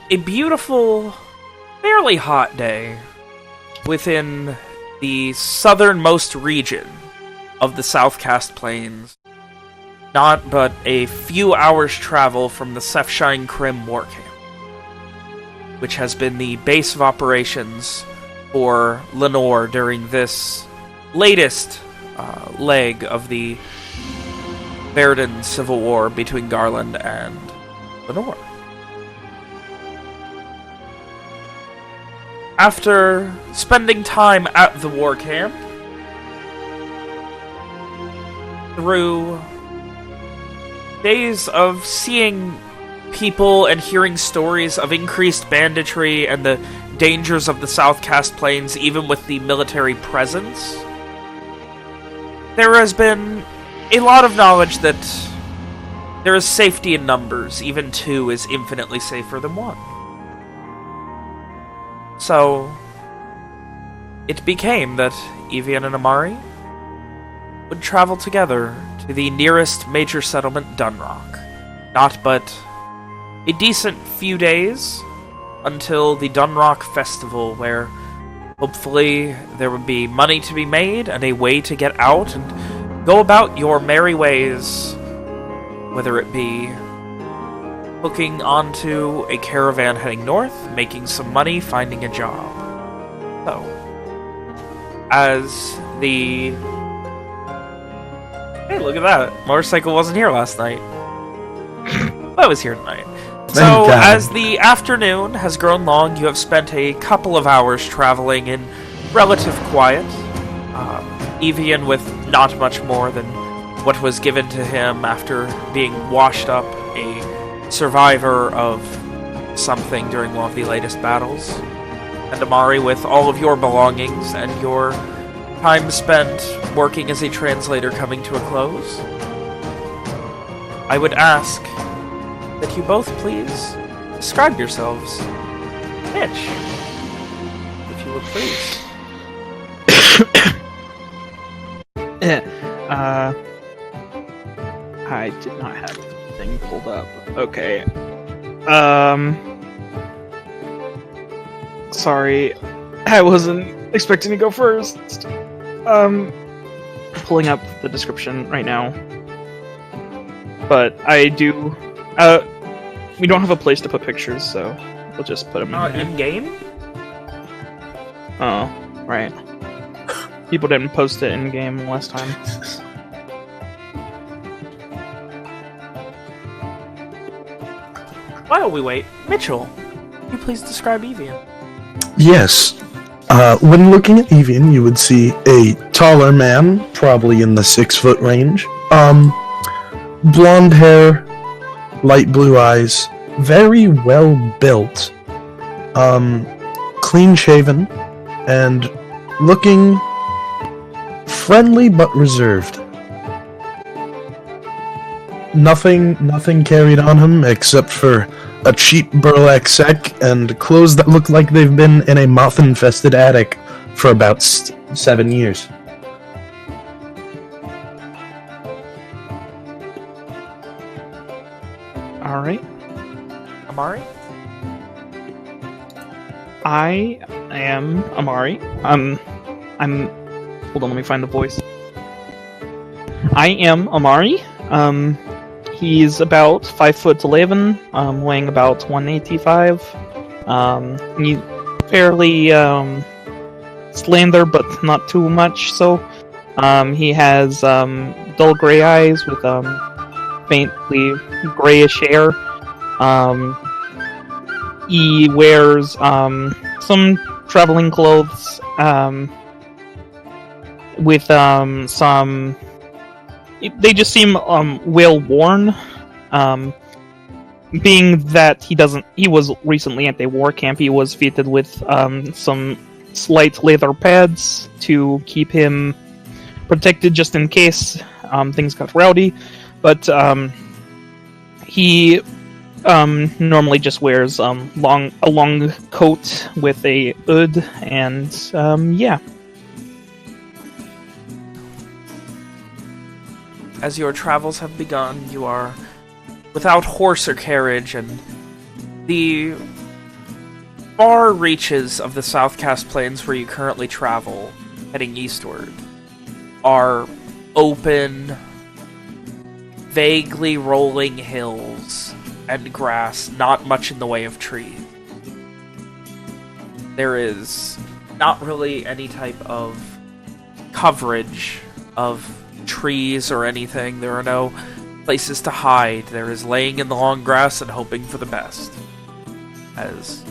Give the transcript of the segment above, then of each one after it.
a beautiful, fairly hot day within the southernmost region of the Southcast Plains, not but a few hours' travel from the Sefshine Krim war camp, which has been the base of operations for Lenore during this latest leg of the Verdun Civil War between Garland and Lenore. After spending time at the war camp, through days of seeing people and hearing stories of increased banditry and the dangers of the Southcast Plains, even with the military presence, there has been a lot of knowledge that there is safety in numbers. Even two is infinitely safer than one. So, it became that Evian and Amari would travel together to the nearest major settlement, Dunroch. Not but a decent few days until the Dunroch Festival, where hopefully there would be money to be made and a way to get out and go about your merry ways, whether it be hooking onto a caravan heading north, making some money, finding a job. So, as the... Hey, look at that! Motorcycle wasn't here last night. I was here tonight. So, as the afternoon has grown long, you have spent a couple of hours traveling in relative quiet. Evian with not much more than what was given to him after being washed up, a survivor of something during one of the latest battles. And Amari with all of your belongings and your time spent working as a translator coming to a close. I would ask that you both please describe yourselves. Mitch, if you would please. I did not have the thing pulled up. Okay. Sorry. I wasn't expecting to go first. Pulling up the description right now. But I do... we don't have a place to put pictures, so we'll just put them in in-game? Oh, right. People didn't post it in-game last time. While we wait, Mitchell, can you please describe Evian? Yes. When looking at Evian, you would see a taller man, probably in the 6-foot range. Blonde hair, light blue eyes, very well built, clean shaven, and looking friendly but reserved. Nothing carried on him except for a cheap burlap sack and clothes that look like they've been in a moth-infested attic for about 7 years. Alright. Amari? I am Amari. Hold on, let me find the voice. I am Amari. He's about 5'11", weighing about 185. He's fairly slender, but not too much so. He has dull gray eyes with faintly grayish hair. He wears some traveling clothes with some... They just seem well worn, being that he was recently at a war camp. He was fitted with some slight leather pads to keep him protected just in case things got rowdy. But he normally just wears a long coat with a hood, and yeah. As your travels have begun, you are without horse or carriage, and the far reaches of the Southcast Plains where you currently travel, heading eastward, are open, vaguely rolling hills and grass, not much in the way of trees. There is not really any type of coverage of trees or anything. There are no places to hide. There is laying in the long grass and hoping for the best. As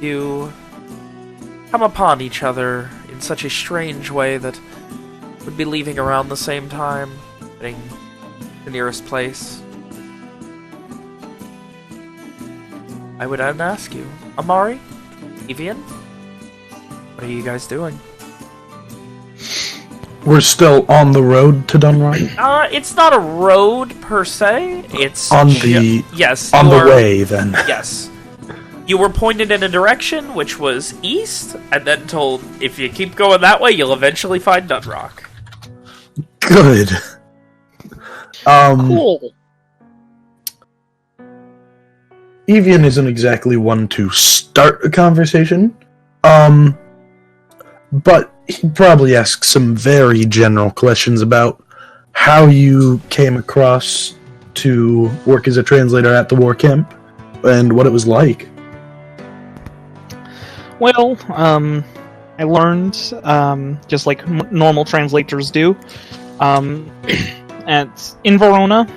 you come upon each other in such a strange way that would be leaving around the same time, heading the nearest place. I would then ask you, Amari, Evian, what are you guys doing? We're still on the road to Dunroch? It's not a road per se. It's on the yes, on the way then. Yes. You were pointed in a direction which was east, and then told if you keep going that way, you'll eventually find Dunroch. Good. Cool. Evian isn't exactly one to start a conversation, but he'd probably ask some very general questions about how you came across to work as a translator at the war camp, and what it was like. Well, I learned, just like normal translators do, in Verona,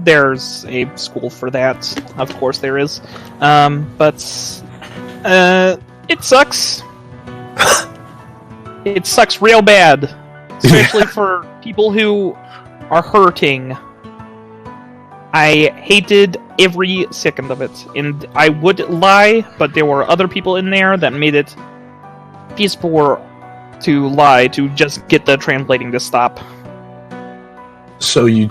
there's a school for that. Of course there is. But it sucks. It sucks real bad. Especially for people who are hurting. I hated every second of it. And I would lie, but there were other people in there that made it peaceful to lie to just get the translating to stop. So you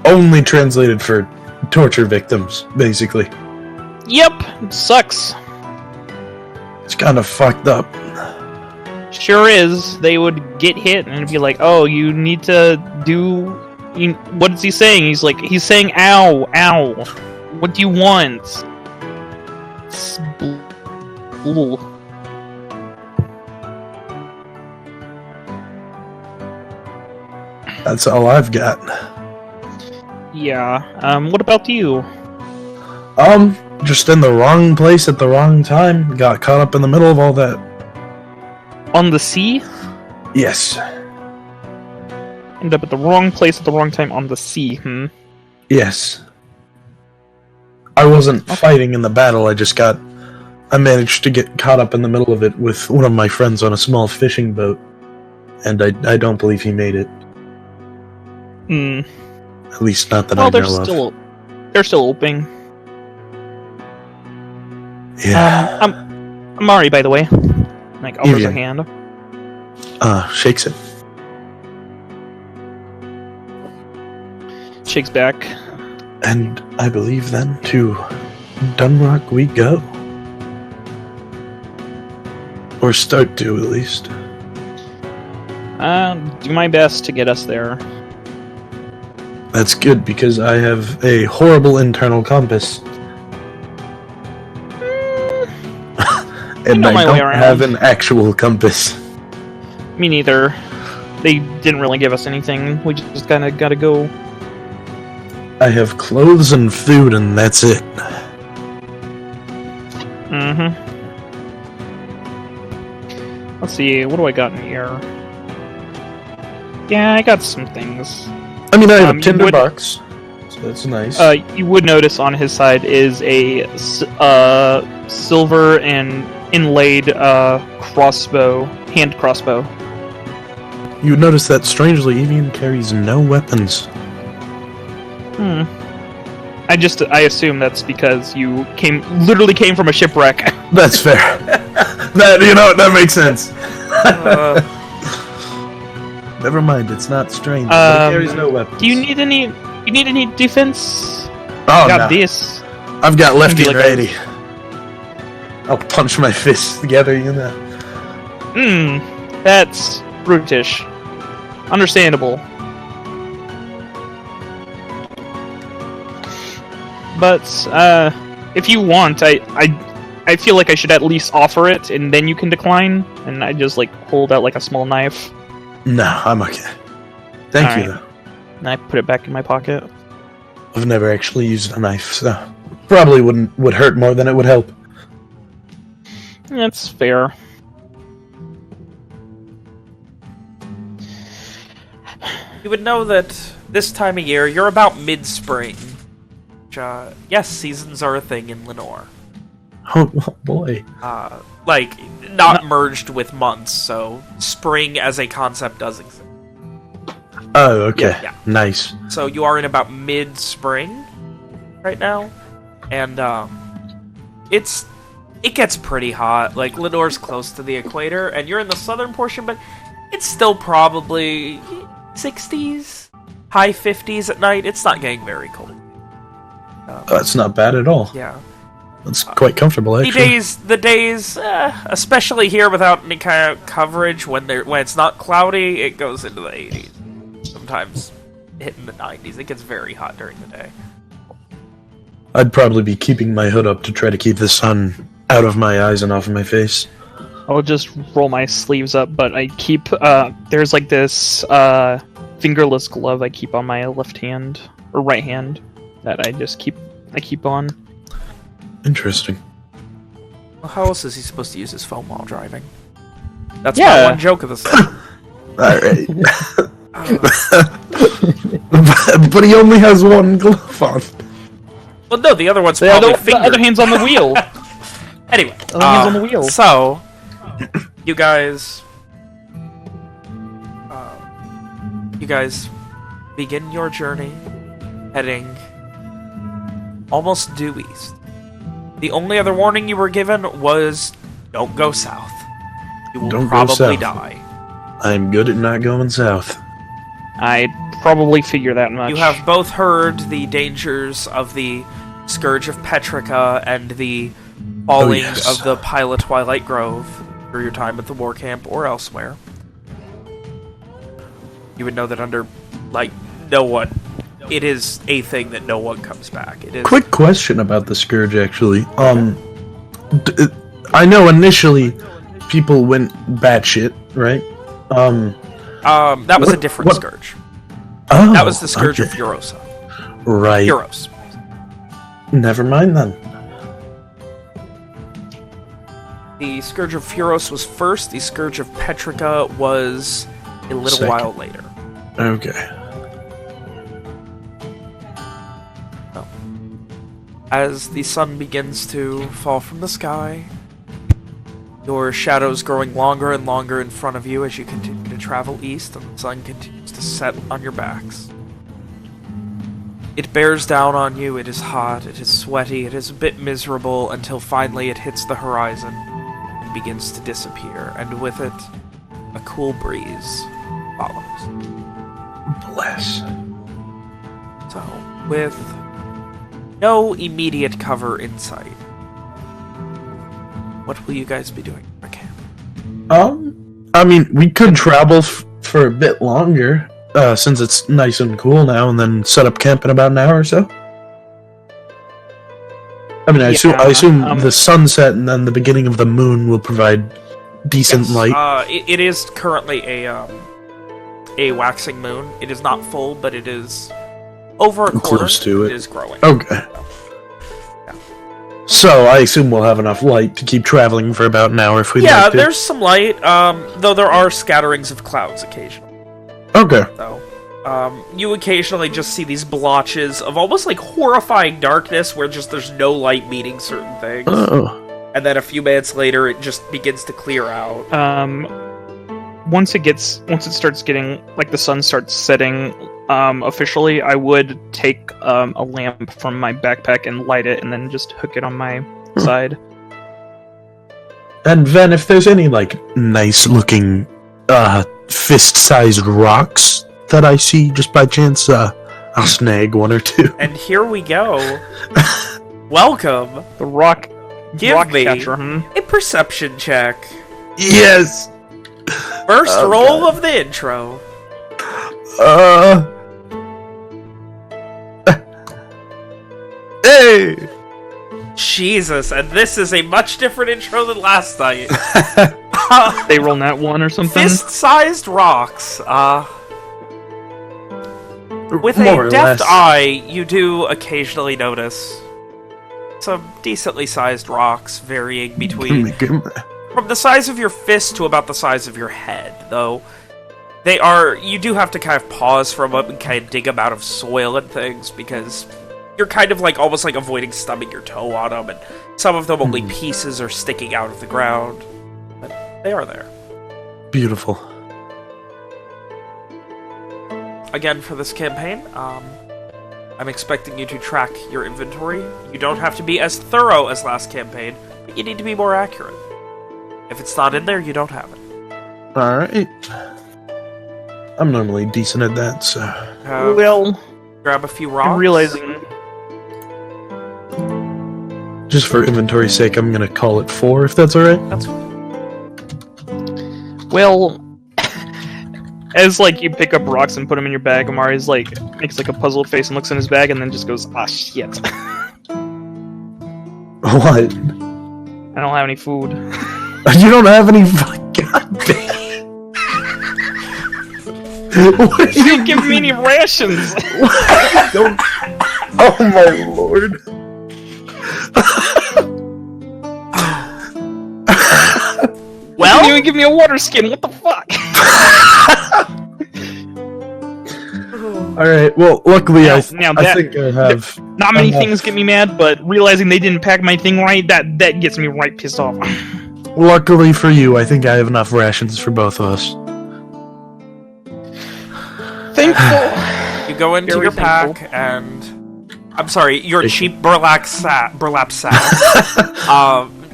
only translated for torture victims, basically. Yep, it sucks. It's kind of fucked up. Sure is. They would get hit and be like, oh, you need to do... what is he saying? He's saying, ow, ow. What do you want? It's blue. That's all I've got. Yeah. What about you? Just in the wrong place at the wrong time. Got caught up in the middle of all that. On the sea? Yes. Ended up at the wrong place at the wrong time on the sea, Yes. I wasn't fighting in the battle, I managed to get caught up in the middle of it with one of my friends on a small fishing boat. And I don't believe he made it. At least not that I know of. They're still open. Yeah. Amari, by the way. Like, offers a hand. Shakes it. Shakes back. And I believe then to Dunroch we go. Or start to, at least. Do my best to get us there. That's good, because I have a horrible internal compass. And I don't have an actual compass. Me neither. They didn't really give us anything. We just kind of gotta go. I have clothes and food, and that's it. Let's see, what do I got in here? Yeah, I got some things. I mean, I have a tinderbox, so that's nice. You would notice on his side is a silver and inlaid hand crossbow. You notice that strangely, Evian carries no weapons. I assume that's because you literally came from a shipwreck. That's fair. That makes sense. Never mind, it's not strange. But it carries no weapons. Do you need any defense? Oh, got this. I've got lefty and righty. I'll punch my fists together, That's brutish. Understandable. But, if you want, I feel like I should at least offer it, and then you can decline. And I just like hold out like a small knife. No, I'm okay. Thank you, Alright. though. And I put it back in my pocket. I've never actually used a knife, so probably would hurt more than it would help. That's fair. You would know that this time of year, you're about mid-spring. Which, yes, seasons are a thing in Lenore. Oh boy. Like, not merged with months, so spring as a concept does exist. Oh, okay. Yeah. Nice. So you are in about mid-spring right now, and it gets pretty hot. Like, Lenore's close to the equator, and you're in the southern portion, but it's still probably 60s, high 50s at night. It's not getting very cold. That's not bad at all. Yeah. That's quite comfortable, actually. The days, especially here without any kind of coverage, when it's not cloudy, it goes into the 80s. Sometimes hitting the 90s. It gets very hot during the day. I'd probably be keeping my hood up to try to keep the sun out of my eyes and off of my face. I'll just roll my sleeves up, but I keep there's like this fingerless glove I keep on my left hand or right hand that I keep on. Interesting. Well, how else is he supposed to use his phone while driving? That's Yeah. my one joke of the song. Alright. But he only has one glove on. Well, no, the other one's The probably other fingered. hand's on the wheel. Anyway, The other hand's on the wheel. So, you guys begin your journey heading almost due east. The only other warning you were given was don't go south. You will Don't go probably south. die. I'm good at not going south. I'd probably figure that much. You have both heard the dangers of the Scourge of Petrica and the falling yes. of the Pilot Twilight Grove through your time at the war camp or elsewhere. You would know that under, like, no one. It is a thing that no one comes back. It is. Quick question about the Scourge, actually. I know initially people went batshit, right? That was a different what- Scourge. Oh, That was the Scourge of okay. Furosa. Right. Furos. Never mind then. The Scourge of Furos was first. The Scourge of Petrica was a little Second. while later. Okay. As the sun begins to fall from the sky, your shadows growing longer and longer in front of you as you continue to travel east, and the sun continues to set on your backs. It bears down on you, it is hot, it is sweaty, it is a bit miserable, until finally it hits the horizon and begins to disappear, and with it, a cool breeze follows. Bless. So, with no immediate cover in sight, what will you guys be doing for camp? I mean, we could travel for a bit longer, since it's nice and cool now, and then set up camp in about an hour or so. I mean, I assume the sunset and then the beginning of the moon will provide decent light. It is currently a waxing moon. It is not full, but it is over a quarter. Close to it. It is growing. Okay. So, I assume we'll have enough light to keep traveling for about an hour if we'd Yeah, like to. there's some light, though there are scatterings of clouds occasionally. Okay. So, you occasionally just see these blotches of almost like horrifying darkness where just there's no light meeting certain things. Oh. And then a few minutes later, it just begins to clear out. Once it starts getting, like, the sun starts setting, officially, I would take a lamp from my backpack and light it, and then just hook it on my side. And then if there's any, like, nice-looking, fist-sized rocks that I see just by chance, I'll snag one or two. And here we go. Welcome. The rock Give me catcher, a perception check. Yes! First Oh, roll God. of the intro. Hey! Jesus, and this is a much different intro than last night. They roll that one or something? Fist-sized rocks. With More a or deft less. eye, you do occasionally notice some decently sized rocks varying between from the size of your fist to about the size of your head, though you do have to kind of pause for a moment and kind of dig them out of soil and things, because you're kind of like almost like avoiding stubbing your toe on them, and some of them only pieces are sticking out of the ground, but they are there. Beautiful. Again, for this campaign, I'm expecting you to track your inventory. You don't have to be as thorough as last campaign, but you need to be more accurate. If it's not in there, you don't have it. Alright. I'm normally decent at that, so... Well, grab a few rocks. I'm realizing... Just for inventory's sake, I'm gonna call it 4, if that's alright? That's Well... As, like, you pick up rocks and put them in your bag, Amari's, like, makes, like, a puzzled face and looks in his bag and then just goes, ah, shit. What? I don't have any food. You don't have any... God damn. What You didn't give me any rations! Don't... Oh my lord. Well, you didn't even give me a water skin, what the fuck? Alright, well, luckily I think I have... Not many things get me mad, but realizing they didn't pack my thing right, that gets me right pissed off. Luckily for you, I think I have enough rations for both of us. Thankful. You go into Very your pack thankful. and... I'm sorry, your cheap burlap sack.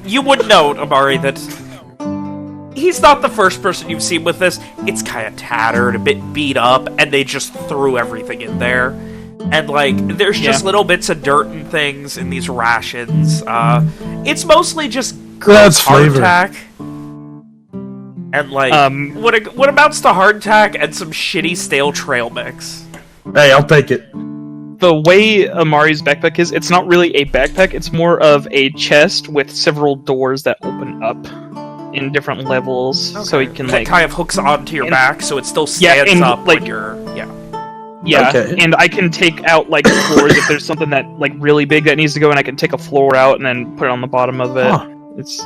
You would note, Amari, that he's not the first person you've seen with this. It's kind of tattered, a bit beat up, and they just threw everything in there. And, like, there's just little bits of dirt and things in these rations. It's mostly just That's flavor. hardtack. And, like, what amounts to hardtack and some shitty stale trail mix. Hey, I'll take it. The way Amari's backpack is, it's not really a backpack, it's more of a chest with several doors that open up in different levels, so he can, that like... kind of hooks onto your back, so it still stands up like, when you're... Yeah, Okay. and I can take out, like, floors if there's something that, like, really big that needs to go, and I can take a floor out and then put it on the bottom of it. Huh. It's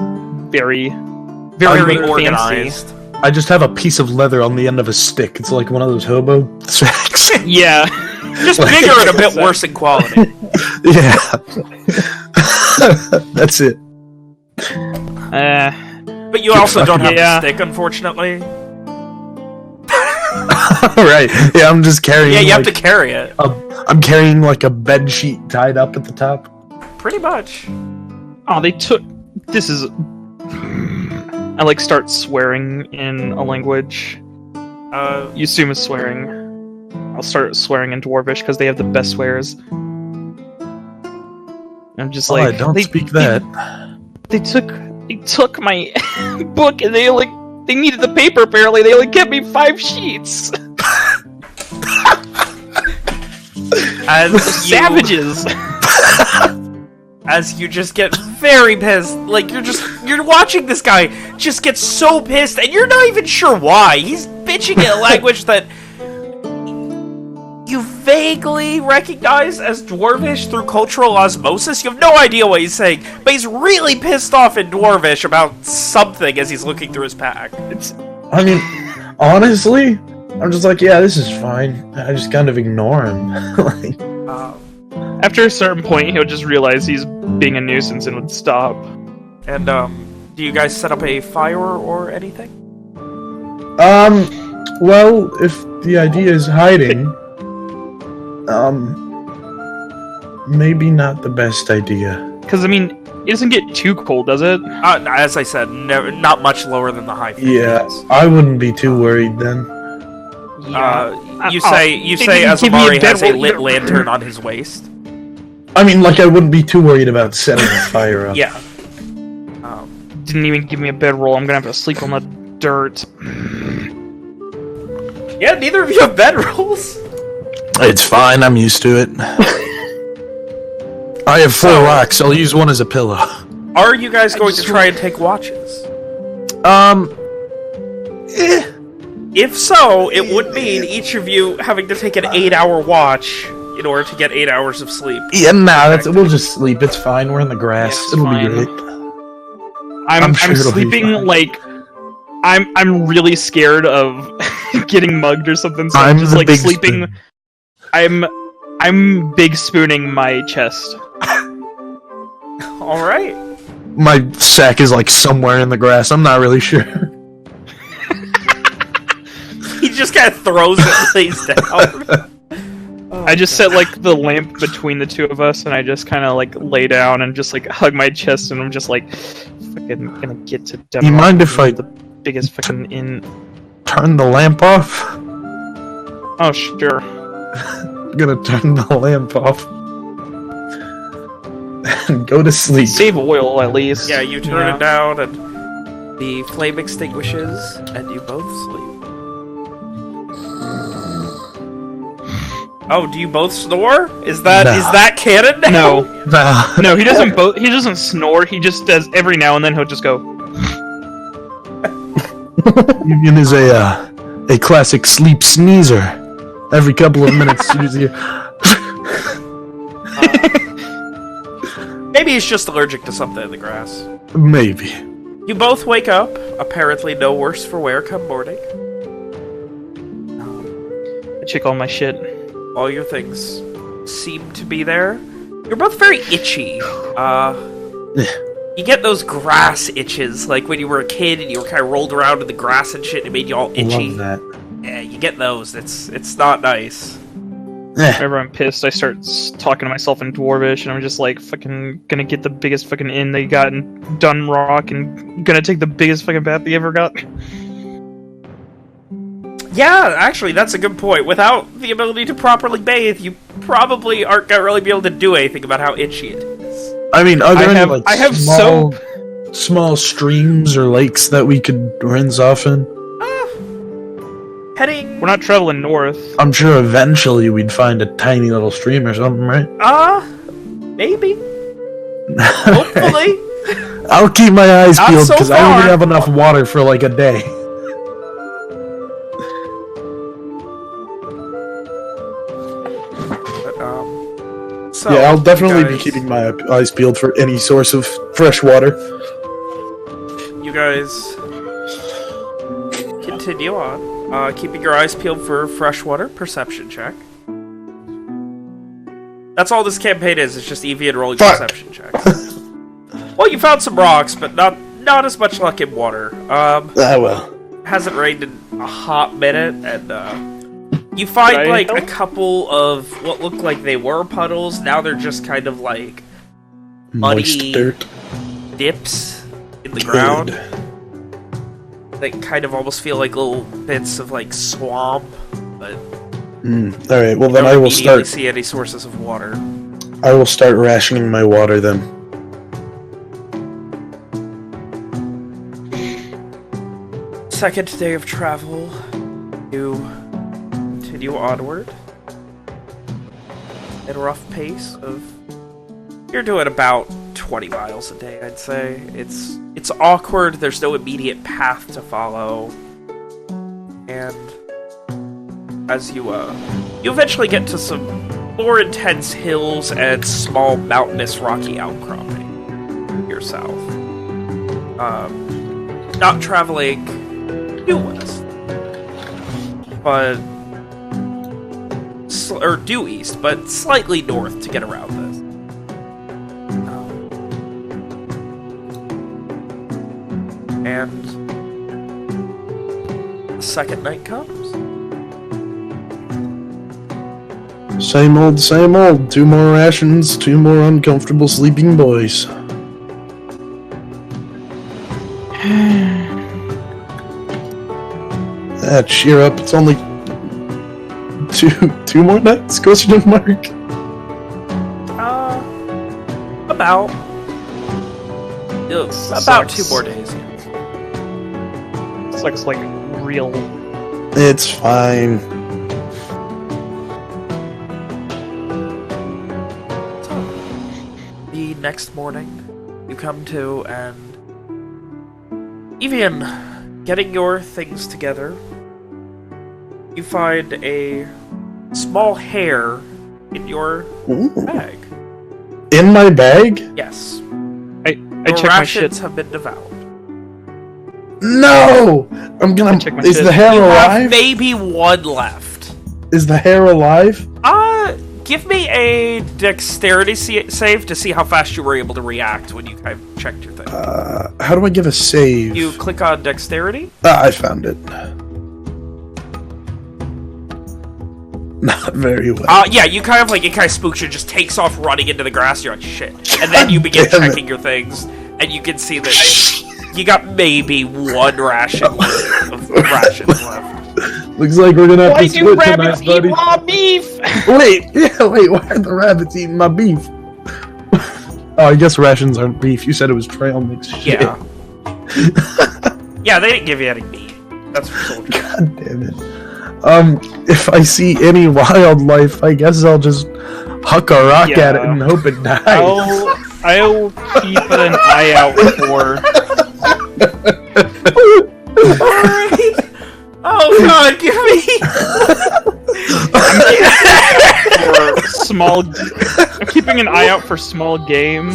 very, Very fancy. organized. I just have a piece of leather on the end of a stick. It's like one of those hobo sacks. Yeah. Just bigger and a bit worse in quality. Yeah. That's it. But you also don't have Yeah. the stick, unfortunately. Right. Yeah, I'm just carrying. Yeah, you have like, to carry it. I'm carrying like a bed sheet tied up at the top. Pretty much. Oh, they took... This is... I, like, start swearing in a language. You assume it's swearing. I'll start swearing in Dwarvish, because they have the best swears. I'm just Oh, like... I don't speak that. They took my book, and they needed the paper, apparently. They only kept me 5 sheets. As Savages! As you just get very pissed. Like, you're watching this guy just get so pissed, and you're not even sure why. He's bitching in a language that you vaguely recognize as Dwarvish through cultural osmosis. You have no idea what he's saying, but he's really pissed off in Dwarvish about something as he's looking through his pack. I mean, honestly, I'm just like, yeah, this is fine. I just kind of ignore him. Like, After a certain point, he'll just realize he's being a nuisance and would stop. And, do you guys set up a fire or anything? well, if the idea is hiding, maybe not the best idea. Because, I mean, it doesn't get too cold, does it? As I said, not much lower than the high 50s. Yeah, I wouldn't be too worried then. You say as Amari has a lit lantern on his waist. I mean, like, I wouldn't be too worried about setting a fire up. Yeah. Didn't even give me a bedroll. I'm gonna have to sleep on the dirt. Yeah, neither of you have bedrolls. It's fine, I'm used to it. I have 4 rocks. I'll use one as a pillow. Are you guys going to try and take watches? If so, it would mean each of you having to take an 8-hour watch in order to get 8 hours of sleep. Yeah, we'll just sleep. It's fine. We're in the grass. Yeah, it'll fine. be great. I'm sure it'll be sleeping fine. like I'm really scared of getting mugged or something. So I'm I'm just the like big sleeping. spoon. I'm big spooning my chest. All right. My sack is like somewhere in the grass. I'm not really sure. He just kind of throws it and lays down. I just set like the lamp between the two of us, and I just kind of like lay down and just like hug my chest, and I'm just like, fucking gonna get to Dunroch. You mind if I the biggest fucking in? turn the lamp off? Oh sure. I'm gonna turn the lamp off and go to sleep. Save oil at least. Yeah, you turn it down, and the flame extinguishes, and you both sleep. Oh, do you both snore? Is that canon now? No. No, he doesn't. He doesn't snore. He just does every now and then. He'll just go. Evian is a classic sleep sneezer. Every couple of minutes, Maybe he's just allergic to something in the grass. maybe. You both wake up, apparently no worse for wear come morning. I check all my shit. All your things seem to be there. You're both very itchy. You get those grass itches, like when you were a kid and you were kind of rolled around in the grass and shit, and it made you all itchy. Love that. Yeah, you get those. It's not nice. Whenever I'm pissed, I start talking to myself in Dwarvish, and I'm just like, fucking gonna get the biggest fucking inn they got in Dunroch, and gonna take the biggest fucking bath they ever got. Yeah, actually, that's a good point. Without the ability to properly bathe, you probably aren't gonna really be able to do anything about how itchy it is. I mean, are there any like I have small streams or lakes that we could rinse off in? Heading... We're not traveling north. I'm sure eventually we'd find a tiny little stream or something, right? Maybe. Hopefully. I'll keep my eyes Not peeled so because I only far. have enough water for like a day. So, Yeah, I'll definitely be guys- keeping my eyes peeled for any source of fresh water. You guys continue on. Keeping your eyes peeled for freshwater. Perception check. That's all this campaign is. It's just Evian rolling perception checks. Well, you found some rocks, but not as much luck in water. Well. Hasn't rained in a hot minute, and you find like a couple of what look like they were puddles. Now they're just kind of like muddy Moist dirt. dips in the ground. They kind of almost feel like little bits of like swamp, but Alright, well then don't I will immediately start. see any sources of water. I will start rationing my water then. Second day of travel, you continue onward at a rough pace of... You're doing about 20 miles a day, I'd say. It's awkward, there's no immediate path to follow. And as you eventually get to some more intense hills and small mountainous rocky outcropping to your south. Not traveling due west, but or due east, but slightly north to get around this. And the second night comes. Same old, same old. 2 more rations, 2 more uncomfortable sleeping boys. Cheer up, it's only two more nights, question mark. About Sucks. 2 more days. This looks like real. It's fine. the next morning, you come to, and Evian, getting your things together, you find a small hair in your bag. In my bag? Yes. I Your check my rations shit. have been devoured. No! I'm gonna. Check my Is shit. the hair You have alive? maybe one left. Is the hair alive? Give me a dexterity save to see how fast you were able to react when you kind of checked your thing. How do I give a save? You click on dexterity? I found it. Not very well. Yeah, you kind of like, it kind of spooks you, just takes off running into the grass, you're like, shit. And then you begin damn it. checking your things, and you can see that you got maybe one ration of rations left. Looks like we're gonna have Why to do split rabbits tonight, buddy. eat raw beef? Wait, why are the rabbits eating my beef? Oh, I guess rations aren't beef. You said it was trail mix shit. Yeah. Yeah, they didn't give you any meat. That's for soldiers. God damn it. If I see any wildlife, I guess I'll just huck a rock at it and hope it dies. I'll keep an eye out for. Oh god, give me! for small. I'm keeping an eye out for small game.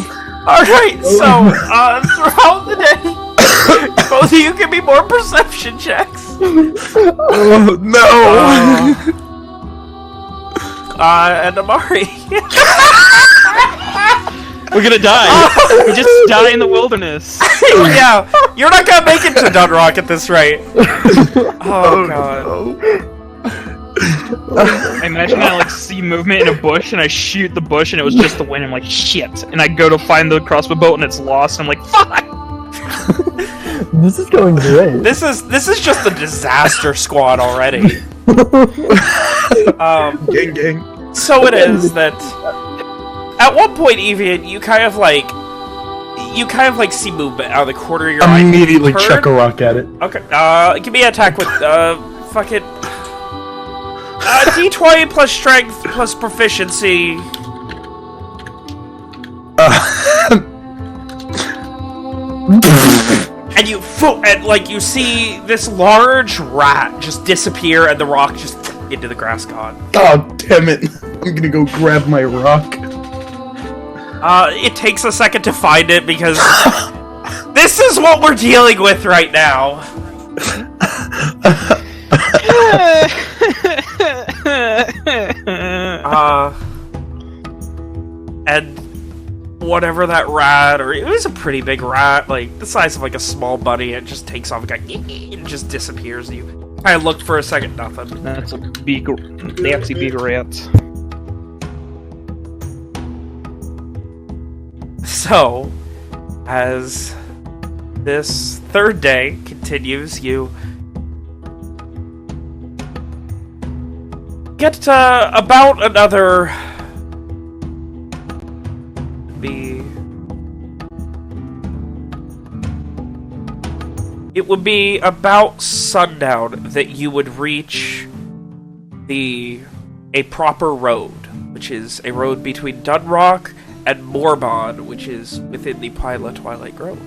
Alright, so, throughout the day, both of you give me more perception checks. Oh, no! And Amari. We're gonna die. We just die in the wilderness. Yeah, you're not gonna make it to Dunroch at this rate. Oh god. I imagine I like see movement in a bush and I shoot the bush and it was just the wind. I'm like, shit. And I go to find the crossbow bolt and it's lost. And I'm like, fuck. This is going great. This is just a disaster squad already. Gang, gang. So it is that at one point, Evian, you kind of like see movement out of the corner of your eye. Immediately Turn. chuck a rock at it. Okay. Give me an attack with fucking D20 plus strength plus proficiency. And you see this large rat just disappear, and the rock just into the grass gone. Oh, damn it. I'm gonna go grab my rock. It takes a second to find it because this is what we're dealing with right now. And whatever that rat, or it was a pretty big rat, like the size of like a small bunny, it just takes off and just disappears. You kind of looked for a second, nothing. That's a big, nasty big rat. So, as this third day continues, you get about another... It would be about sundown that you would reach a proper road, which is a road between Dunroch and Morbon, which is within the Pyla Twilight Grove.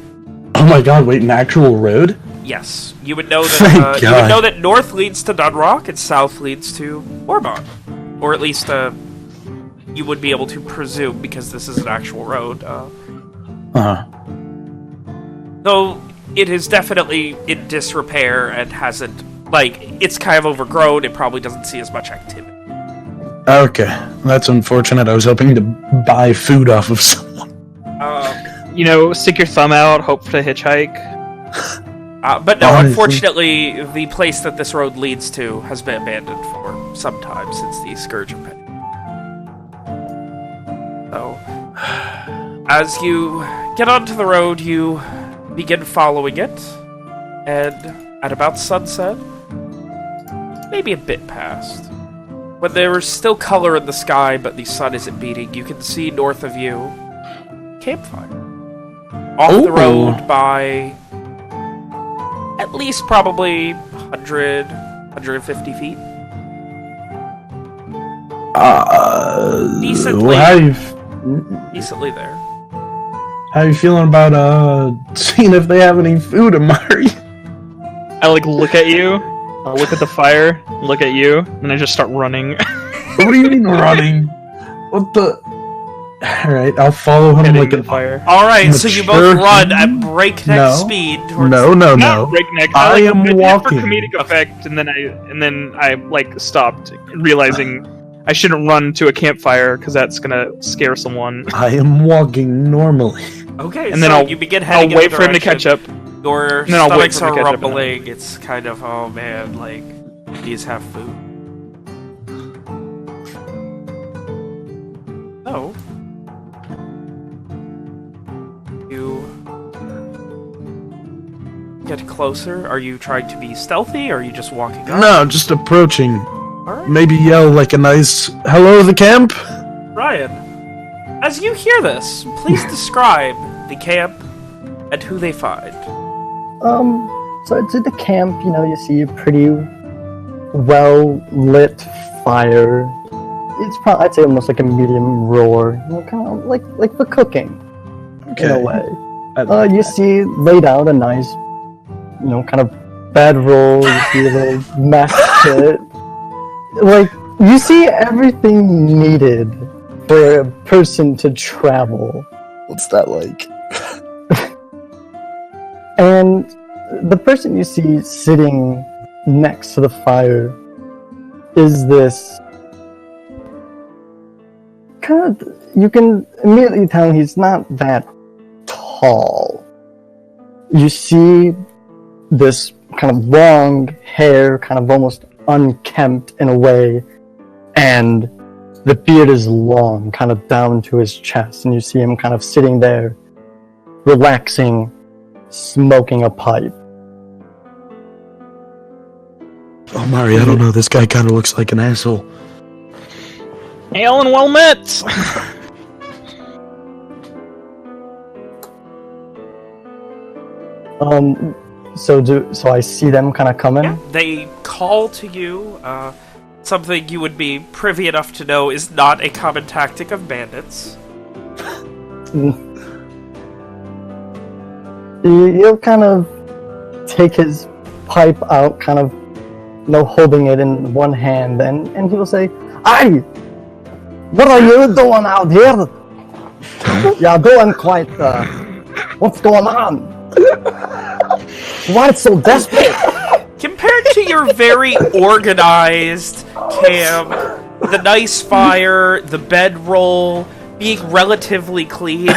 Oh my god, wait, an actual road? Yes, you would know that. Thank You would God. know that north leads to Dunroch and south leads to Morbon, or at least you would be able to presume because this is an actual road. Though it is definitely in disrepair and hasn't, it's kind of overgrown. It probably doesn't see as much activity. Okay, that's unfortunate. I was hoping to buy food off of someone. You know, stick your thumb out, hope to hitchhike. But no, Honestly. unfortunately, the place that this road leads to has been abandoned for some time since the Scourge of Penny. So, as you get onto the road, you begin following it, and at about sunset, maybe a bit past, when there is still color in the sky but the sun isn't beating, you can see north of you campfire. Off the road by at least probably 100, 150 feet. Decently. Life. Decently there. How you feeling about seeing if they have any food, Amari? I like look at you. I look at the fire. Look at you, and I just start running. What do you mean running? What the? All right, I'll follow him like a fire. All right, so you both run human? at breakneck speed. Towards No. Not breakneck. I like, am did it walking. for comedic effect, and then I like stopped, realizing I shouldn't run to a campfire because that's gonna scare someone. I am walking normally. Okay, And then you begin heading I'll wait in the for him to catch direction. up. Your then I'll wait stomachs for him are to catch up, rumbling. It's kind of, oh man, like, these have food. Oh. You get closer. Are you trying to be stealthy, or are you just walking up? No, just approaching. Alright. Maybe yell like a nice hello, the camp. Ryan, as you hear this, please describe the camp and who they find. So it's at the camp, you see a pretty well-lit fire. It's probably, I'd say, almost like a medium roar, kind of like for cooking, in a way. You see laid out a nice, kind of bedroll, you see a little mess kit. Like, you see everything needed for a person to travel. What's that like? And the person you see sitting next to the fire is this kind of, you can immediately tell he's not that tall. You see this kind of long hair, kind of almost unkempt in a way, and the beard is long, kind of down to his chest, and you see him kind of sitting there, relaxing, smoking a pipe. Oh, Mari, I don't know. This guy kind of looks like an asshole. Hail and well met! So I see them kind of coming. Yeah, they call to you. Something you would be privy enough to know is not a common tactic of bandits. He'll kind of take his pipe out, kind of, holding it in one hand, and he'll say, "Hey, what are you doing out here? You're doing quite, what's going on? Why so desperate?" Compared to your very organized camp, the nice fire, the bedroll, being relatively clean,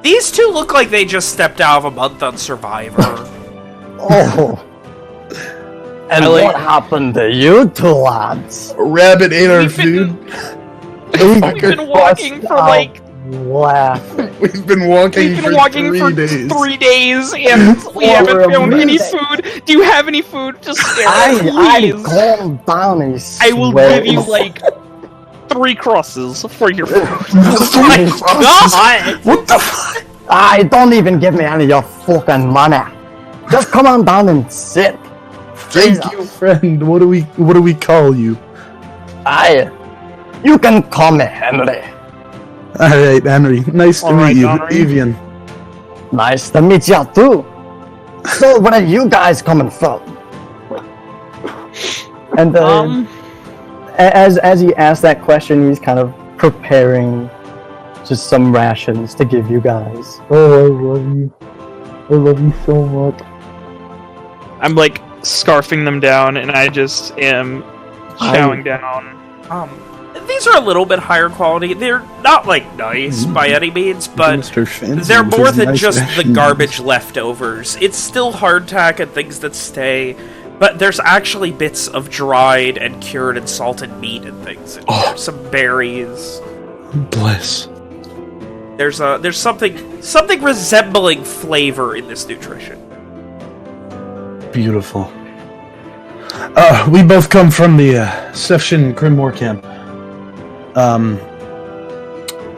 these two look like they just stepped out of a month on Survivor. Oh. And what happened to you two lads? A rabbit ate our food. We've been walking for We've been walking for 3 days. 3 days, and we haven't found any food. Do you have any food to spare? I calm down and I will give you 3 crosses for your food. Oh my god! What the fuck? Don't even give me any of your fucking money. Just come on down and sit. Thank you, friend. What do we call you? You can call me Henri. Alright, Henri. Nice to meet you. Henri. Evian. Nice to meet you too. So where are you guys coming from? And as he asked that question, he's kind of preparing just some rations to give you guys. Oh, I love you. I love you so much. I'm like scarfing them down, and I just am chowing down. These are a little bit higher quality. They're not, nice by any means, but they're more than just the garbage leftovers. It's still hardtack and things that stay, but there's actually bits of dried and cured and salted meat and things. And some berries. Bliss. There's something resembling flavor in this nutrition. Beautiful. We both come from the Sefshin Crimmore camp.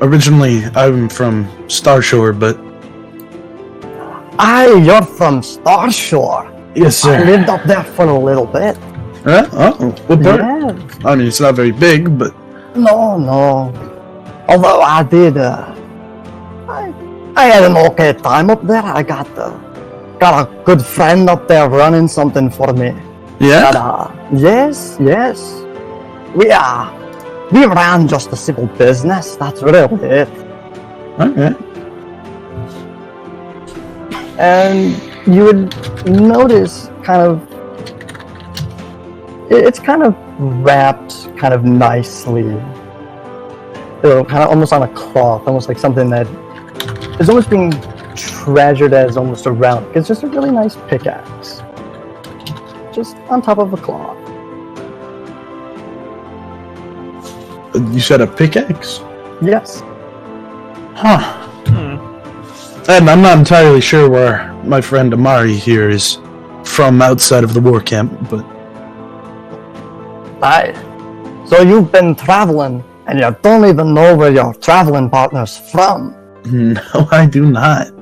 Originally, I'm from Starshore, but... You're from Starshore? Yes, sir. I lived up there for a little bit. Huh? Oh, what part? Yeah. I mean, it's not very big, but... No. Although I did, I I had an okay time up there. I got a good friend up there running something for me. Yeah? But, yes. We ran just a simple business. That's really it. Okay. And you would notice it's kind of wrapped kind of nicely. Kind of almost on a cloth, almost like something that is almost being treasured as almost a relic. It's just a really nice pickaxe. Just on top of a cloth. You said a pickaxe? Yes. Huh. And I'm not entirely sure where my friend Amari here is from outside of the war camp, but... Aye. So you've been traveling, and you don't even know where your traveling partner's from. No, I do not.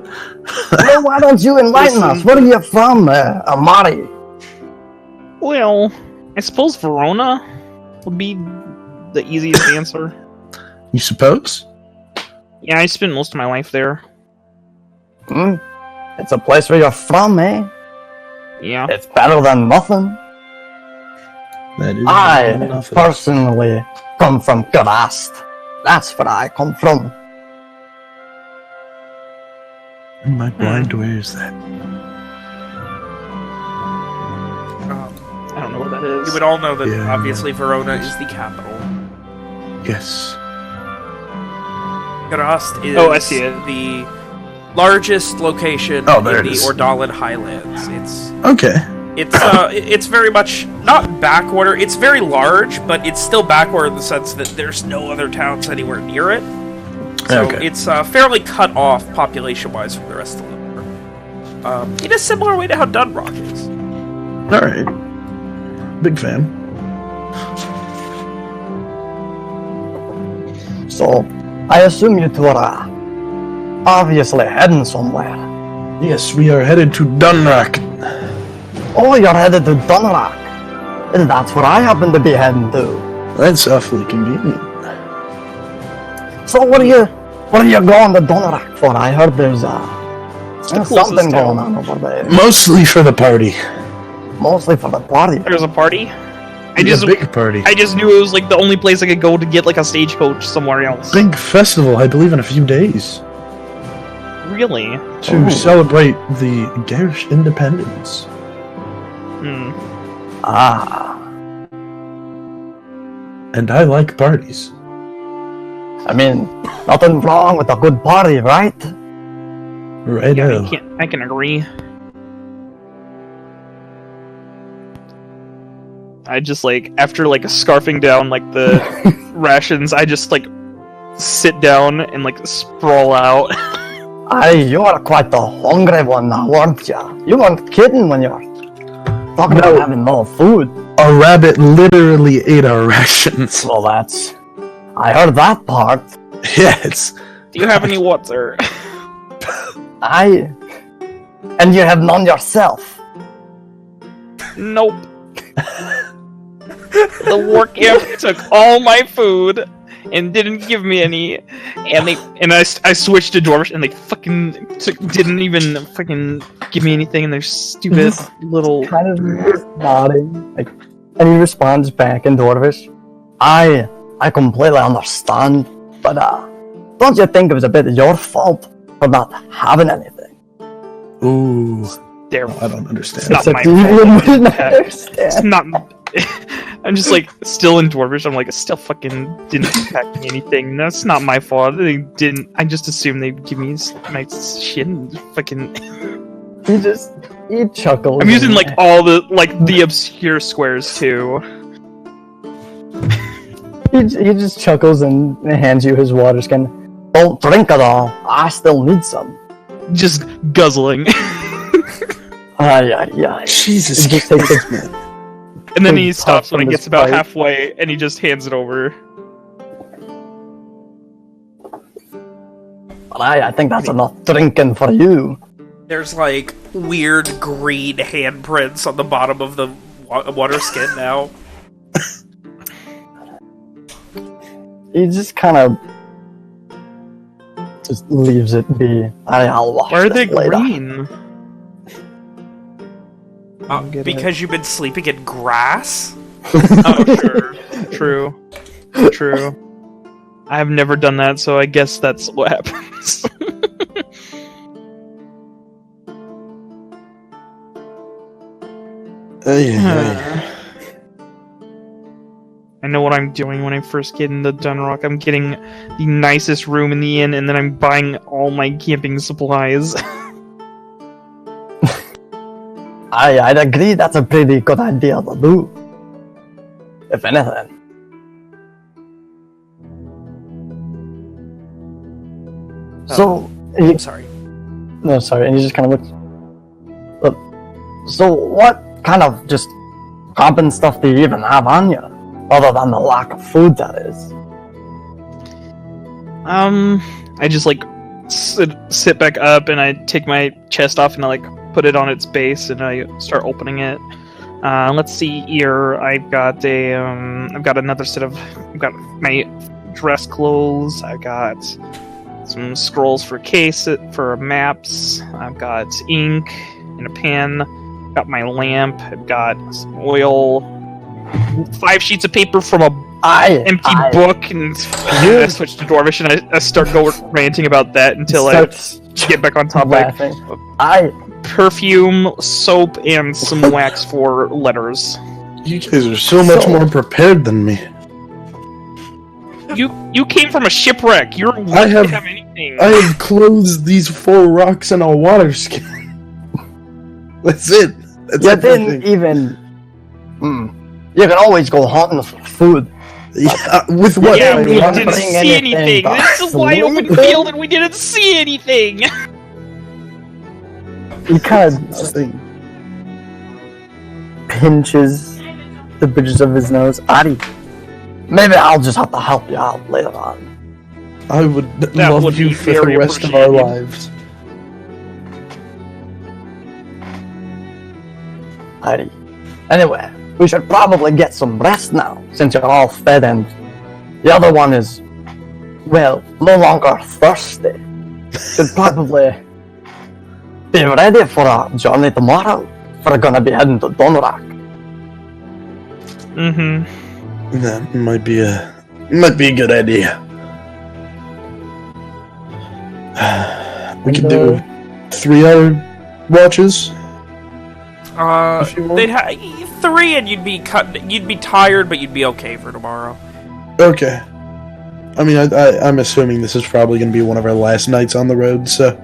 Well, why don't you enlighten us? Where are you from, Amari? Well, I suppose Verona would be the easiest answer. You suppose? Yeah, I spent most of my life there. It's a place where you're from, eh? Yeah. It's better than nothing. That is I nothing. personally come from Grast. That's where I come from. My blind, where is that? I don't know where that is. You would all know that Yeah. obviously Verona is the capital. Yes. Grast is Oh, I see it. the largest location Oh, in there it the is. Ordalan Highlands. Okay. It's very much not backwater. It's very large, but it's still backwater in the sense that there's no other towns anywhere near it. So Okay. it's fairly cut off population-wise from the rest of the Liverpool. In a similar way to how Dunroch is. Alright. Big fan. So, I assume you two are obviously heading somewhere. Yes, we are headed to Dunroch. Oh, you're headed to Dunroch. That's where I happen to be heading to. That's awfully convenient. So what are you going to Dunroch for? I heard there's the closest something town. going on over there. Mostly for the party. Mostly for the party. There's a party? A big party. I just knew it was like the only place I could go to get like a stagecoach somewhere else. Big festival, I believe, in a few days. Really? To celebrate the Garish independence. Hmm. Ah, And I like parties. I mean, nothing wrong with a good party, right? Right Yeah, now. I can agree. I just like after like scarfing down like the rations, I just like sit down and like sprawl out. Aye, you are quite the hungry one now, weren't ya? You weren't kidding when you were talking No. about having no food. A rabbit literally ate our rations. Well, I heard that part. Yes. Do you have any water? Aye. And you have none yourself. Nope. The war camp took all my food and didn't give me any, and I switched to Dwarvish and they fucking didn't even fucking give me anything in their stupid little. Kind of nodding. Like, and he responds back in Dwarvish. I completely understand, but don't you think it was a bit your fault for not having anything? Ooh. There. I don't understand. Not my Evian fault. wouldn't understand. It's not. I'm just like still in Dwarvish. I'm like, it still fucking didn't pack me anything. That's not my fault. They didn't. I just assumed they'd give me my shit and fucking. He chuckles. I'm using like all the obscure squares too. He just chuckles and hands you his water skin. Don't drink it all. I still need some. Just guzzling. Aye. Jesus He just takes it. And then Big he stops puff when he from gets his about pipe. halfway and he just hands it over. But I think that's enough drinking for you. There's like weird green handprints on the bottom of the water skin now. He just kind of just leaves it be. I'll watch Why are they this later. green? Because you've been sleeping in grass? Oh, sure. True. I have never done that, so I guess that's what happens. I know what I'm doing when I first get into Dunroch. I'm getting the nicest room in the inn, and then I'm buying all my camping supplies. I'd agree that's a pretty good idea to do. If anything. So, I'm sorry. No, sorry, and he just kind of looks. Look, so what kind of just camping stuff do you even have on you? Other than the lack of food, that is. I just like sit back up and I take my chest off and I like put it on its base and I start opening it. Let's see here. I've got another set of. I've got my dress clothes. I've got some scrolls for maps. I've got ink and a pen. I've got my lamp. I've got some oil. 5 sheets of paper from a empty book, and I switch to Dwarvish and I start ranting about that until I get back on topic. Perfume, soap, and some wax for letters. You guys are so much more prepared than me. You came from a shipwreck. You don't have anything. I have closed these 4 rocks in a water skin. That's it. You didn't even. You can always go hunting for food. Yeah, with what? Yeah, we didn't see anything. This is a wide open field, and we didn't see anything. He kind of pinches the bridges of his nose. Adi, maybe I'll just have to help you out later on. I would love you for the rest of our lives. Adi. Anyway, we should probably get some rest now, since you're all fed and the other one is, well, no longer thirsty. Should probably be ready for a journey tomorrow, if we're gonna be heading to Dunroch. That might be a good idea. We could do 3-hour watches. They'd 3 and you'd be tired, but you'd be okay for tomorrow. Okay. I mean, I'm assuming this is probably going to be one of our last nights on the road, so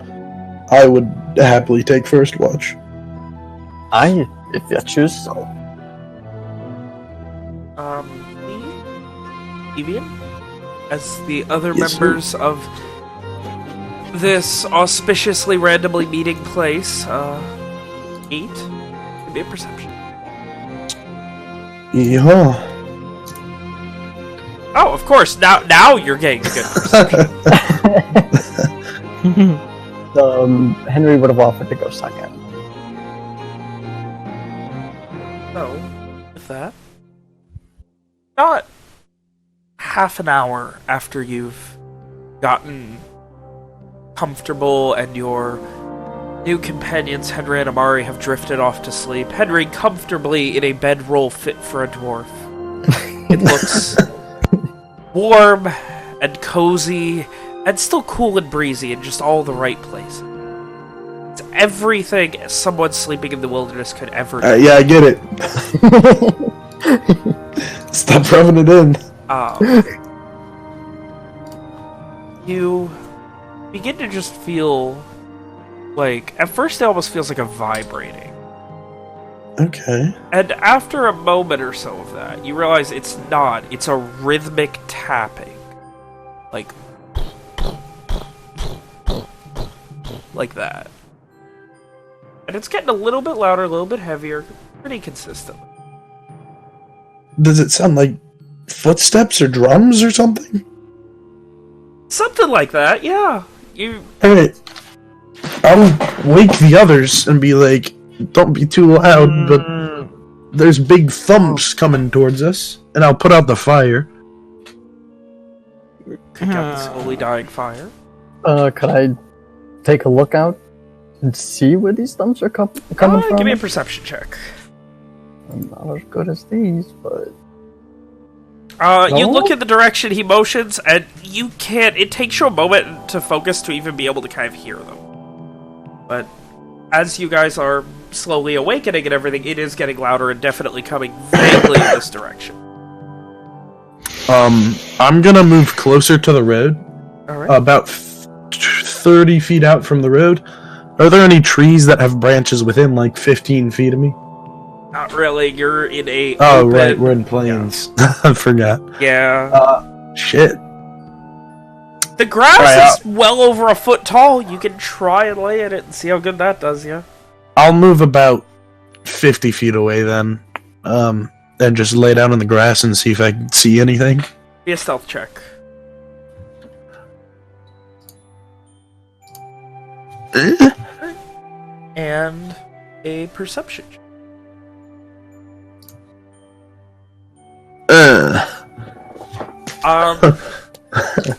I would happily take first watch. If you choose so. Evian? As the other members of this auspiciously randomly meeting place, 8? Be a perception. Yeah. Oh, of course. Now you're getting a good perception. Henri would have offered to go second. So, with that, not half an hour after you've gotten comfortable and your new companions, Henri and Amari, have drifted off to sleep. Henri comfortably in a bedroll fit for a dwarf. It looks warm and cozy and still cool and breezy in just all the right places. It's everything someone sleeping in the wilderness could ever do. Yeah, I get it. Stop rubbing it in. You begin to just feel like, at first it almost feels like a vibrating. Okay. And after a moment or so of that, you realize it's not. It's a rhythmic tapping. Like that. And it's getting a little bit louder, a little bit heavier, pretty consistently. Does it sound like footsteps or drums or something? Something like that, yeah. Alright. I'll wake the others and be like, don't be too loud, but there's big thumps coming towards us, and I'll put out the fire. Pick up the slowly dying fire. Could I take a look out and see where these stumps are coming from? Give me a perception check. I'm not as good as these, but... You look in the direction he motions, and you can't... It takes you a moment to focus to even be able to kind of hear them. But as you guys are slowly awakening and everything, it is getting louder and definitely coming vaguely in this direction. I'm gonna move closer to the road. Alright. About 30 feet out from the road. Are there any trees that have branches within, like, 15 feet of me? Not really, you're in a... Oh, open... right, we're in plains. Yeah. I forgot. Yeah. Shit. The grass is well over a foot tall. You can try and lay in it and see how good that does you. I'll move about 50 feet away then. And just lay down in the grass and see if I can see anything. Be a stealth check. And a perception check.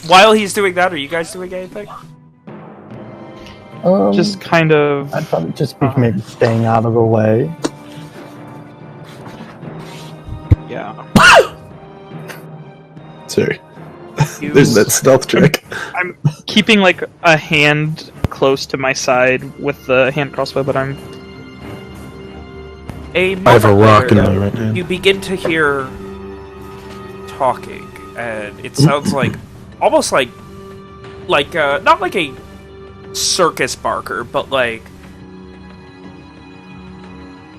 While he's doing that, are you guys doing anything? Just kind of... I'd probably just be maybe staying out of the way. Yeah. Sorry. There's that stealth check. I'm keeping, like, a hand close to my side with the hand crossbow, but I'm... I have a rock in my right hand. You begin to hear talking, and it sounds like... almost like not like a circus barker, but like...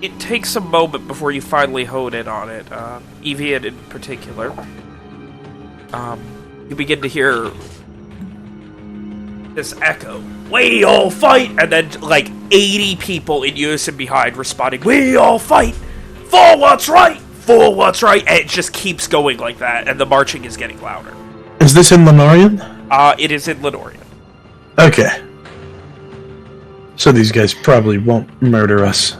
It takes a moment before you finally hone in on it. Evian in particular. You begin to hear this echo. We all fight! And then, like, 80 people in unison behind responding, we all fight! For what's right! For what's right! And it just keeps going like that, and the marching is getting louder. Is this in Lenorian? It is in Lenorian. Okay. So these guys probably won't murder us.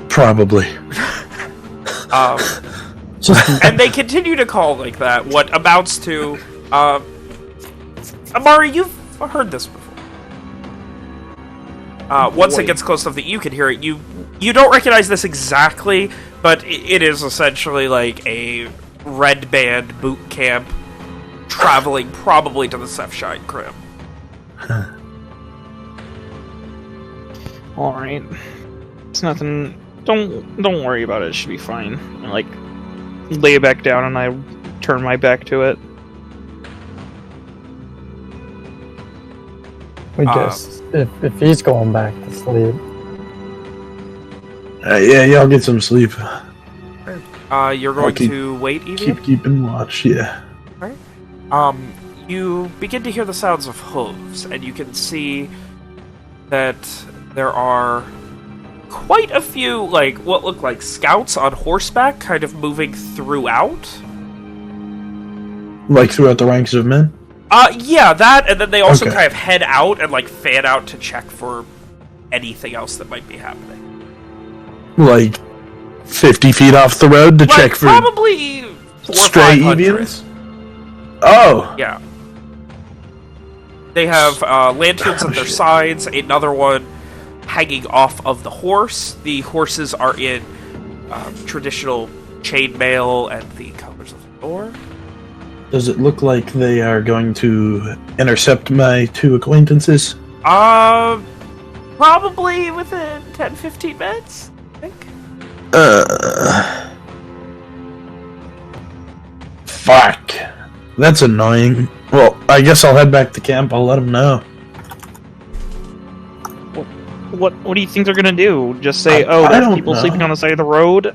Probably. And they continue to call like that, what amounts to, Amari, you've heard this before. Once it gets close enough that you can hear it, you don't recognize this exactly, but it is essentially like a red band boot camp traveling probably to the Sefshine Crim. Alright. It's nothing... Don't worry about it, it should be fine. I, like, lay it back down and I turn my back to it. We just... If he's going back to sleep... Yeah, y'all get some sleep. You're going to wait, Evian? Keep keeping watch, yeah. Right. You begin to hear the sounds of hooves, and you can see that there are quite a few, like, what look like scouts on horseback kind of moving throughout. Like throughout the ranks of men? Yeah, that, and then they also kind of head out and, like, fan out to check for anything else that might be happening. Like 50 feet off the road to check for probably 400 or stray 500. Evians? Oh! Yeah. They have lanterns at their sides, another one hanging off of the horse. The horses are in traditional chainmail and the colors of the door. Does it look like they are going to intercept my two acquaintances? Probably within 10-15 minutes, I think. Fuck. That's annoying. Well, I guess I'll head back to camp. I'll let them know. What do you think they're gonna do? Just say, there's people sleeping on the side of the road?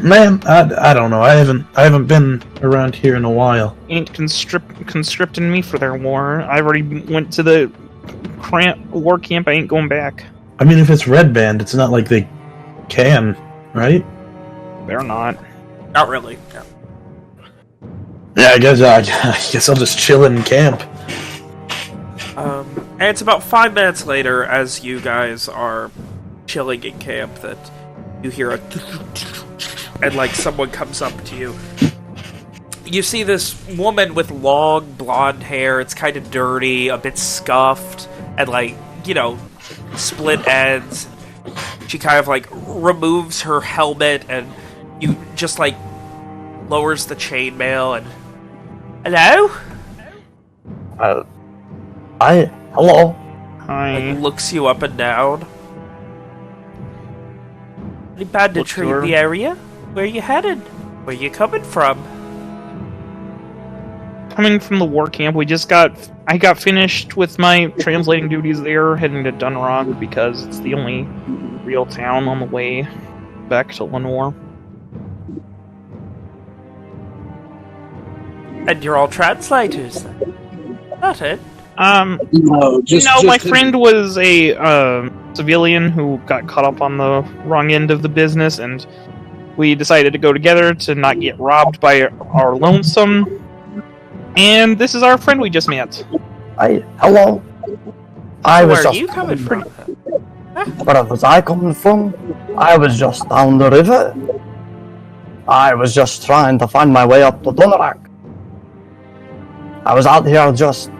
Man, I don't know. I haven't been around here in a while. Ain't conscripting me for their war. I already went to the war camp. I ain't going back. I mean, if it's Red Band, it's not like they can, right? They're not. Not really. Yeah. Yeah, I guess I'll just chill in camp. And it's about 5 minutes later, as you guys are chilling in camp, that you hear a and like someone comes up to you. you see this woman with long blonde hair. It's kind of dirty, a bit scuffed, and like, split ends. She kind of like removes her helmet and you just like lowers the chainmail and hello? Hello. Hi. Like, looks you up and down. Any banditry in the area? Where you headed? Where you coming from? Coming from the war camp, I got finished with my translating duties there, heading to Dunroch because it's the only real town on the way back to Lenore. And you're all translators? Not it. My friend was a civilian who got caught up on the wrong end of the business, and we decided to go together to not get robbed by our lonesome. And this is our friend we just met. Hello. Where are you coming from? Where was I coming from? I was just down the river. I was just trying to find my way up to Dunroch. I was out here just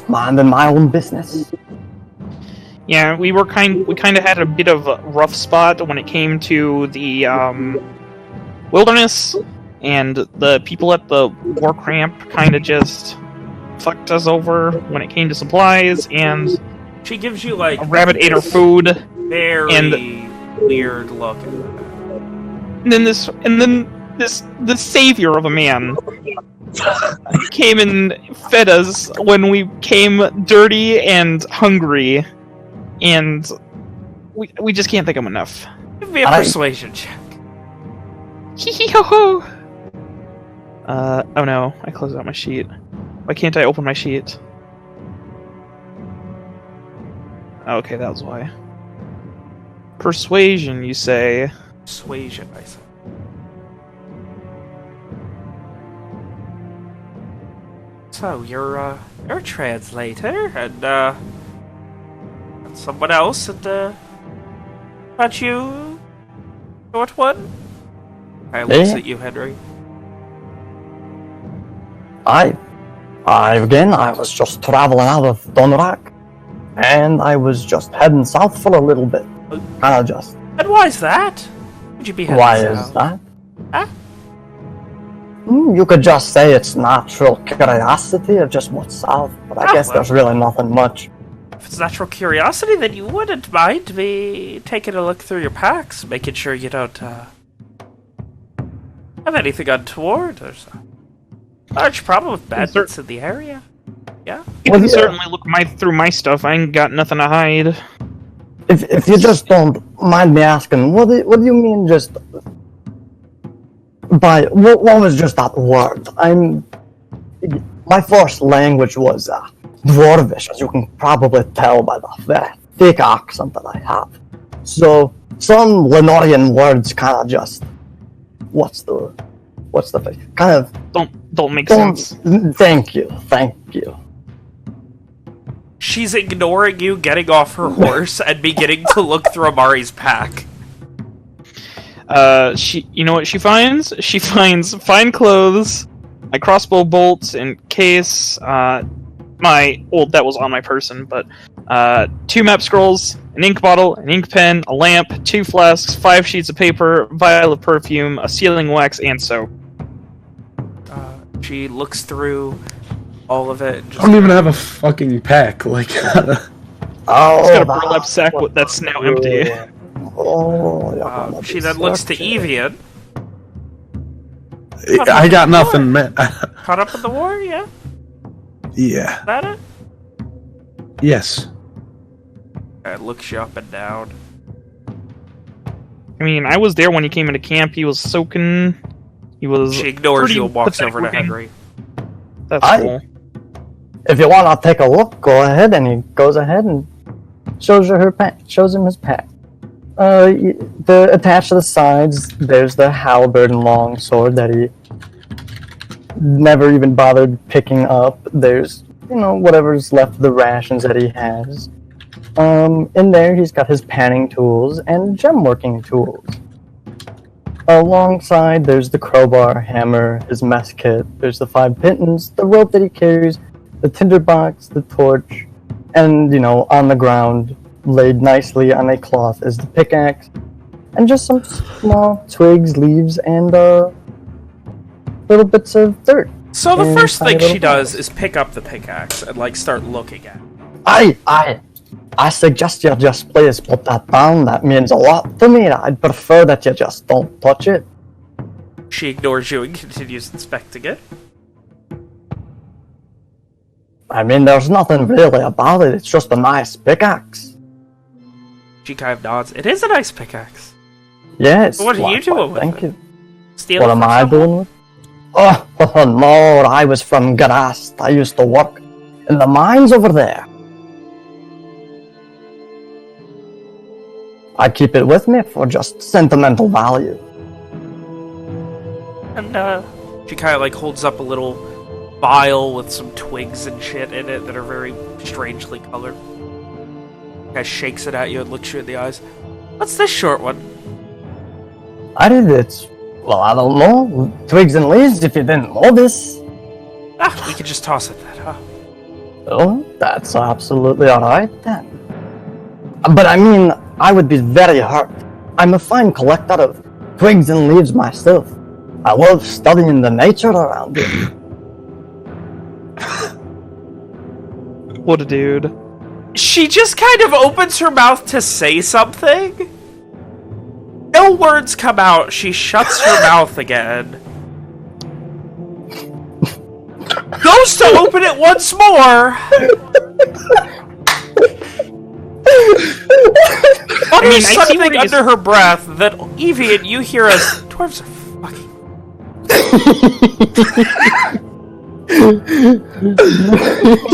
minding my own business. Yeah, we kind of had a bit of a rough spot when it came to the wilderness, and the people at the war camp kind of just fucked us over when it came to supplies, and she gives you like a rabbit ate our food. Very weird look. And then the savior of a man came and fed us when we came dirty and hungry, and we just can't thank him enough. Give me a persuasion check. Hee hee ho ho. Oh no, I closed out my sheet. Why can't I open my sheet? Okay, that was why. Persuasion, you say? Persuasion, I say. So, you're a translator, and someone else, and about you, short one? I looks at you, Henri. I was just traveling out of Dunroch, and I was just heading south for a little bit. Kinda just. And why is that? Would you be heading south? Is that? Huh? You could just say it's natural curiosity of just what's south, but I guess there's really nothing much. If it's natural curiosity, then you wouldn't mind me taking a look through your packs, making sure you don't have anything untoward. There's a large problem with bandits in the area. Yeah? You can certainly look through my stuff. I ain't got nothing to hide. If you just don't mind me asking, what do you mean just by what was just that word? My first language was Dwarvish, as you can probably tell by the thick accent that I have. So some Lenorian words kind of just what's the kind of don't make sense. Thank you. She's ignoring you, getting off her horse, and beginning to look through Amari's pack. You know what she finds? She finds fine clothes, my crossbow bolts in case, that was on my person, but, 2 map scrolls, an ink bottle, an ink pen, a lamp, 2 flasks, 5 sheets of paper, vial of perfume, a sealing wax, and soap. She looks through all of it. I don't even have a fucking pack, like... It's got a burlap sack that's now empty. She then looks to Evian. I got nothing, man. Caught up in the war, yeah? Yeah. Is that it? Yes. It looks you up and down. I mean, I was there when he came into camp. He was soaking. She ignores you and walks over to Henri. That's cool. If you want to take a look, go ahead. And he goes ahead and shows him his pack. Attached to the sides, there's the halberd and longsword that he never even bothered picking up. There's, whatever's left of the rations that he has. In there, he's got his panning tools and gem working tools. alongside, there's the crowbar, hammer, his mess kit. There's the 5 pitons, the rope that he carries, the tinderbox, the torch, and, on the ground, laid nicely on a cloth, is the pickaxe, and just some small twigs, leaves, and little bits of dirt. So the first thing she does is pick up the pickaxe and, start looking at it. I suggest you just please put that down. That means a lot to me. I'd prefer that you just don't touch it. She ignores you and continues inspecting it. I mean, there's nothing really about it. It's just a nice pickaxe. She kind of nods. It is a nice pickaxe. Yes. What are you doing with Thank it? you. Steal What it am from I someone? doing with it? Oh, no, I was from Grast. I used to work in the mines over there. I keep it with me for just sentimental value. And she kind of holds up a little vial with some twigs and shit in it that are very strangely colored. Kind of shakes it at you and looks you in the eyes. What's this short one? I don't know. Twigs and leaves, if you didn't know this. We could just toss it then, huh? Oh, that's absolutely alright then. But I mean, I would be very hurt. I'm a fine collector of twigs and leaves myself. I love studying the nature around here. What a dude. She just kind of opens her mouth to say something. No words come out. She shuts her mouth again. Goes to open it once more. Mutters something under her breath that Evian, you hear as dwarves are fucking.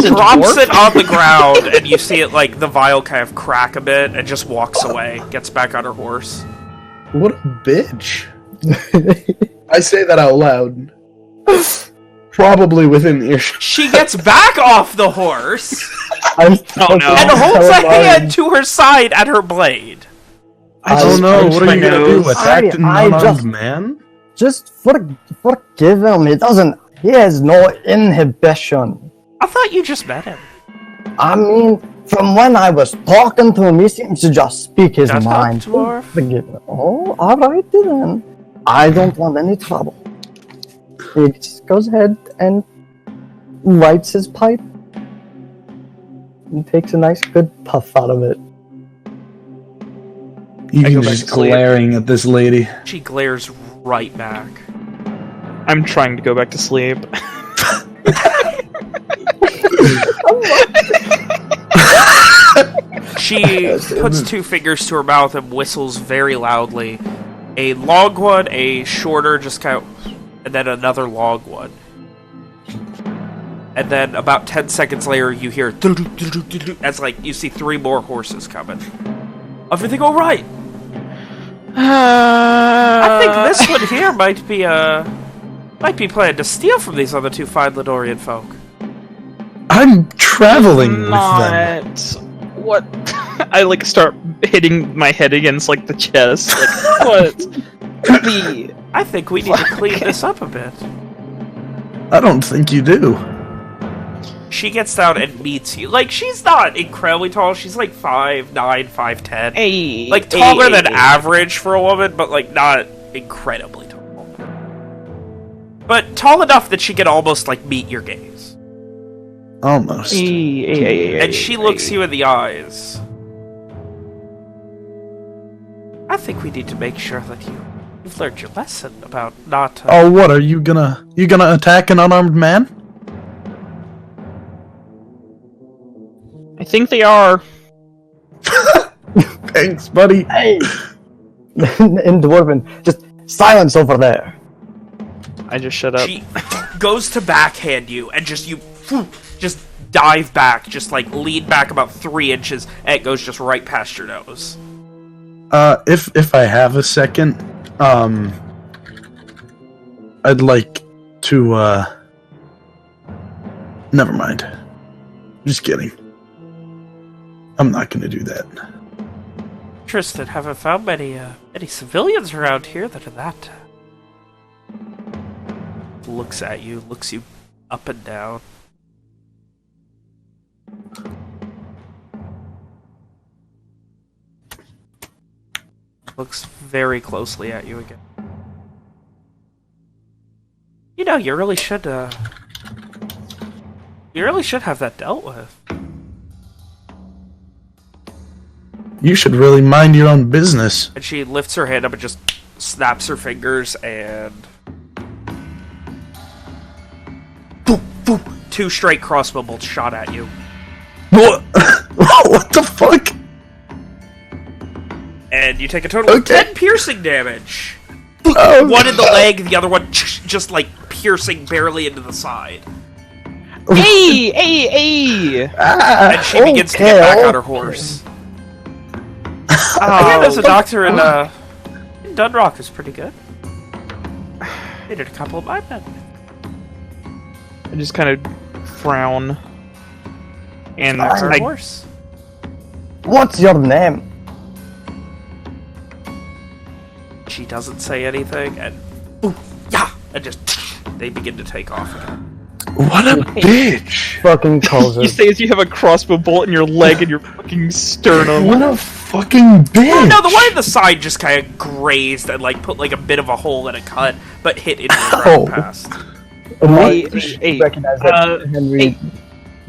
Drops it on the ground, and you see it the vial kind of crack a bit, and just walks away. Gets back on her horse. What a bitch. I say that out loud. Probably within earshot. She gets back off the horse And holds a hand to her side at her blade. I don't know. What are you gonna do? Attack an unarmed man? Just forgive him. He has no inhibition. I thought you just met him. I mean, from when I was talking to him, he seems to just speak his That's mind. not dwarf. Forgive him. Oh, alright then. I don't want any trouble. He just goes ahead and lights his pipe. And takes a nice good puff out of it. Evian's just glaring at this lady. She glares right back. I'm trying to go back to sleep. She puts 2 fingers to her mouth and whistles very loudly. A long one, a shorter, just kind of, and then another long one. And then about 10 seconds later, you hear as you see 3 more horses coming. Everything all right? I think this one here might be planning to steal from these other 2 fine Lidorian folk. I'm traveling with them. What? I start hitting my head against the chest. What? I think we need to clean this up a bit. I don't think you do. She gets down and meets you. She's not incredibly tall. She's 5'9", 5'10". Hey, Taller than average for a woman, but not incredibly tall. But tall enough that she can almost meet your gaze. Almost. And she looks you in the eyes. I think we need to make sure that you've learned your lesson about not... Oh, what, are you gonna attack an unarmed man? I think they are. Thanks, buddy. Hey! In Dwarven, just silence over there. I just shut up. She goes to backhand you, and just dive back, lean back about 3 inches, and it goes just right past your nose. If I have a second, I'd like to, never mind. Just kidding. I'm not gonna do that. interested. Haven't found many civilians around here that are that. Looks at you, looks you up and down. Looks very closely at you again. You know, you really should have that dealt with. You should really mind your own business. And she lifts her hand up and just snaps her fingers, and boop, boop, 2 straight crossbow bolts shot at you. What? What the fuck? And you take a total of 10 piercing damage. Oh, One in the leg, the other one just like piercing barely into the side. Hey, hey, hey! And she begins to get back on her horse. Yeah, there's a doctor in Dunroch is pretty good. They did a couple of my men. I just kind of frown. And Her I horse. What's your name? She doesn't say anything, and yeah, and just they begin to take off again. what a bitch! Fucking calls you her. say as you have a crossbow bolt in your leg and your fucking sternum. What a fucking bitch! Oh, no, the one in the side just kind of grazed and like put like a bit of a hole in a cut, but hit into the ground past. Hey, Recognize that Henry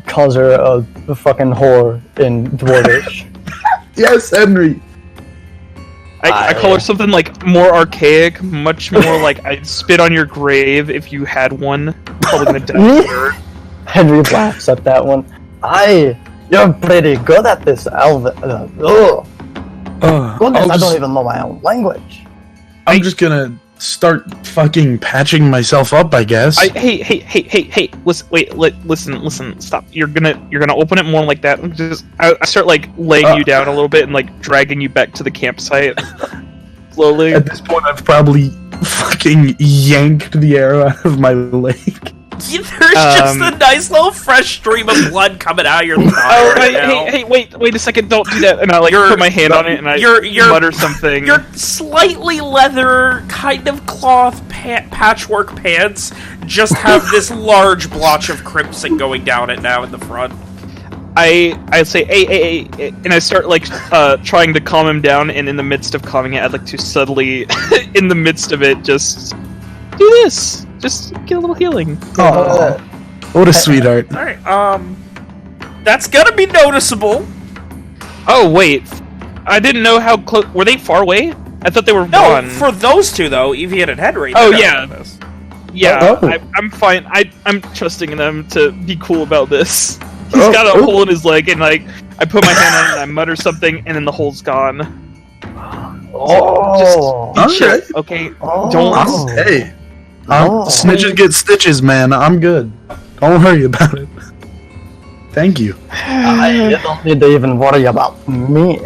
calls her a fucking whore in Dwarvish. Yes, Henry. I call her something like more archaic, much more like I'd spit on your grave if you had one. Probably gonna die here. Henry laughs at that one. You're pretty good at this, Alvin. Goodness, I don't even know my own language. I'm just gonna start fucking patching myself up, I guess. Hey! Listen! Stop! You're gonna open it more like that. I start like laying you down a little bit and like dragging you back to the campsite slowly. At this point, I've probably fucking yanked the arrow out of my leg. There's just a nice little fresh stream of blood coming out of your thigh right now. Hey! Wait a second! Don't do that! And I like put my hand on it and I mutter something. Your slightly leather, kind of cloth patchwork pants just have this large blotch of crimson going down it now in the front. I say, hey, and I start like trying to calm him down, and in the midst of calming it, I'd like to subtly, in the midst of it, just do this. Just get a little healing. Oh, what a sweetheart. Alright, that's gonna be noticeable. Oh, wait. I didn't know how close... Were they far away? I thought they were No, one. for those two, though, Evian and Henri. Oh, yeah. Yeah, Oh. I'm fine. I'm trusting them to be cool about this. He's got a hole in his leg, and like I put my hand on it, and I mutter something, and then the hole's gone. Just be chill, okay? Don't... Hey, snitches get stitches, man. I'm good. Don't worry about it. Thank you. You don't need to even worry about me.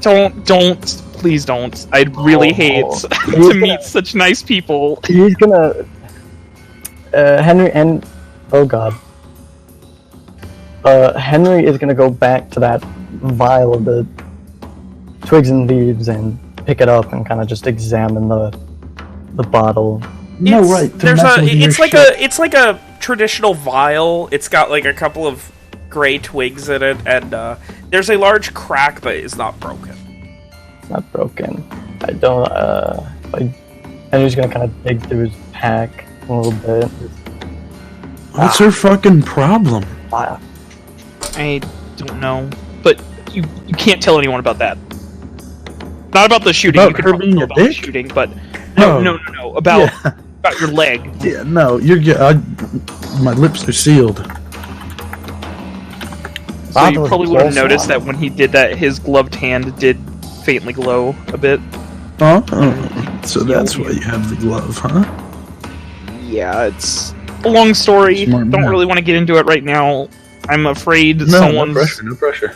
Please don't. I'd really hate to meet such nice people. He's gonna... Henry and... Oh god. Henry is gonna go back to that vial of the twigs and leaves and pick it up and kind of just examine the bottle. No right. It's like a traditional vial. It's got like a couple of gray twigs in it, and there's a large crack, but it's not broken. It's not broken. I don't. Henry's gonna kind of dig through his pack a little bit. What's her fucking problem? Wow. I don't know, but you can't tell anyone about that. Not about the shooting. About you could her probably being know a about the dick? shooting, but no. About your leg. Yeah, no, you're good. My lips are sealed. So you probably would have noticed that when he did that, his gloved hand did faintly glow a bit. Huh? So that's why you have the glove, huh? Yeah, it's a long story. Smart Don't man. really want to get into it right now. I'm afraid No someone's... no pressure.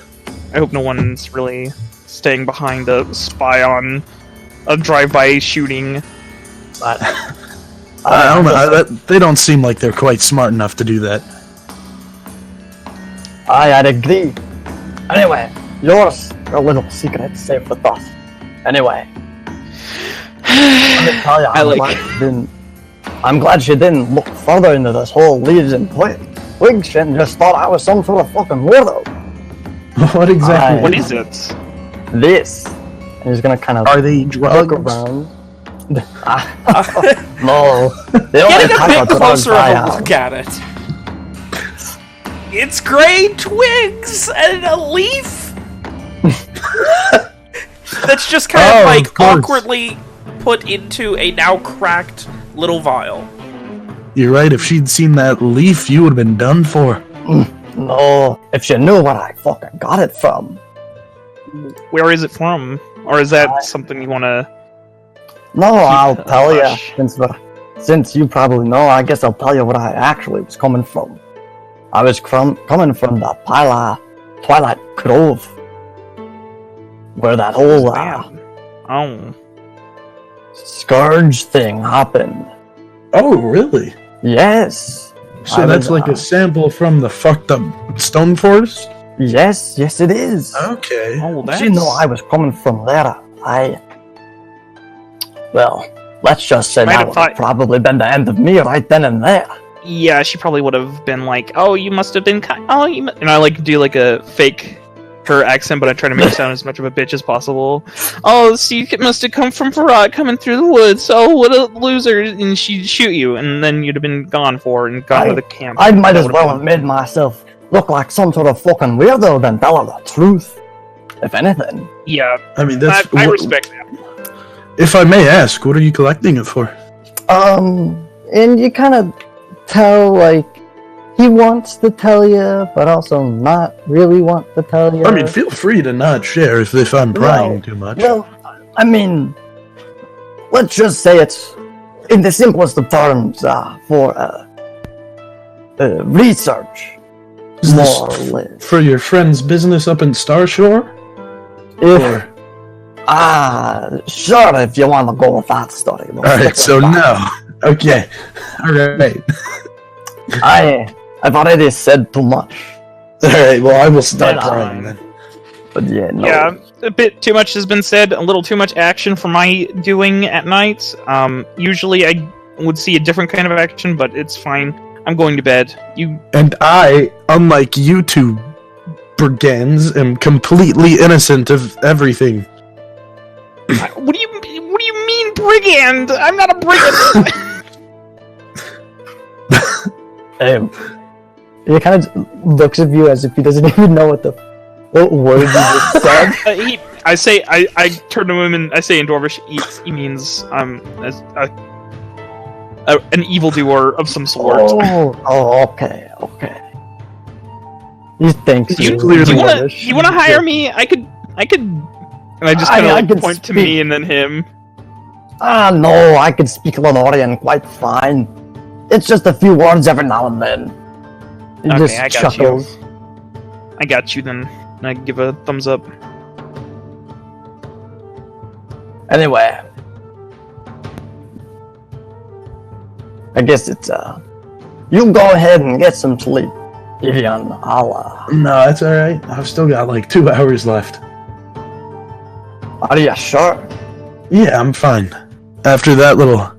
I hope no one's really staying behind to spy on a drive-by shooting. But I don't know. They don't seem like they're quite smart enough to do that. I'd agree. Anyway, yours. your little secret safe with us. Anyway, let me tell you, I'm glad she didn't look further into this whole leaves and twigs shit and just thought I was some sort of fucking weirdo. What exactly? What is it? This. And he's gonna kind of Are they drugs? look around. No. Getting a bit closer of a look at it. It's gray twigs and a leaf. That's just kind of like awkwardly put into a now cracked little vial. You're right, if she'd seen that leaf, you would have been done for. No, if she knew what I fucking got it from. Where is it from? Or is that something you want to... No, I'll tell you. Since you probably know, I guess I'll tell you what I actually was coming from. I was coming from the Twilight Grove. Where that whole scourge thing happened. Oh, really? Yes. So that's like a sample from the fucked up stone forest? Yes, it is. Okay. Oh, that's... You know, I was coming from there. Well, let's just say that would have probably been the end of me right then and there. Yeah, she probably would have been like, "Oh, you must have been kind." Oh, you. And I like do like a fake her accent, but I try to make her sound as much of a bitch as possible. Oh, so you must have come from Farad coming through the woods. Oh, what a loser! And she'd shoot you, and then you'd have been gone and gone to the camp. I might as well have made myself look like some sort of fucking weirdo than tell her the truth. If anything. Yeah. I mean, that's... I respect that. If I may ask, what are you collecting it for? And you kind of tell, like, he wants to tell you, but also not really want to tell you. I mean, feel free to not share if I'm prying too much. Well, I mean, let's just say it's, in the simplest of terms, for research. Is More or this less. for your friend's business up in Starshore? Sure, if you want to go with that story. Alright, so no. Okay. Alright. I've already said too much. Alright, well, I will stop prying then. But yeah, no. Yeah, a bit too much has been said. A little too much action for my doing at night. Usually I would see a different kind of action, but it's fine. I'm going to bed. And I, unlike you two brigands, am completely innocent of everything. What do you mean, brigand? I'm not a brigand. He kind of looks at you as if he doesn't even know what word you just said. I turn to him and I say in Dwarvish, he means an evildoer of some sort. Oh, okay. He thinks you want to hire me? I could, and I just kind of point to me and then him. No, I can speak Lenorian quite fine. It's just a few words every now and then. He just I got chuckles. you. I got you then. And I give a thumbs up. Anyway. I guess it's, you go ahead and get some sleep. Evian, I'll, No, that's alright. I've still got like 2 hours left. Are you sure? Yeah, I'm fine. After that little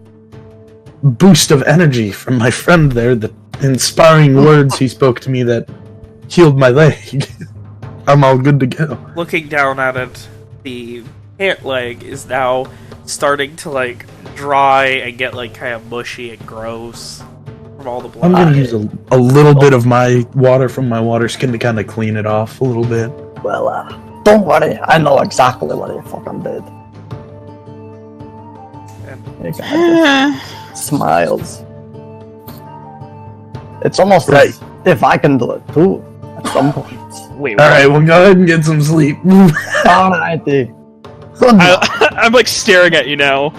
boost of energy from my friend there, the inspiring words he spoke to me that healed my leg, I'm all good to go. Looking down at it, the pant leg is now starting to like dry and get like kind of mushy and gross from all the blood. I'm gonna use a little bit of my water from my water skin to kind of clean it off a little bit. Well, don't worry, I know exactly what you fucking did. He kind of smiles. It's almost like if I can do it too, at some point. Wait, alright, well go ahead and get some sleep. Alrighty. I'm like staring at you now.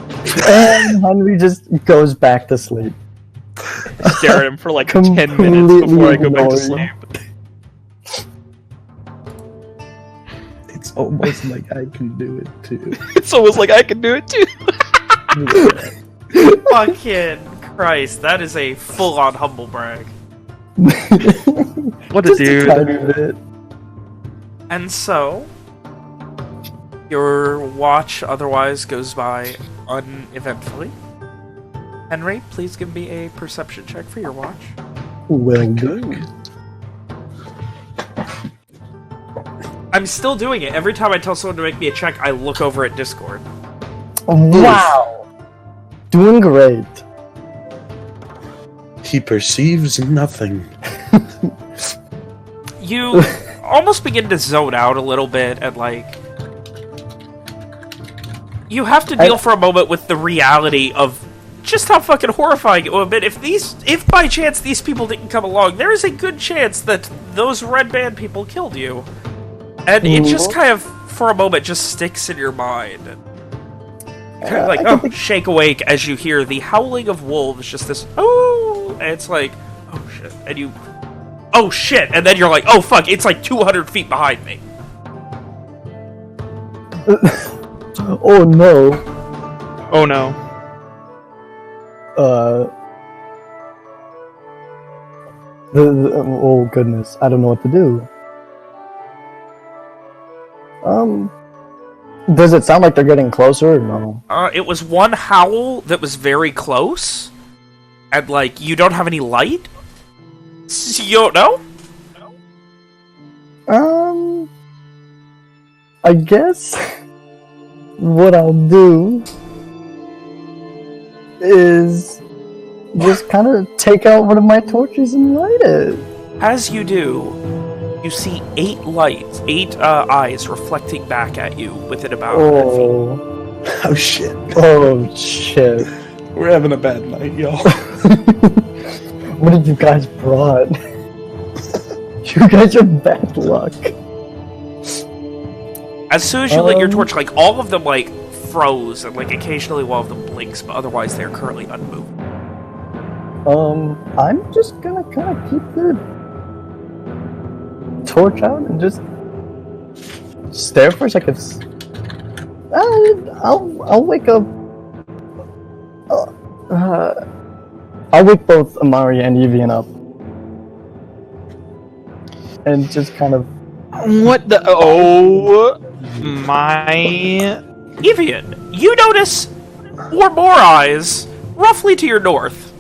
And Henri just goes back to sleep. Stare at him for like 10 minutes before I go back to sleep. It's almost like I can do it too. It's almost like I can do it too. Fucking Christ, that is a full-on humble brag. What a dude. Tiny bit. And so, Your watch otherwise goes by uneventfully. Henri, please give me a perception check for your watch. Will do. I'm still doing it. Every time I tell someone to make me a check, I look over at Discord. Wow! Doing great. He perceives nothing. You almost begin to zone out a little bit and, like... You have to deal for a moment with the reality of just how fucking horrifying it would have been if by chance these people didn't come along. There is a good chance that those red band people killed you. And it just kind of, for a moment, just sticks in your mind. Kind of like, shake awake as you hear the howling of wolves, just this, oh, and it's like, oh shit, and you, oh shit, and then you're like, oh fuck, it's like 200 feet behind me. Oh no. Oh no. Oh goodness, I don't know what to do. Does it sound like they're getting closer or no? It was one howl that was very close, and like, you don't have any light? So you don't know? I guess what I'll do is just kind of take out one of my torches and light it. As you do, you see 8 eyes reflecting back at you within about 100 feet. Oh shit. Oh shit. We're having a bad night, y'all. What did you guys brought? You guys are bad luck. As soon as you lit your torch, like, all of them, like, froze, and, like, occasionally one of them blinks, but otherwise they're currently unmoved. I'm just gonna kind of keep the torch out and just stare for a second. I'll wake up. I'll wake both Amari and Evian up, and just kind of. What the? Oh my! Evian, you notice 4 more eyes, roughly to your north.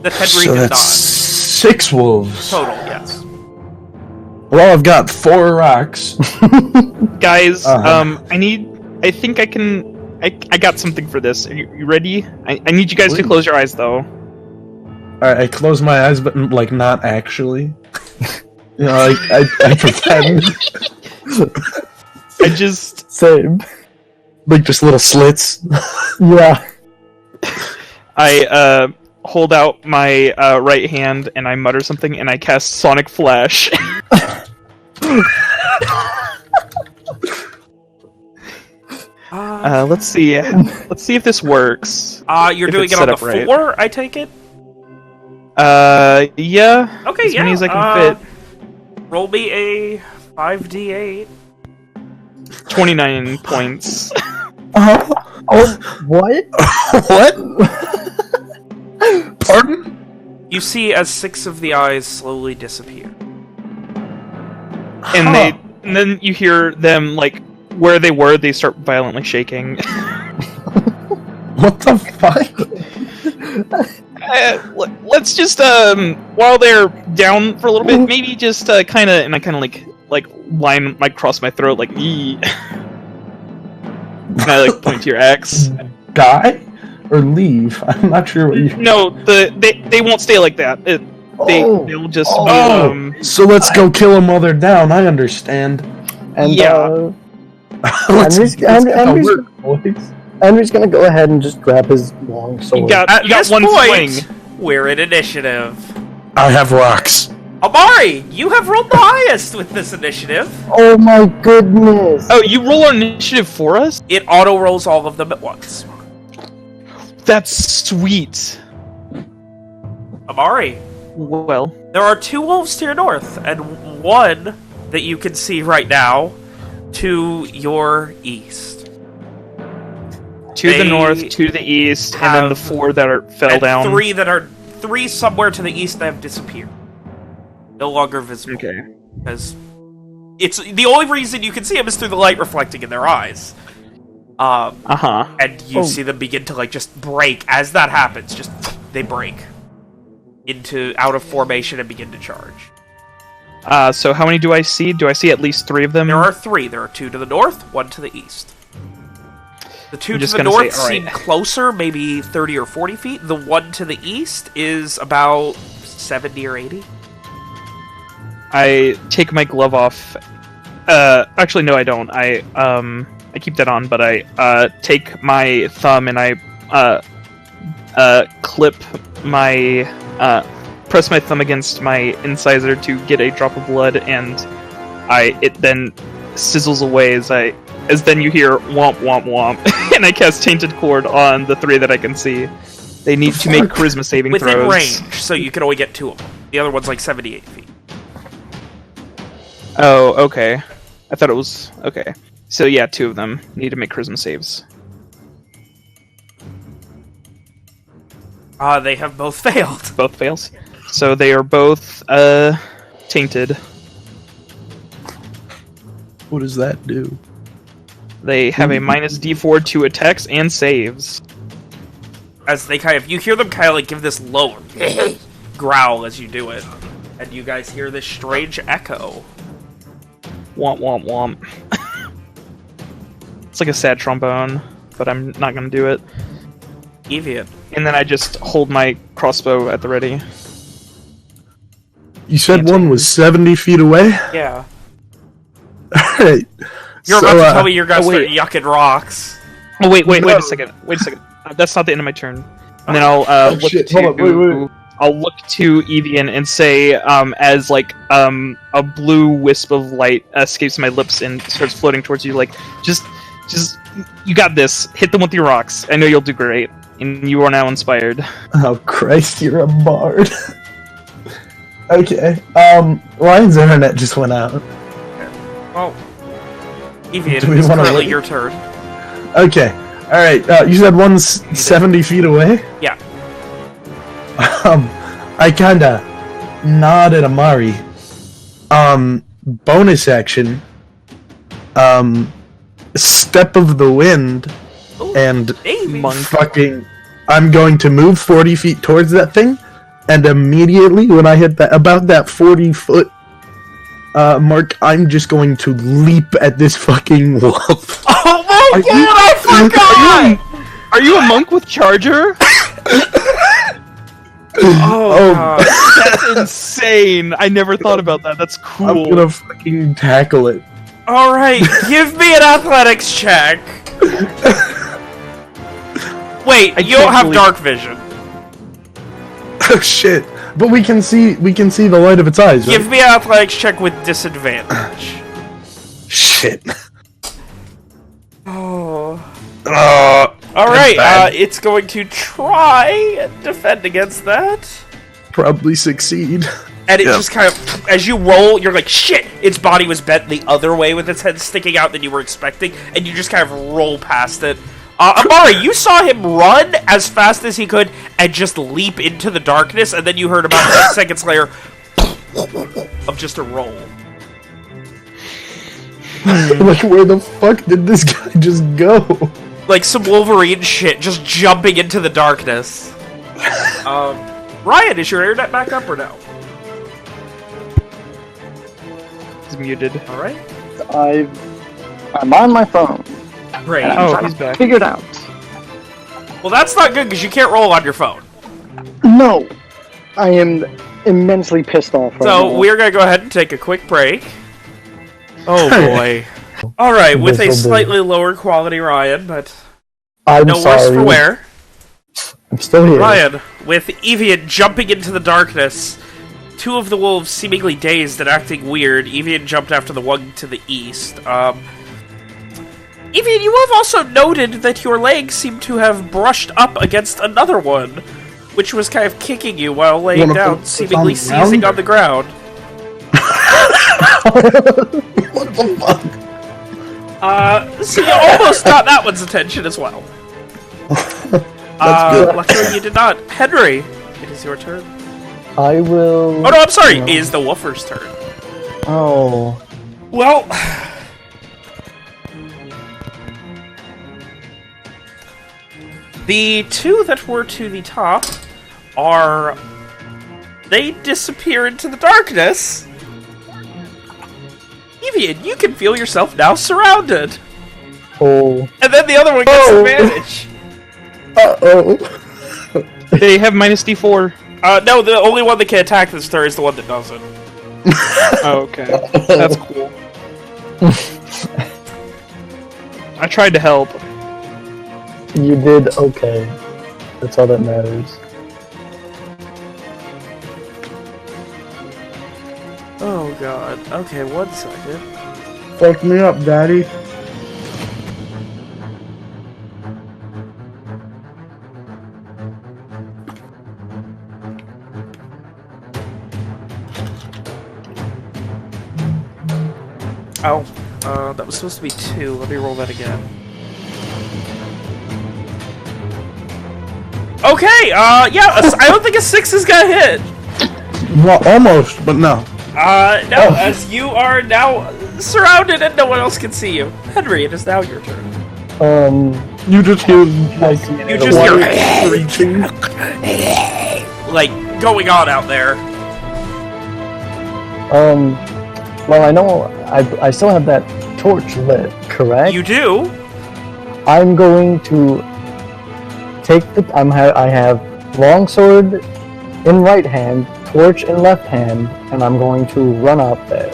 That Henri So did that's not. 6 wolves. Total, yes. Well, I've got 4 rocks. Guys, I think I can. I got something for this. Are you ready? I need you guys to close your eyes, though. Alright, I close my eyes, but, like, not actually. You know, like, I pretend. I just... Same. Like, just little slits. Yeah. I, hold out my, right hand, and I mutter something, and I cast Sonic Flash. Let's see. Let's see if this works. You're doing it on the floor, right. I take it? Yeah. Okay, as many as I can fit. Roll me a 5d8. 29 points. Oh, what? What? Pardon? You see as 6 of the eyes slowly disappear. And and then you hear them, like, where they were, they start violently shaking. What the fuck? Let's just, while they're down for a little bit, maybe just, kind of, and I kind of, like, line, like, cross my throat, like, eee. And I, like, point to your axe. Die? Or leave? I'm not sure what you... No, they won't stay like that. They'll just be, so let's go kill them while they're down, I understand. And, yeah. Henri's gonna go ahead and just grab his long sword. You got one point, swing. We're in initiative. I have rocks. Amari, you have rolled the highest with this initiative. Oh my goodness! Oh, you roll our initiative for us? It auto-rolls all of them at once. That's sweet. Amari, Well, there are 2 wolves to your north, and 1 that you can see right now to your east. to the north, to the east, and then the 4 that fell down. 3 somewhere to the east that have disappeared. No longer visible. Okay. Because It's the only reason you can see them is through the light reflecting in their eyes. And you see them begin to like just break as that happens. Just they break out of formation and begin to charge. So how many do I see? Do I see at least 3 of them? There are 3. There are 2 to the north, 1 to the east. The 2 to the north seem closer, maybe 30 or 40 feet. The 1 to the east is about 70 or 80. I take my glove off. Actually, no, I don't. I keep that on, but I take my thumb and I clip my press my thumb against my incisor to get a drop of blood, and it then sizzles away as then you hear womp womp womp, and I cast Tainted Cord on the 3 that I can see. They need to make charisma saving throws. Within range, so you can only get 2 of them. The other one's like 78 feet. Oh, okay. I thought it was... Okay. So yeah, 2 of them need to make charisma saves. They have both failed. Both fails. So they are both, tainted. What does that do? They have a minus D4 to attacks and saves. As they you hear them kind of like give this low growl as you do it. And you guys hear this strange echo. Womp womp womp. It's like a sad trombone, but I'm not gonna do it. Evian. And then I just hold my crossbow at the ready. You said one was 70 feet away? Yeah. Alright. You're about to tell me you're gonna start yucking rocks. Oh wait a second. That's not the end of my turn. And then I'll look shit. to... Hold on, wait. I'll look to Evian and say, as like a blue wisp of light escapes my lips and starts floating towards you, like, just, you got this. Hit them with your rocks. I know you'll do great, and you are now inspired. Oh Christ, you're a bard. Okay. Ryan's internet just went out. Well, Evian, it's currently your turn. Okay. All right. You said one's 70 feet away. Yeah. I kinda nod at Amari. Bonus action. Step of the wind, and fucking. I'm going to move 40 feet towards that thing, and immediately when I hit about that 40-foot mark, I'm just going to leap at this fucking wolf. Oh my god! I forgot. Are you a monk with charger? Oh, that's insane! I never thought about that. That's cool. I'm gonna fucking tackle it. Alright, give me an athletics check. Wait, you don't have dark vision. Oh shit! But we can see the light of its eyes. Right? Give me an athletics check with disadvantage. Shit. Oh. Alright, it's going to try and defend against that. Probably succeed. And it just kind of, as you roll, you're like, shit! Its body was bent the other way with its head sticking out than you were expecting, and you just kind of roll past it. Amari, you saw him run as fast as he could and just leap into the darkness, and then you heard about 10 seconds later of just a roll. Like, where the fuck did this guy just go? Like some Wolverine shit, just jumping into the darkness. Ryan, is your internet back up or no? He's muted. Alright. I'm on my phone. Great. And I'm trying to figure it out. Well, that's not good because you can't roll on your phone. No, I am immensely pissed off right now. So we're gonna go ahead and take a quick break. Oh boy. Alright, with a slightly lower quality Ryan, but no worse for wear. I'm still here. Ryan, with Evian jumping into the darkness, 2 of the wolves seemingly dazed and acting weird. Evian jumped after the one to the east. Evian, you have also noted that your legs seem to have brushed up against another one, which was kind of kicking you while laying down, seemingly seizing on the ground. What the fuck? So you almost got that one's attention as well. That's good. Luckily you did not. Henri, it is your turn. I will... Oh no, I'm sorry, it is the Woofer's turn. Oh. Well, the two that were to the top they disappear into the darkness. Evian, you can feel yourself now surrounded. Oh. And then the other one gets advantage. Uh-oh. They have minus D4. No, the only one that can attack this turn is the one that doesn't. Oh, okay. That's cool. I tried to help. You did okay. That's all that matters. Oh god. Okay, 1 second. Fuck me up, daddy. Oh, that was supposed to be 2. Let me roll that again. Okay, yeah, I don't think a 6 is gonna hit. Well, almost, but no. No, as you are now surrounded and no one else can see you. Henry, it is now your turn. You just hear like You just hear screeching. like going on out there. Well, I know I still have that torch lit, correct? You do? I'm going to take I have longsword in right hand, torch in left hand, and I'm going to run out there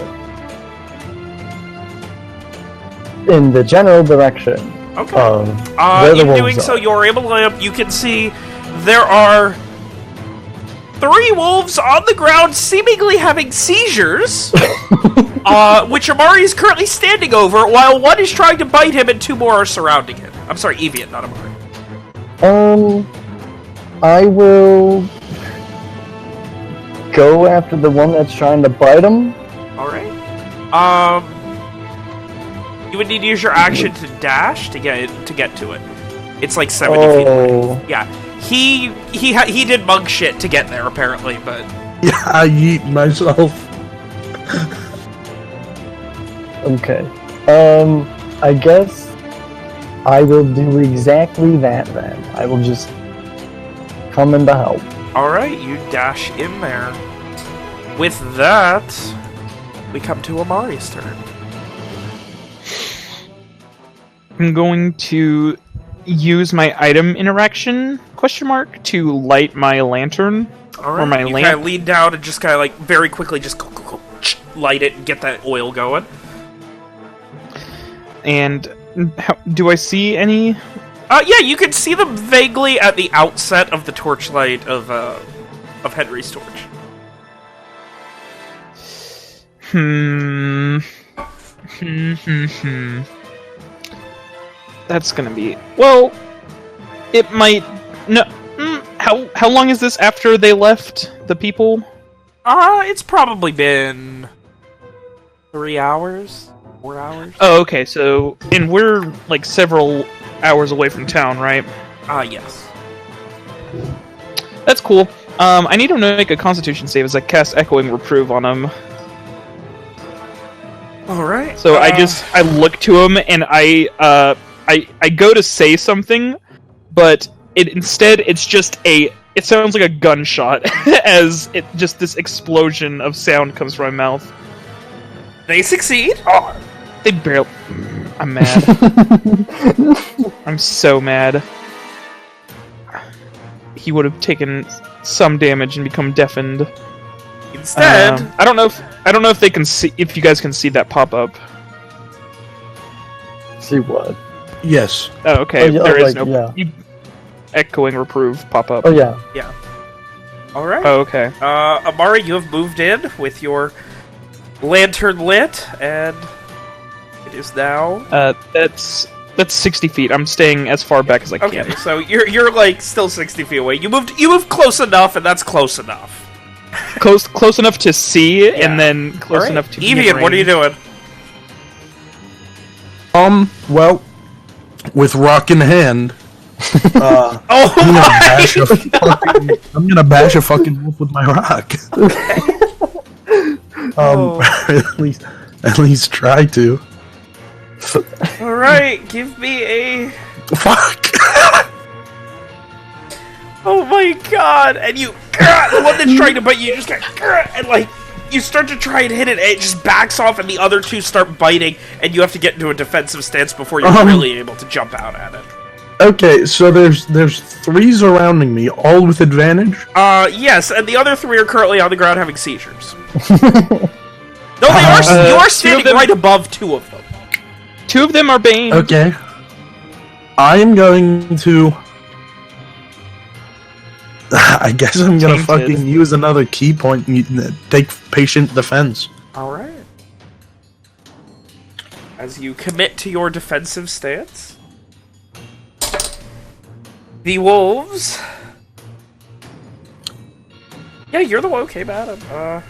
in the general direction. Okay. Where the in wolves doing so, are. you're able to. You can see there are 3 wolves on the ground, seemingly having seizures. Which Amari is currently standing over, while one is trying to bite him and 2 more are surrounding him. I'm sorry, Evian, not Amari. I will go after the one that's trying to bite him. Alright. You would need to use your action to dash to get to it. It's like 70 feet away. Yeah. He did mug shit to get there, apparently, but... Yeah, I yeet myself. Okay. I guess I will do exactly that then. I will just come in to help. Alright, you dash in there. With that, we come to Amari's turn. I'm going to use my item interaction to light my lantern. Alright, or my you lamp. kind of lean down and just kind of like very quickly just light it and get that oil going. And do I see any? Yeah, you can see them vaguely at the outset of the torchlight of Henry's torch. That's gonna be... Well, it might... No... How long is this after they left, the people? It's probably been 3 hours? 4 hours? Oh, okay, so... And we're, like, several hours away from town, right? Yes. That's cool. I need him to make a constitution save as I cast Echoing Reprove on him. Alright. So I look to him and I go to say something, but it's just it sounds like a gunshot as this explosion of sound comes from my mouth. They succeed. Oh, they barely... I'm mad. I'm so mad. He would have taken some damage and become deafened. Instead, I don't know if they can see, if you guys can see that pop up. See what? Yes. Oh, okay. There is no yeah. Echoing Reprove pop up. Oh yeah. Yeah. Alright. Oh, okay. Amari, you have moved in with your lantern lit, and it is now... That's 60 feet. I'm staying as far back as I can. Okay, so you're like still 60 feet away. You moved close enough, and that's close enough. Close enough to see, Yeah. and then close enough to be in Evian, what are you range. doing? Well, with rock in hand, Oh I'm gonna bash a fucking wolf with my rock. Oh. At least At least try to. Alright, give me a... Fuck! Oh my god! And you... the one that's trying to bite you just got... And like, you start to try and hit it, and it just backs off, and the other two start biting, and you have to get into a defensive stance before you're really able to jump out at it. Okay, so there's 3 surrounding me, all with advantage? Yes, and the other 3 are currently on the ground having seizures. No, they are. You are standing right above 2 of them. 2 of them are Bane. Okay. I am going to... I guess I'm gonna fucking use another key point and take patient defense. Alright. As you commit to your defensive stance, the wolves... Yeah, you're the one who came at him.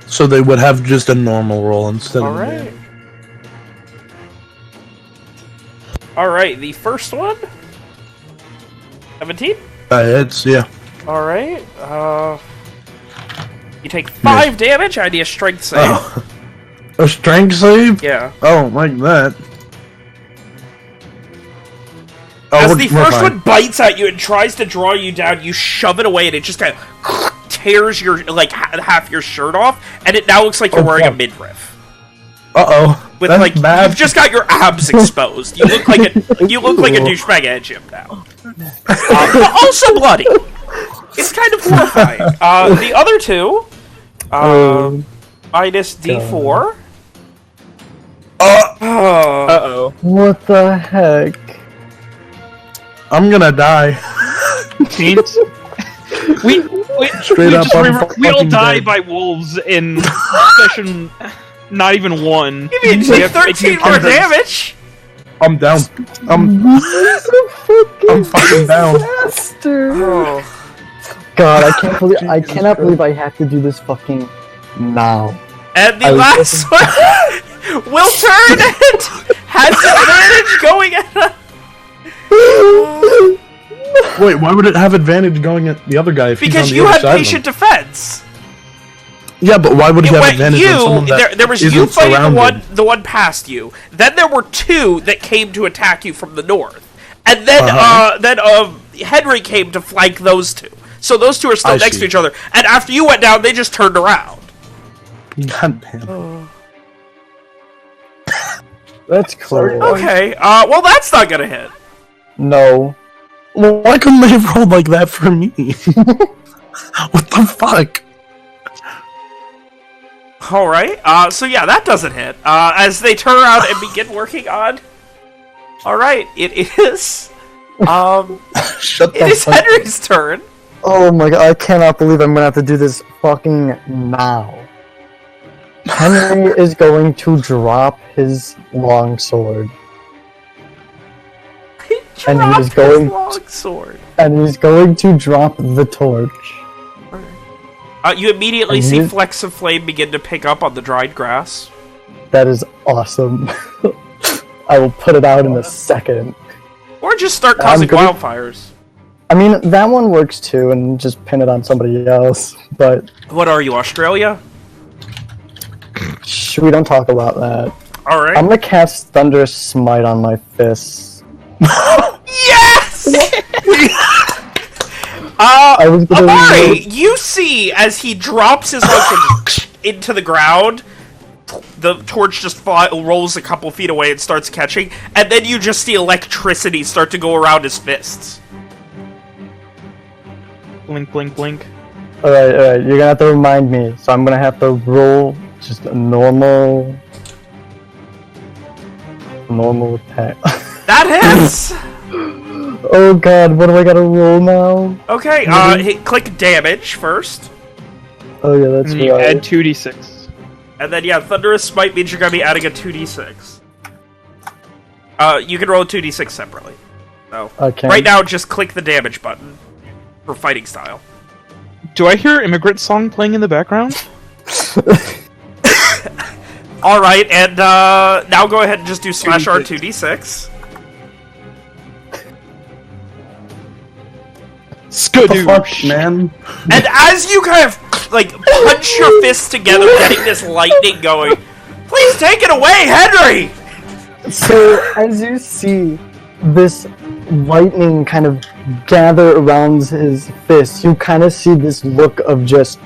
So they would have just a normal roll instead of... Alright. Alright, the first one... 17? It's, yeah. Alright, you take 5 damage, I need a strength save. Oh. A strength save? Yeah. Oh, like that. Oh, As the first one bites at you and tries to draw you down, you shove it away and it just kind of tears your, like, half your shirt off, and it now looks like you're wearing a midriff. Uh-oh. With That's like, bad. you've just got your abs exposed. You look like a douchebag at gym now. But also bloody. It's kind of horrifying. The other 2, minus D4. Uh-oh. What the heck? I'm gonna die. Teens? we Straight up, we all fucking die dead. by wolves in session... Not even 1. You mean take 13 more damage? I'm down. I'm fucking down. Oh. God, I cannot believe I have to do this fucking now. And the last one will turn and has advantage going at Wait, why would it have advantage going at the other guy if because he's you on the had other patient side defense. Yeah, but why would he It have went advantage on someone that there was isn't you fighting surrounded? the one past you. Then there were 2 that came to attack you from the north, and then Henri came to flank those 2. So those 2 are still next to each other. And after you went down, they just turned around. God damn. That's clear. Okay. Well, that's not gonna hit. No. Well, why couldn't they have rolled like that for me? What the fuck? Alright, so yeah, that doesn't hit. As they turn around and begin working on... Alright, it is... Shut the it is fuck up. Henry's turn. Oh my god, I cannot believe I'm gonna have to do this fucking now. Henry is going to drop his longsword. He And dropped he's going his longsword. And he's going to drop the torch. You immediately And see you- flecks of flame begin to pick up on the dried grass. That is awesome. I will put it out in a second. Or just start I'm causing gonna- wildfires. I mean, that one works too, and just pin it on somebody else, but What are you, Australia? shh, we don't talk about that. Alright. I'm gonna cast Thunderous Smite on my fists. Yes! I was gonna Amari, you see as he drops his longsword into the ground, the torch just rolls a couple feet away and starts catching, and then you just see electricity start to go around his fists. Blink, blink, blink. Alright, you're gonna have to remind me, so I'm gonna have to roll just a normal attack. That hits! Oh god, what do I gotta roll now? Okay, click damage first. Oh yeah, that's And you right. add 2d6. And then, yeah, Thunderous Smite means you're gonna be adding a 2d6. You can roll a 2d6 separately. So, Okay. right now, just click the damage button for fighting style. Do I hear Immigrant Song playing in the background? Alright, and now go ahead and just do slash R 2d6. What the fuck, man? And as you kind of like punch your fists together, getting this lightning going. Please take it away, Henri! So, as you see this lightning kind of gather around his fist, you kind of see this look of just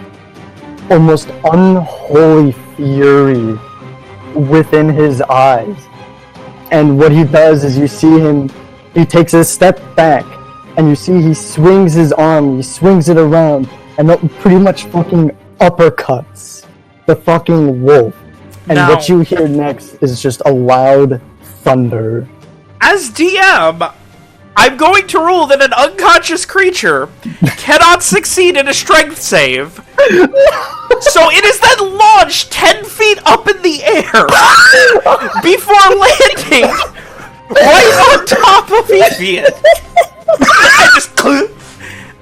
almost unholy fury within his eyes. And what he does is you see him, he takes a step back, and you see he swings his arm, he swings it around, and pretty much fucking uppercuts the fucking wolf. And now, what you hear next is just a loud thunder. As DM, I'm going to rule that an unconscious creature cannot succeed in a strength save. So it is then launched 10 feet up in the air before landing right on top of Evian. I just,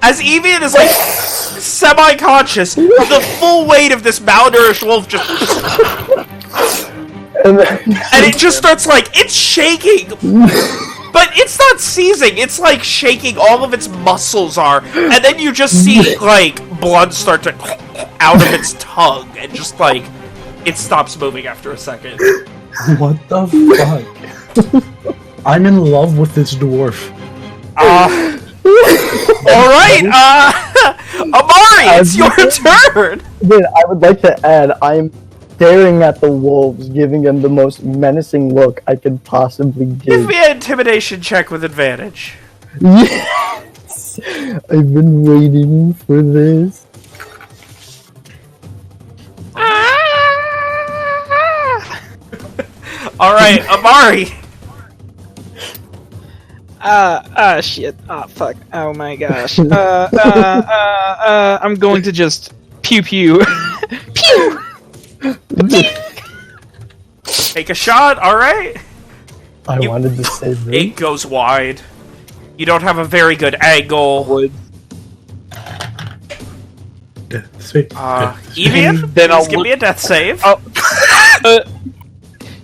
as Evian is like semi-conscious, the full weight of this malnourished wolf just, and it just starts like, it's shaking. But it's not seizing, it's like shaking, all of its muscles are, and then you just see, like, blood start to out of its tongue, and just, like, it stops moving after a second. What the fuck? I'm in love with this dwarf. Alright, Amari, it's your turn! Then I would like to add, I'm staring at the wolves, giving them the most menacing look I could possibly give. Give me an intimidation check with advantage. Yes! I've been waiting for this. Alright, Amari. Shit. Fuck. Oh my gosh. I'm going to just pew pew. Pew! Take a shot, alright? I wanted to say this. It goes wide. You don't have a very good angle. Evian, then please give me a death save.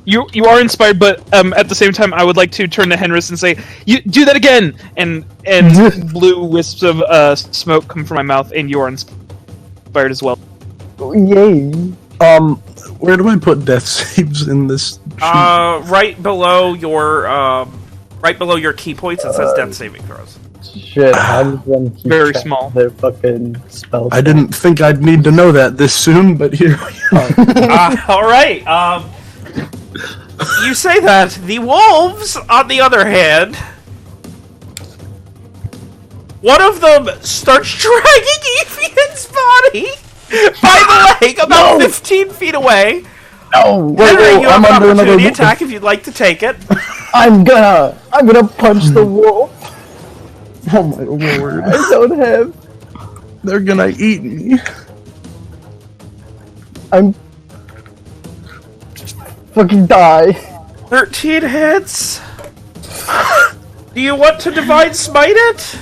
You are inspired, but at the same time, I would like to turn to Henris and say, "You do that again!" And blue wisps of smoke come from my mouth, and you are inspired as well. Yay! Where do I put death saves in this sheet? Right below your key points, it says death saving throws. Shit, how does one keep Very track small. of their fucking spells? I didn't think I'd need to know that this soon, but here we are. Alright, you say that. The wolves, on the other hand, one of them starts dragging Evian's body by the leg about 15 feet away. No! Henri, you have I'm an under opportunity another attack if you'd like to take it. I'm gonna punch the wolf. Oh my lord. I don't have. They're gonna eat me. I'm fucking die. 13 hits. Do you want to divine smite it?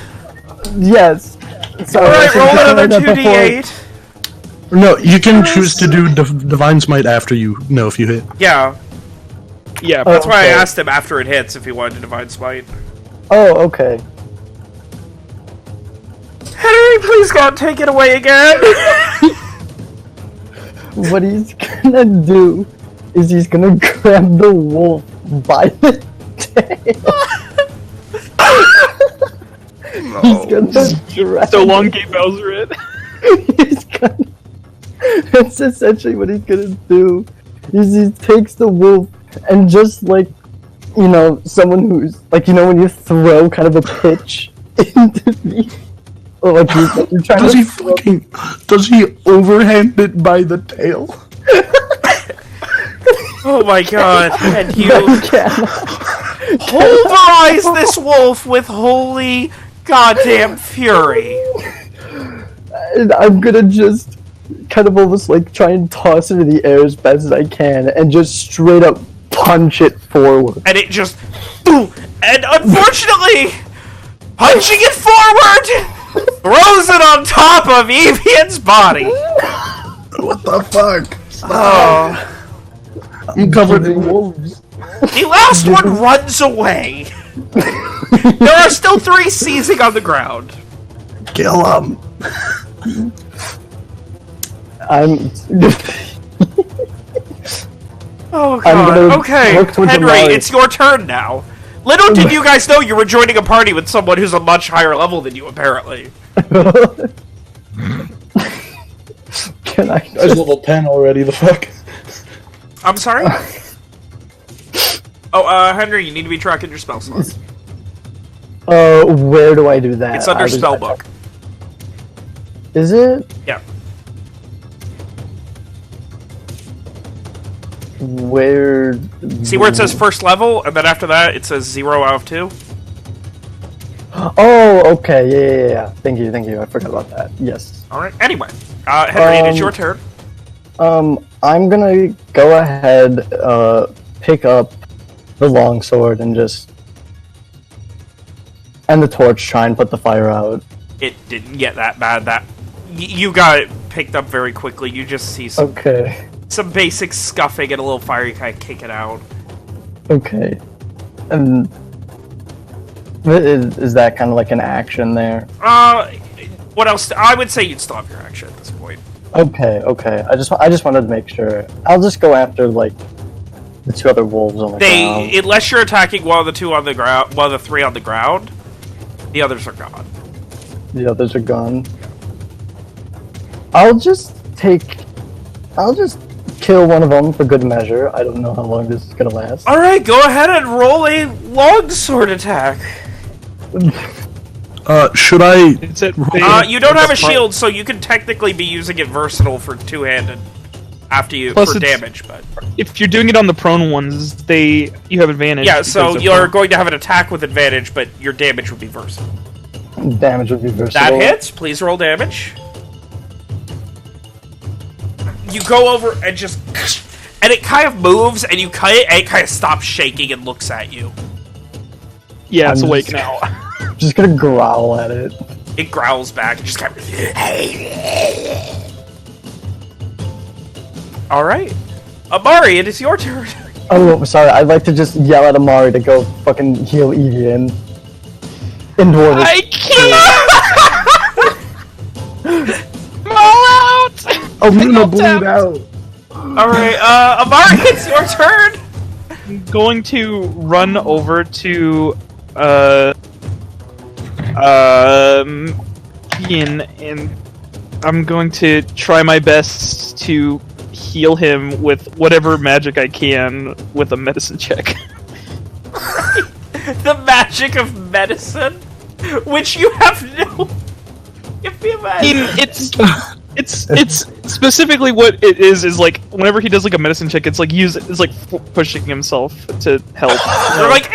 Yes. Alright, roll another 2d8. No, you can choose to do divine smite after you know if you hit. Yeah, Yeah, that's why I okay. asked him after it hits if he wanted to divine smite. Oh, okay. Henri, please God, take it away again! What he's gonna do is he's gonna grab the wolf by the tail. He's gonna drag so long, Gay Bowser it. He's gonna. That's essentially what he's gonna do. Is he takes the wolf and just like, you know, someone who's like, you know, when you throw kind of a pitch into the, or like you're trying Does to. he does he overhand it by the tail? Oh my God, and you Cannot. pulverize this wolf with holy goddamn fury. And I'm gonna just kind of almost like try and toss it in the air as best as I can and just straight up punch it forward. And it just, boom, and unfortunately, punching it forward throws it on top of Evian's body. What the fuck? Oh. I'm covered in wolves. The last one runs away. There are still 3 seizing on the ground. Kill him. I'm. Oh I'm god. gonna Okay, look towards Henry, Amari. it's your turn now. Little did you guys know you were joining a party with someone who's a much higher level than you, apparently. Can I? I was level 10 already, the fuck? I'm sorry? Oh, Henry, you need to be tracking your spell slots. Where do I do that? It's under spellbook. Is it? Yeah. Where? See where it says first level, and then after that it says 0 out of 2? Oh, okay, yeah. Thank you. I forgot about that. Yes. Alright, anyway. Henry, it is your turn. I'm gonna go ahead, pick up the longsword and just... And the torch, try and put the fire out. It didn't get that bad. You got it picked up very quickly. You just see some basic scuffing and a little fire, you kind of kick it out. Okay. And... Is that kind of like an action there? What else? I would say you'd still have your action at this point. Okay. I just wanted to make sure. I'll just go after like the two other wolves on the ground. Unless you're attacking one of the two on the ground, one of the three on the ground, the others are gone. The others are gone. I'll just kill one of them for good measure. I don't know how long this is gonna last. All right, go ahead and roll a longsword attack. Should I... You don't have a shield, so you can technically be using it versatile for two-handed after you for damage. But if you're doing it on the prone ones, you have advantage. Yeah, so you're going to have an attack with advantage, but your damage would be versatile. Damage would be versatile. That hits. Please roll damage. You go over and just... And it kind of moves, and you cut it, and it kind of stops shaking and looks at you. Yeah, it's awake now. I'm just gonna growl at it. It growls back and just kind of... Alright. Amari, it is your turn. Oh, sorry, I'd like to just yell at Amari to go fucking heal Evian. I can't! Roll out! I'm gonna bleed out. Alright, Amari, it's your turn! I'm going to run over to, Ian, and I'm going to try my best to heal him with whatever magic I can with a medicine check. The magic of medicine? Which you have no... Give me a magic. It's specifically what it is like whenever he does like a medicine check, it's like pushing himself to help. They're like,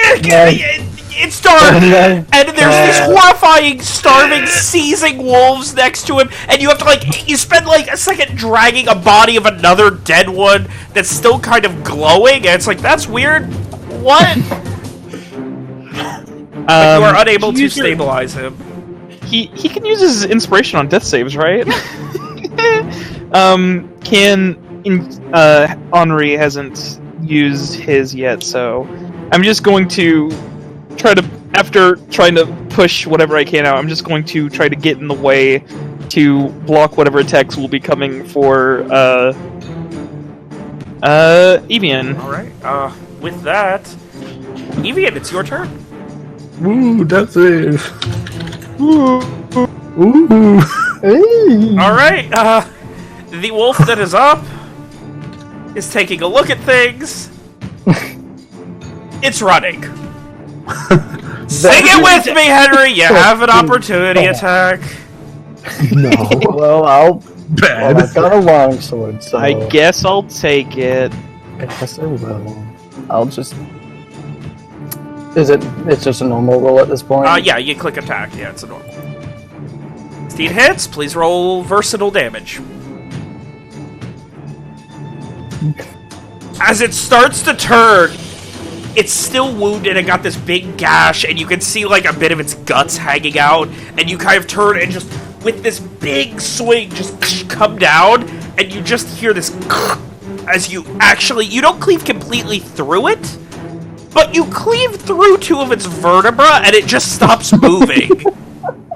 it's dark, and there's these horrifying, starving, seizing wolves next to him, and you have to you spend like a second dragging a body of another dead one that's still kind of glowing, and it's like, that's weird. What? But you are unable to stabilize him. He can use his inspiration on death saves, right? Henri hasn't used his yet, so I'm just going to after trying to push whatever I can out, I'm just going to try to get in the way to block whatever attacks will be coming for Evian. Alright, with that, Evian, it's your turn. Ooh, death save. Ooh. Alright, the wolf that is up is taking a look at things. It's running. Sing it with me, Henry! You have an opportunity attack. No. Well, I've got a longsword, so... I guess I'll take it. I guess I will. I'll just... It's just a normal roll at this point? Yeah, you click attack. Yeah, it's a normal. Steed hits. Please roll versatile damage. As it starts to turn, it's still wounded and got this big gash, and you can see like a bit of its guts hanging out, and you kind of turn and just, with this big swing, just come down, and you just hear this as you don't cleave completely through it, but you cleave through two of its vertebrae, and it just stops moving.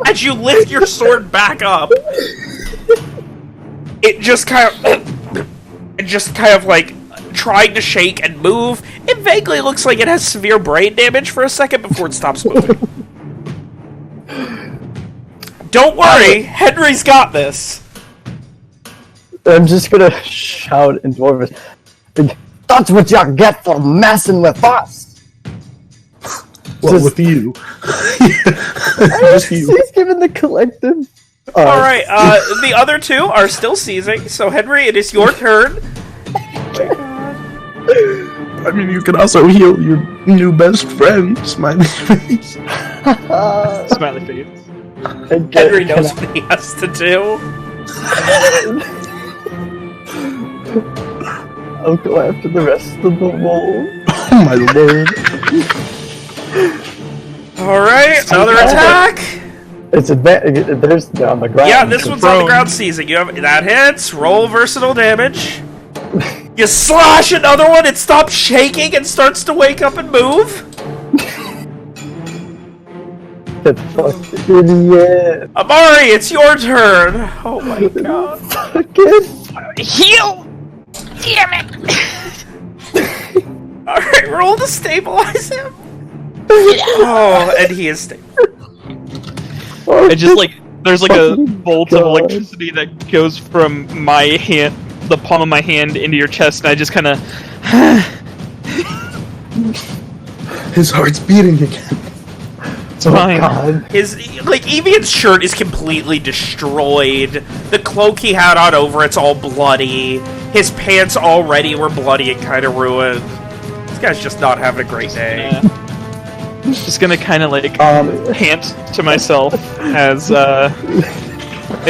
As you lift your sword back up. it just kind of like trying to shake and move. It vaguely looks like it has severe brain damage for a second before it stops moving. Don't worry, Henry's got this. I'm just gonna shout in Dwarvish. That's what you get for messing with us! Well, with you. Just you. He's giving the collective... Alright, the other two are still seizing, so Henry, it is your turn. I mean, you can also heal your new best friend, Smiley Face. Smiley face. Henry knows what he has to do. I'll go after the rest of the wolves. Oh my lord. Alright, another attack. It's there's on the ground. Yeah, this one's on the ground seizing. You have that hits. Roll versatile damage. You slash another one, it stops shaking and starts to wake up and move. That fucking idiot. Amari, it's your turn. Oh my god. Fucking Heal! Damn it! Alright, roll to stabilize him. Oh, and he is stable. It just like there's like a bolt of electricity that goes from my hand, the palm of my hand, into your chest, and I just kind of. His heart's beating again. It's fine. God. His, like, Evian's shirt is completely destroyed. The cloak he had on over, it's all bloody. His pants already were bloody and kind of ruined. This guy's just not having a great day. Just gonna kind of like pant to myself as and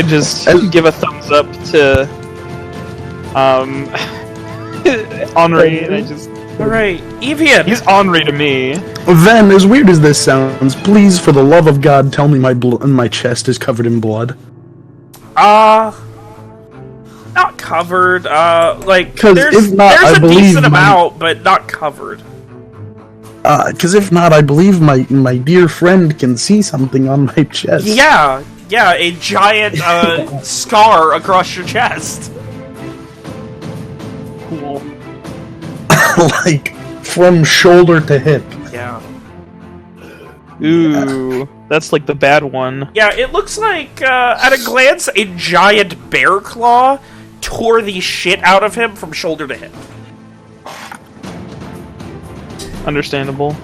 just give a thumbs up to Henri, and I just. Alright, Evian! He's Henri to me. Then, as weird as this sounds, please, for the love of God, tell me my chest is covered in blood. Not covered, like, 'Cause there's if not, I a believe decent my- amount, but not covered. Because if not, I believe my dear friend can see something on my chest. Yeah, a giant, scar across your chest. Cool. Like, from shoulder to hip. Yeah. Ooh, that's like the bad one. Yeah, it looks like, at a glance, a giant bear claw tore the shit out of him from shoulder to hip. Understandable.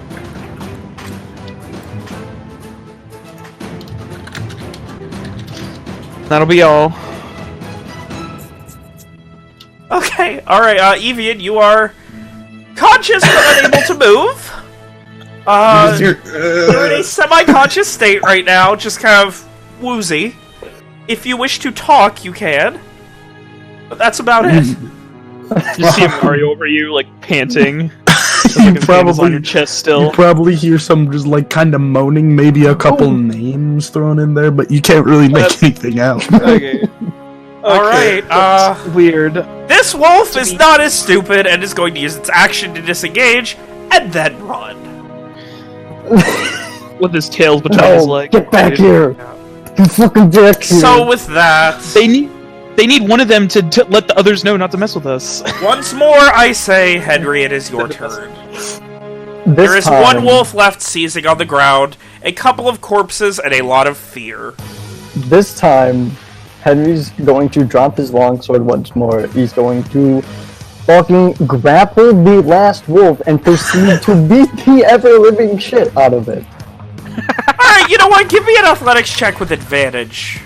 That'll be all. Okay, alright, Evian, you are conscious but unable to move. You're in a semi-conscious state right now, just kind of woozy. If you wish to talk, you can. But that's about it. You see Amari over you, like, panting. You Probably on your chest still. You probably hear some just like kind of moaning, maybe a couple names thrown in there, but you can't really make anything out. Okay. Alright, That's weird. this wolf is not as stupid and is going to use its action to disengage and then run. With his tails between his legs. Get back here! Get fucking back here! So with that, They need one of them to let the others know not to mess with us. once more I say, Henry, it is your turn. There is time, one wolf left seizing on the ground, a couple of corpses, and a lot of fear. This time, Henry's going to drop his longsword once more. He's going to fucking grapple the last wolf and proceed to beat the ever-living shit out of it. Alright, you know what? Give me an athletics check with advantage.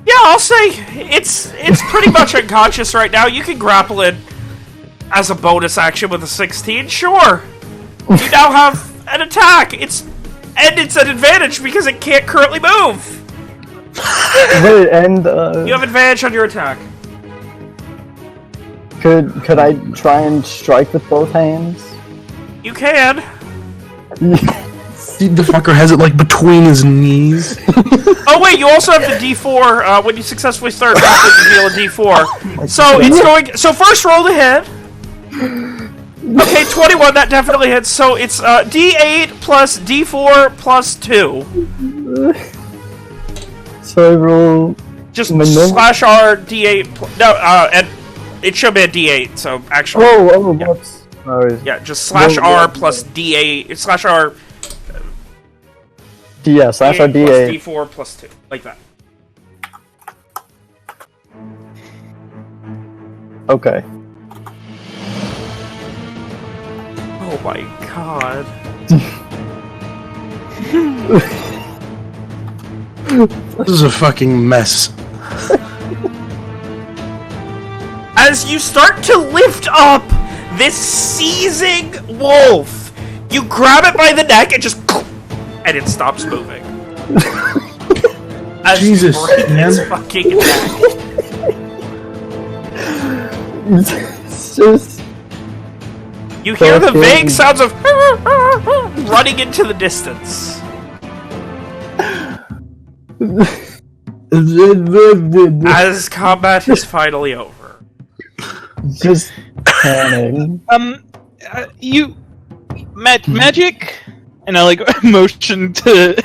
Yeah, I'll say it's pretty much unconscious right now. You can grapple it as a bonus action with a 16, sure. You now have an attack. It's an advantage because it can't currently move. Wait, and You have advantage on your attack. could I try and strike with both hands? You can. The fucker has it like between his knees. Oh wait, you also have the D4. When you successfully start grappling, you deal a D4. So it's going. So first roll the hit. Okay, 21, that definitely hits. So it's D8 plus D4 plus 2. So I roll... Just My slash R D8. And it should be a D8, so actually. Oh, yeah. whoops. Sorry. Yeah, just slash R plus D8. Slash R. Yeah, slash R D8. Plus D4 plus 2. Like that. Okay. Oh my god. This is a fucking mess. As you start to lift up this seizing wolf, you grab it by the neck and just... and it stops moving. As Jesus, you break man. its fucking neck. It's just... You hear the Fucking- vague sounds of running into the distance. As combat is finally over. Just panning. You... magic? And I, like, motion to...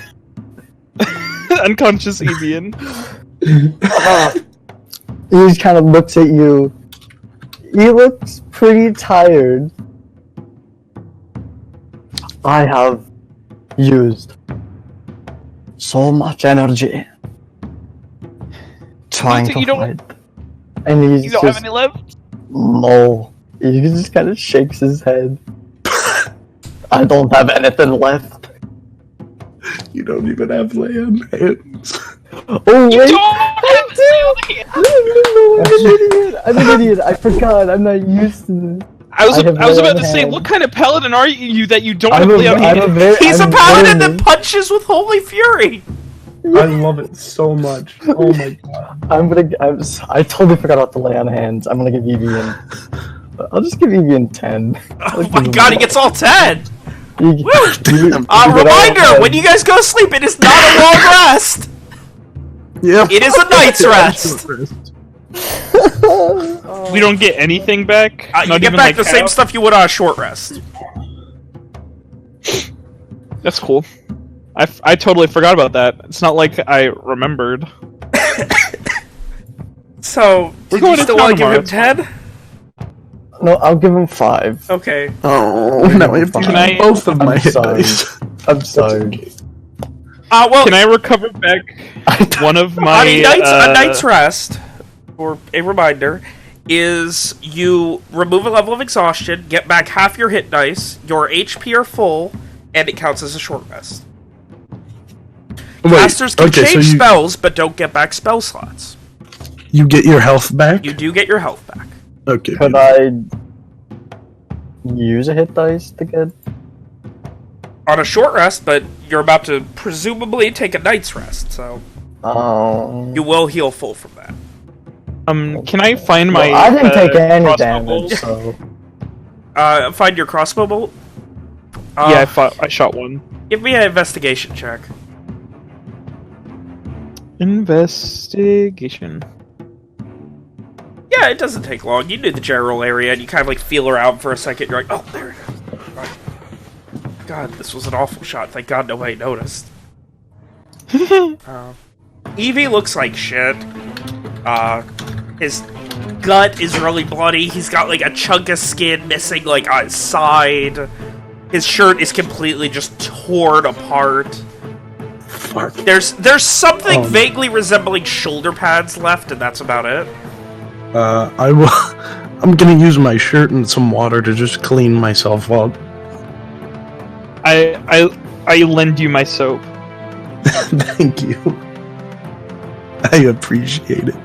unconscious Evian. He just kind of looks at you. He looks pretty tired. I have used so much energy trying to You fight. And he's You don't just... have any left? No. He just kind of shakes his head. I don't have anything left. You don't even have land hands. Oh, wait! Don't I'm an idiot. I forgot. I'm not used to this. I was lay about on to say, hand. what kind of paladin are you that you don't I'm have lay on a hands? very... He's I'm a paladin very- that punches with holy fury! I love it so much. Oh my god. I totally forgot about the lay on hands. I'm gonna give Evian... I'll just give Evian 10. Oh my god, he gets all 10! Damn. Reminder, when you guys go to sleep, it is not a long rest! Yeah. It is a night's rest! We don't get anything back? You Not get even, back like, the same half? stuff you would on a short rest. That's cool. I totally forgot about that. It's not like I remembered. So, did going you to still town want to give him tomorrow, 10? No, I'll give him 5. Okay. Oh, now I have to Can I- use both of my I'm hit sorry. dice. I'm sorry. Well, Can I recover back one of my... on a night's rest, or a reminder, is you remove a level of exhaustion, get back half your hit dice, your HP are full, and it counts as a short rest. Wait, Casters can okay, so change you, spells, but don't get back spell slots. you get your health back? You do get your health back. Okay. Could I use a hit dice to get... On a short rest, but you're about to presumably take a night's rest, so you will heal full from that. Can I find my... Well, I didn't take any crossbow damage, bolt? so... Find your crossbow bolt? Yeah, I shot one. Give me an investigation check. Investigation. Yeah, it doesn't take long. You knew the general area, and you kind of like feel around for a second. You're like, oh, there it is. Right. God, this was an awful shot. Thank God nobody noticed. Evie looks like shit. His gut is really bloody. He's got like a chunk of skin missing like on his side. His shirt is completely just torn apart. Fuck. There's something vaguely resembling shoulder pads left, and that's about it. I will. I'm gonna use my shirt and some water to just clean myself up. I lend you my soap. Thank you. I appreciate it.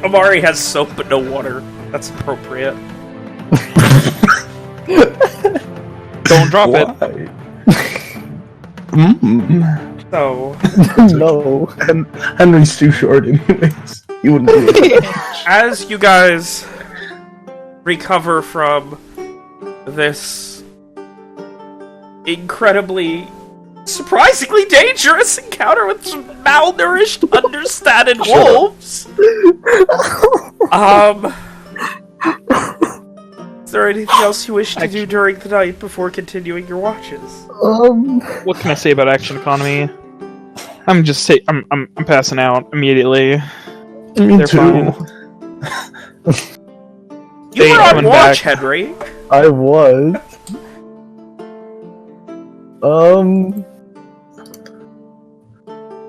Amari has soap but no water. That's appropriate. Don't drop it. Why? So, No. Henry's too short, anyways. He wouldn't do it. as you guys recover from this incredibly, surprisingly dangerous encounter with some malnourished, understated wolves, Is there anything else you wish to do during the night before continuing your watches? What can I say about action economy? I'm passing out immediately. Me They're too. fine. You were on coming watch, back. Henry. I was.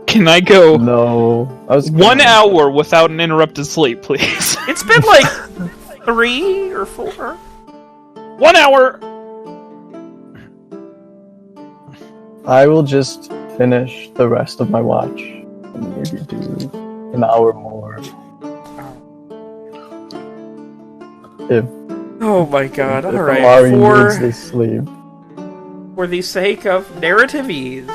Can I go No. I was 1 hour without an interrupted sleep, please? It's been like 3 or 4. 1 hour! I will just finish the rest of my watch. And maybe do an hour more. If Oh my god, if alright. Amari needs this sleep. For the sake of narrative ease,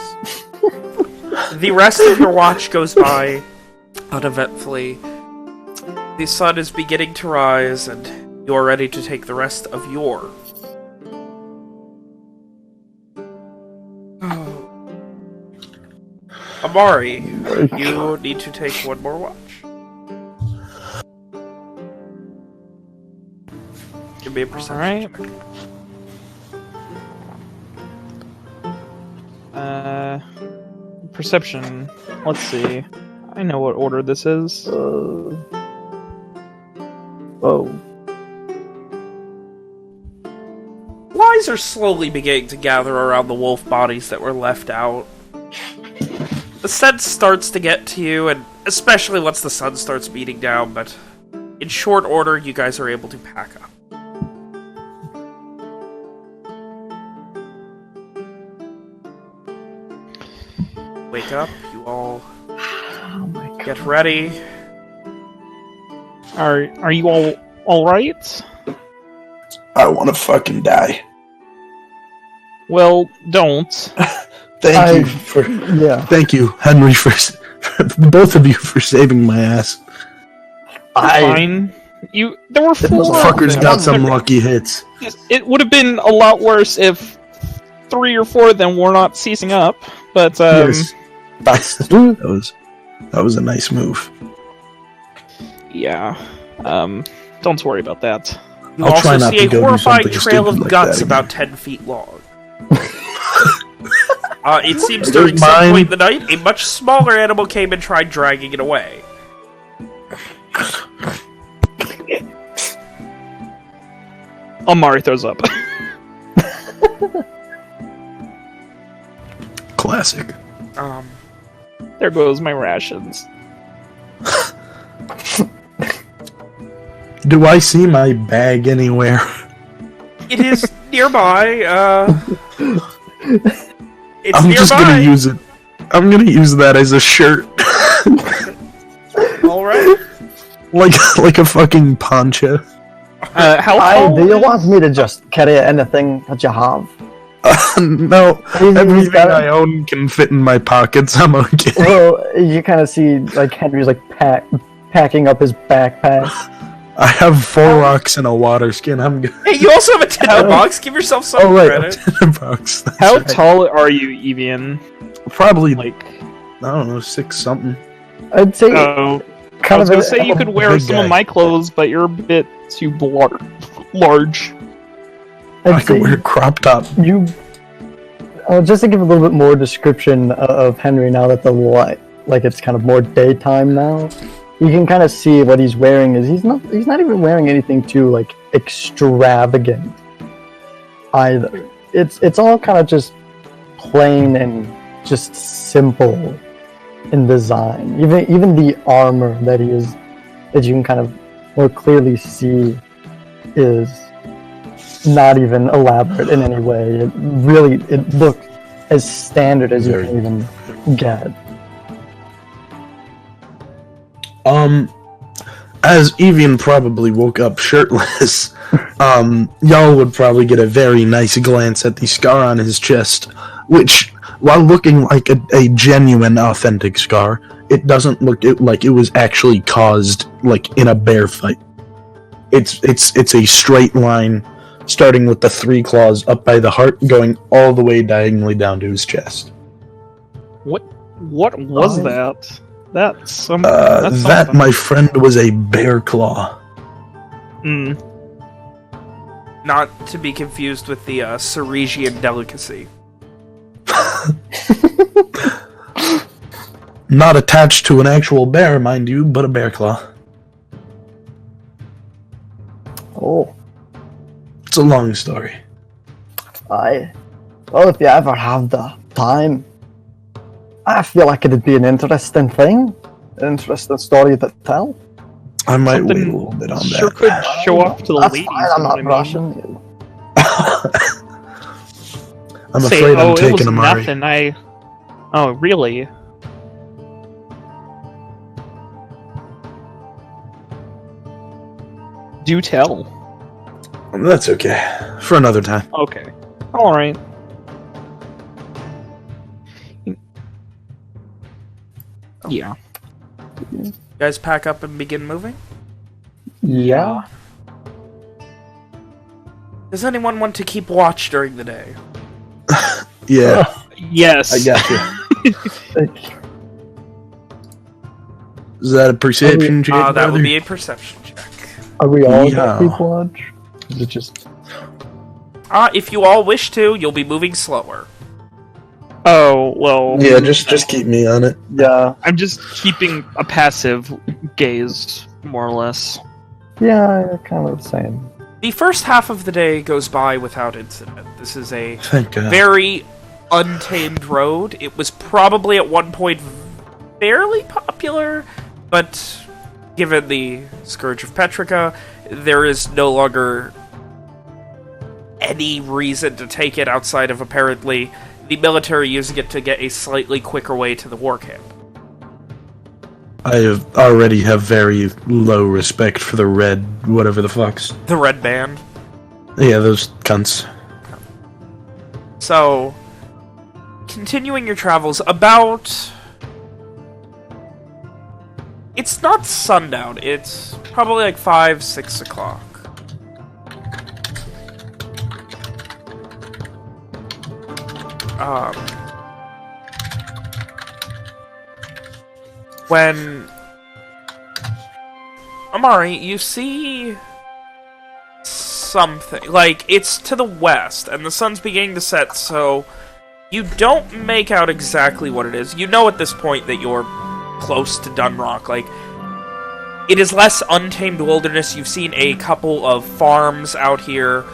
the rest of your watch goes by uneventfully. The sun is beginning to rise, and you are ready to take the rest of your... Amari, you need to take one more watch. Give me a perception Alright. check. Perception. Let's see. I know what order this is. Oh. Flies are slowly beginning to gather around the wolf bodies that were left out. The sense starts to get to you, and especially once the sun starts beating down, but in short order, you guys are able to pack up. Wake up, you all Oh my god. get ready. Are you all right? I want to fucking die. Well, don't. Thank you, Henry, for both of you for saving my ass. Fine. There were 4 Those of fuckers them. got some lucky hits. It would have been a lot worse if 3 or 4 of them were not seizing up. But Yes. That was a nice move. yeah. Don't worry about that. You I'll also try not see to a go do horrifying something trail of stupid like guts that about again. 10 feet long. It seems during There's some mine. point in the night, a much smaller animal came and tried dragging it away. Amari throws up. Classic. There goes my rations. Do I see my bag anywhere? It is nearby, it's I'm nearby! just gonna use it. I'm gonna use that as a shirt. Alright. like a fucking poncho. How tall? Do you want me to just carry anything that you have? No, He's everything got I own can fit in my pockets. I'm okay. Well, you kind of see like Henry's like packing up his backpack. I have 4 rocks and a water skin. I'm good. Hey, you also have a tinderbox. Give yourself some Oh wait, credit. box. That's How right. tall are you, Evian? Probably Like, I don't know, 6 something. I'd say oh, I kind was of gonna say you could wear big some guy. of my clothes, but you're a bit too large. I I'd say could wear a crop top. you. Just to give a little bit more description of Henry now that the light, like it's kind of more daytime now. You can kind of see what he's wearing is he's not even wearing anything too like extravagant either. It's all kind of just plain and just simple in design. Even the armor that you can kind of more clearly see is not even elaborate in any way. It looks as standard as you can even get. As Evian probably woke up shirtless, y'all would probably get a very nice glance at the scar on his chest, which, while looking like a genuine, authentic scar, it doesn't look like it was actually caused, like, in a bear fight. It's a straight line, starting with the 3 claws up by the heart, going all the way diagonally down to his chest. What was that? That's That, something. my friend, was a bear claw. Not to be confused with the Ceresian delicacy. Not attached to an actual bear, mind you, but a bear claw. Oh. It's a long story. Well, if you ever have the time, I feel like it'd be an interesting thing. An interesting story to tell. I might wait a Something little bit on sure that. could show off to the That's ladies. fine, I'm you know not what I mean? rushing you. I'm Say, afraid I'm it taking was Amari. nothing. Oh, really? Do tell. That's okay. For another time. Okay. Alright. Yeah. You guys pack up and begin moving? Yeah. Does anyone want to keep watch during the day? Yeah, Yes. I got you. Is that a perception check? That brother? would be a perception check. Are we all Yeah. gonna keep watch? Is it just... If you all wish to, you'll be moving slower. Oh, well. Yeah, just keep me on it. Yeah. I'm just keeping a passive gaze, more or less. Yeah, kind of the same. The first half of the day goes by without incident. This is a Thank God. very untamed road. It was probably at one point fairly popular, but given the Scourge of Petrica, there is no longer any reason to take it outside of apparently the military using it to get a slightly quicker way to the war camp. I already have very low respect for the red, whatever the fucks. The Red Band. Yeah, those cunts. So, continuing your travels, about... It's not sundown, it's probably like 5, 6 o'clock. When... Amari, you see... something. Like, it's to the west, and the sun's beginning to set, so... You don't make out exactly what it is. You know at this point that you're close to Dunroch. Like, it is less untamed wilderness. You've seen a couple of farms out here,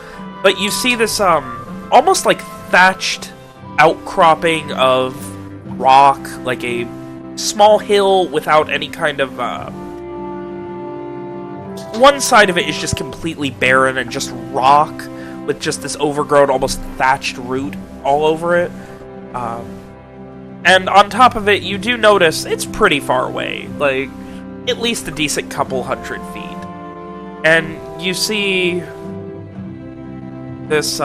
but you see this, almost like thatched outcropping of rock, like a small hill without any kind of, one side of it is just completely barren and just rock, with just this overgrown, almost thatched root all over it. And on top of it, you do notice it's pretty far away, like, at least a decent couple 100 feet. And you see this,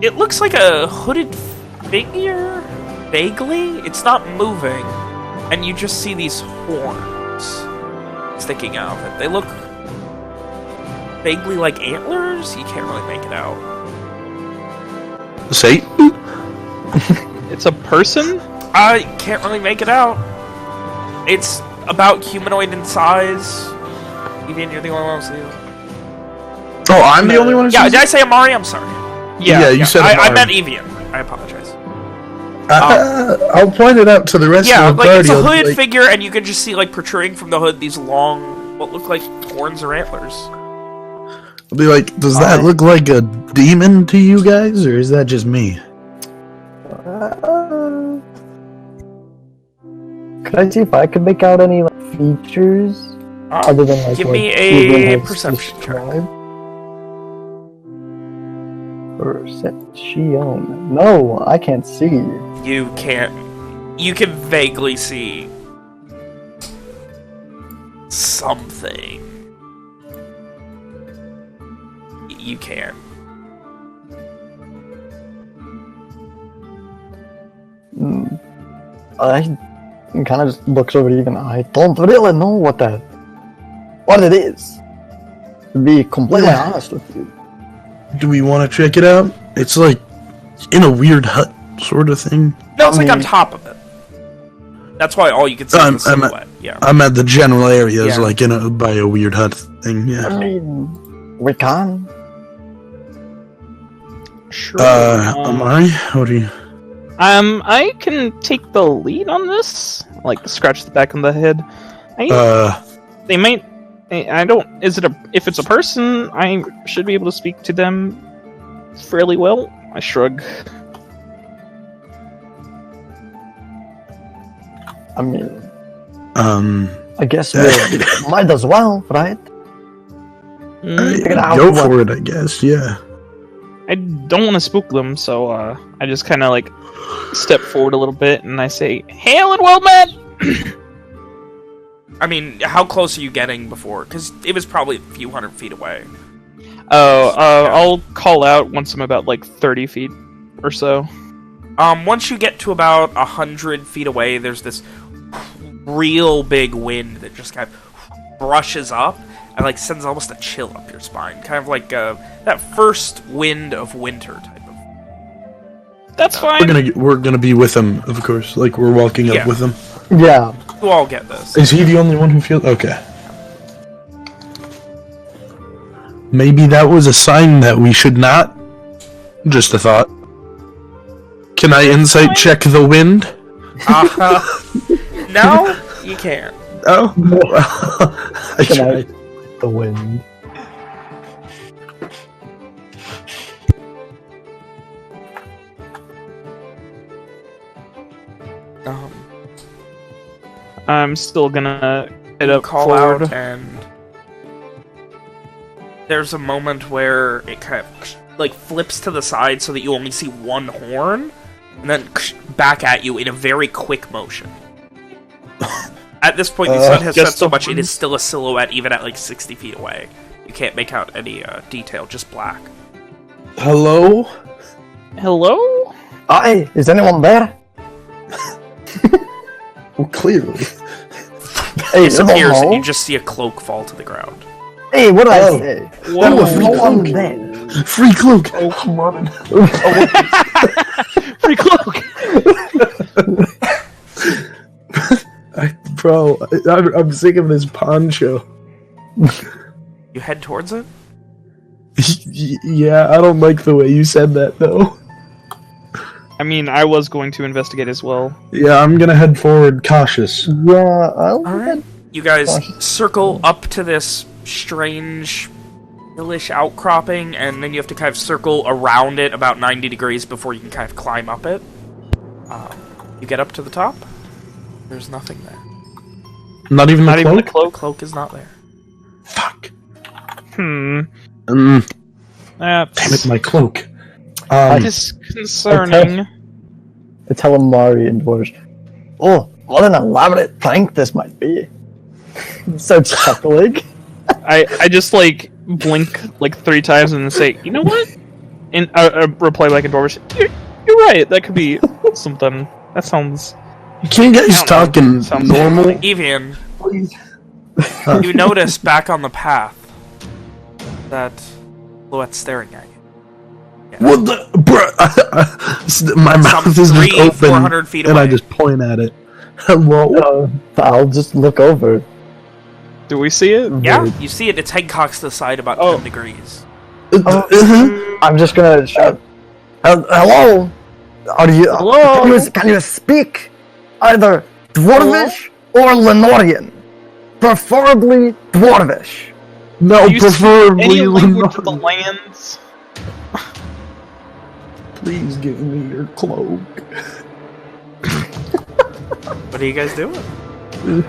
it looks like a hooded figure, vaguely. It's not moving, and you just see these horns sticking out of it. They look vaguely like antlers. You can't really make it out. Satan? It's a person? I can't really make it out. It's about humanoid in size. Evian, you're the only one who sees it. Oh, I'm the only one who Yeah, sees did I say Amari? I'm sorry. Yeah, you said I Amari. meant Evian. I apologize. I'll point it out to the rest Yeah, of the like, party. it's a I'll be hooded like, figure, and you can just see, like, protruding from the hood these long, what look like horns or antlers. I'll be like, does that look like a demon to you guys, or is that just me? Could I see if I could make out any like, features other than like Give what me Evian a has perception check. described? Perception. No, I can't see. You can't. You can vaguely see something. You can. I kind of just looks over to Evian. I don't really know what it is. To be completely honest with you. Do we want to check it out? It's like in a weird hut sort of thing. No, it's like on mean- top of it. That's why all you can see is the I'm- silhouette. Yeah. I'm at the general areas, Yeah. like by a weird hut thing. I Yeah. mean, we can. Sure. Amari, what do you? I can take the lead on this. Like, scratch the back of the head. They might. I don't. If it's a person, I should be able to speak to them fairly well. I shrug. I mean, I guess we might as well, right? Go for it, I guess. Yeah. I don't want to spook them, so I just kind of like step forward a little bit and I say, "Hail and well met." I mean, how close are you getting before? Because it was probably a few hundred feet away. I'll call out once I'm about like 30 feet or so. Once you get to about 100 feet away, there's this real big wind that just kind of brushes up and like sends almost a chill up your spine, kind of like that first wind of winter type of. That's fine. We're gonna be with him, of course. Like we're walking up with him. Yeah. You all get this. Is he the only one who feels okay? Maybe that was a sign that we should not. Just a thought. Can I insight check the wind? No, you can't. Oh, I Can tried. The wind. I'm still gonna head up Call forward. out, and there's a moment where it kind of like flips to the side so that you only see one horn, and then back at you in a very quick motion. At this point, the sun has set so much it is still a silhouette, even at like 60 feet away. You can't make out any detail, just black. Hello? Hello? Hi, is anyone there? Well, clearly. Hey, Disappears, and hello? you just see a cloak fall to the ground. Hey, what did I say? Whoa, There a free no one cloak. there. Free cloak! Oh, come on. Free cloak! I'm sick of this poncho. You head towards it? Yeah, I don't like the way you said that, though. I mean, I was going to investigate as well. Yeah, I'm gonna head forward cautious. Yeah, I'll Alright. You guys circle up to this strange hillish outcropping, and then you have to kind of circle around it about 90 degrees before you can kind of climb up it. You get up to the top. There's nothing there. Not even the cloak? the cloak? Cloak is not there. Fuck. Hmm. Damn That's it, my cloak. disconcerting. I tell Amari in Dwarves, oh, what an elaborate prank this might be. So chuckling. I just like blink like 3 times and then say, you know what? And reply back in Dwarvish, you're right, that could be something. That sounds... Can you guys talking Sounds normal? Evian, Please. you notice back on the path that silhouette staring at you. What the... Bruh, my mouth is just 300, open, 400 feet and I away. just point at it. Hello? I'll just look over. Do we see it? Yeah, you see it. Its head cocks to the side about 10 degrees. I'm just gonna shout, hello? Are you... Hello? Can you speak either Dwarvish or Lenorian? Preferably Dwarvish. No, Do you speak preferably any language of the not. lands? Please give me your cloak. What are you guys doing? Can we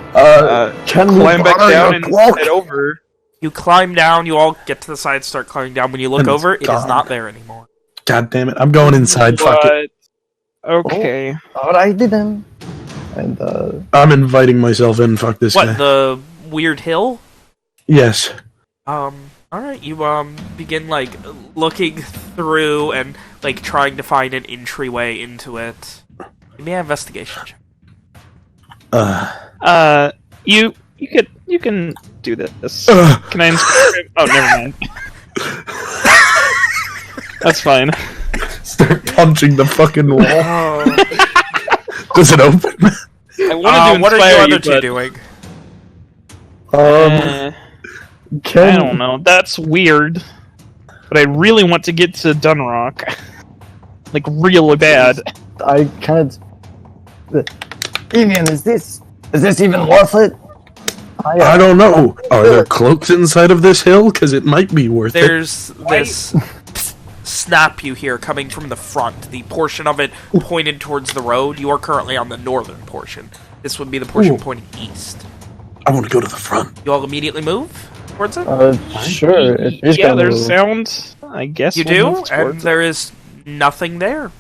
Climb back borrow down your and cloak? head over. You climb down, you all get to the side, start climbing down. When you look And it's over, it is gone. not there anymore. God damn it, I'm going inside, fuck it. Okay. Alrighty then. And I'm inviting myself in, fuck this What, guy. the weird hill? Yes. Alright, you, begin, like, looking through and, like, trying to find an entryway into it. Give me an investigation check. You can do this. Can I inscribe him? Oh, never mind. That's fine. Start punching the fucking wall. Oh. Does it open? I wanted to What are inspire you you, other two but doing? I don't know. That's weird. But I really want to get to Dunroch. Like, really bad. I kind of... Evian, is this even worth it? I don't know. Are there cloaks inside of this hill? Because it might be worth There's this snap you hear coming from the front. The portion of it pointed towards the road. You are currently on the northern portion. This would be the portion pointing east. I want to go to the front. You all immediately move towards it? Sure. Yeah, there's sound. I guess You we'll do, move and towards it. there is nothing there.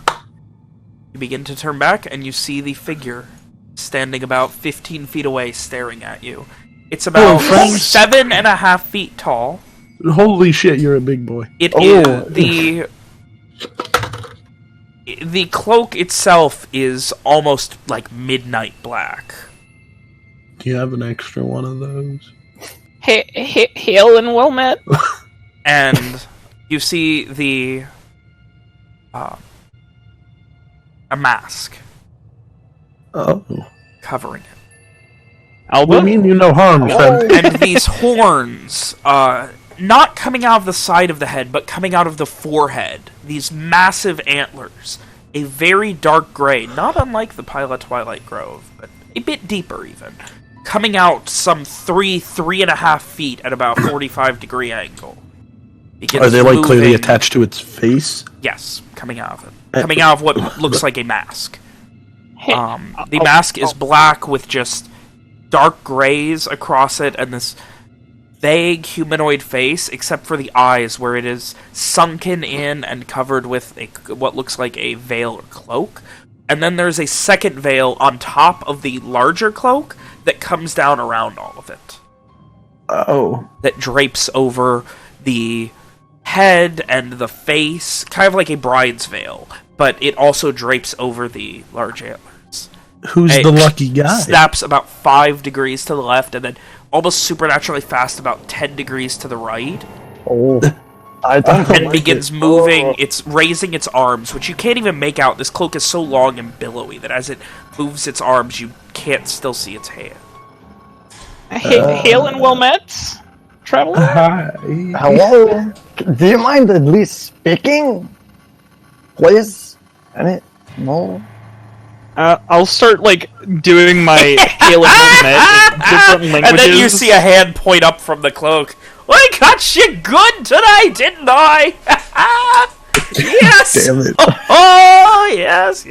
You begin to turn back, and you see the figure standing about 15 feet away, staring at you. It's about 7.5 feet tall. Holy shit, you're a big boy. It is the cloak itself is almost like midnight black. Do you have an extra one of those? Hail and well met. And you see the a mask Oh. covering it. We mean you no harm, friend. And these horns, not coming out of the side of the head, but coming out of the forehead. These massive antlers. A very dark gray, not unlike the Pilot Twilight Grove, but a bit deeper even. Coming out some 3.5 feet at about 45-degree angle. Are they like clearly attached to its face? Yes, coming out of it. Coming out of what looks like a mask. The mask is black with just dark grays across it and this vague humanoid face, except for the eyes, where it is sunken in and covered with what looks like a veil or cloak. And then there's a second veil on top of the larger cloak that comes down around all of it. Oh. That drapes over the head and the face, kind of like a bride's veil, but it also drapes over the large antlers. Who's the lucky guy? Snaps about 5 degrees to the left, and then almost supernaturally fast about 10 degrees to the right. Oh. I don't And begins moving, it's raising its arms, which you can't even make out. This cloak is so long and billowy that as it moves its arms, you can't still see its hand. Hail and well met, traveler. Hi. Hello? Do you mind at least speaking? Please? Any more? I'll start, like, doing my hail and well met in different languages. And then you see a hand point up from the cloak. I got you good today, didn't I? Yes! Damn it. Oh, yes.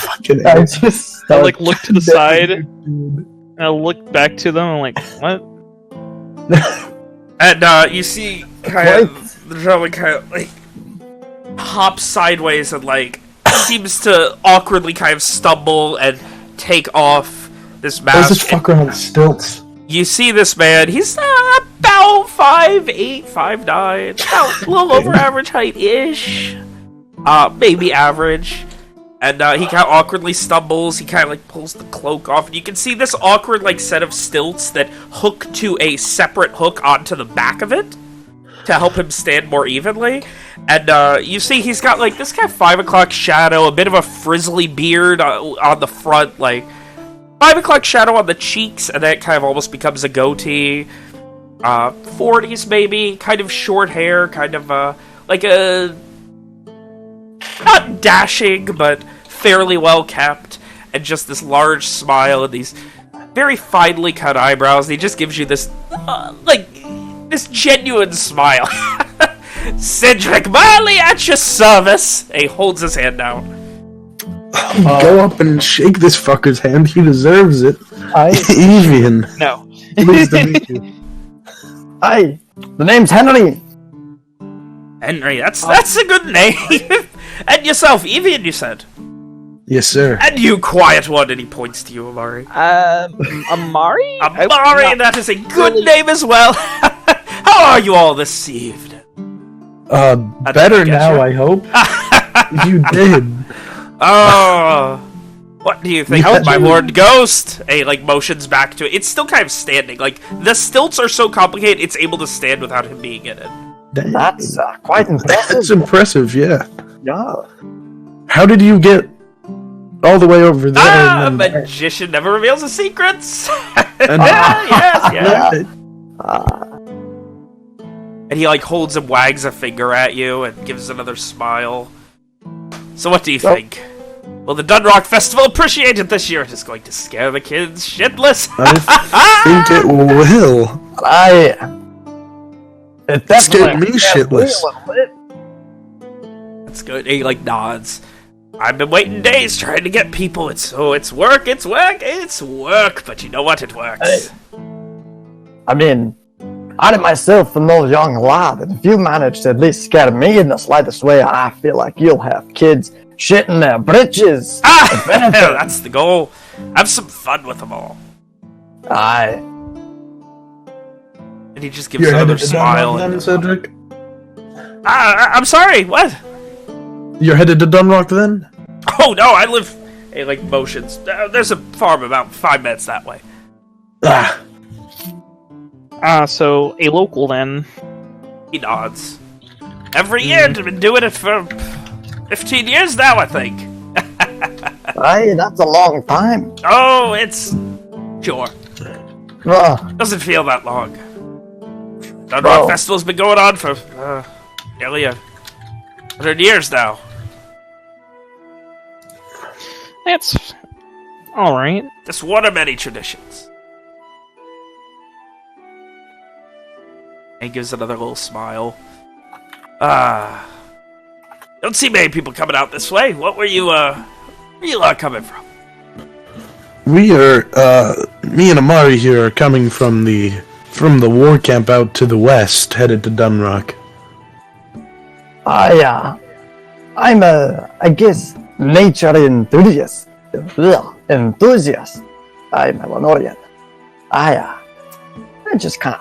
Fucking I ass. just I, like, look to the side, and I look back to them, and I'm like, what? And you see kind of the gentleman kind of like hops sideways and like seems to awkwardly kind of stumble and take off this mask. Where's this fucker on stilts? You see this man, he's about 5'8", 5'9", about a little over average height-ish. Maybe average. And he kind of awkwardly stumbles, he kind of like pulls the cloak off, and you can see this awkward like set of stilts that hook to a separate hook onto the back of it to help him stand more evenly. And you see he's got like this kind of 5 o'clock shadow, a bit of a frizzly beard on the front, like 5 o'clock shadow on the cheeks, and then it kind of almost becomes a goatee. 40s maybe, kind of short hair, kind of like a not dashing, but fairly well kept, and just this large smile and these very finely cut eyebrows. He just gives you this like this genuine smile. Cedric Marley at your service. He holds his hand out. Go up and shake this fucker's hand. He deserves it. Evian. No. Pleased to meet you. Hi, the name's Henri. Henri, that's a good name. And yourself, Evian, you said. Yes, sir. And you, quiet one, and he points to you, Amari. Amari? Amari, that is a good name as well. How are you all this evening? Better now, I hope. You did. Oh, what do you think of my Lord Ghost? Hey, like, motions back to it. It's still kind of standing. Like, the stilts are so complicated, it's able to stand without him being in it. Damn. That's quite impressive. That's impressive, yeah. Yeah. How did you get all the way over there? A magician never reveals his secrets. Yes. And he like holds and wags a finger at you and gives another smile. So what do you think? Will the Dunroch Festival appreciate it this year? It is going to scare the kids shitless. I think it will. It scared me shitless. That's good. He like nods. I've been waiting days trying to get people. It's work. But you know what? It works. I mean, I myself am no young lad, and if you manage to at least scare me in the slightest way, I feel like you'll have kids shitting their britches. That's the goal. Have some fun with them all. Aye. And he just gives another smile. Then, Cedric? I'm sorry, what? You're headed to Dunroch then? Oh no, I live... He like motions. There's a farm about 5 minutes that way. So a local then. He nods. Every year, I've been doing it for 15 years now, I think. Aye, that's a long time. Oh, it's... Sure. Ugh. Doesn't feel that long. Dunroch Festival's been going on for nearly 100 years now. That's alright. Just one of many traditions. And he gives another little smile. Don't see many people coming out this way. What were you, where you lot coming from? We are, me and Amari here are coming from the war camp out to the west, headed to Dunroch. I'm I guess, nature enthusiast. Enthusiast. I'm a Lenorian. I just kind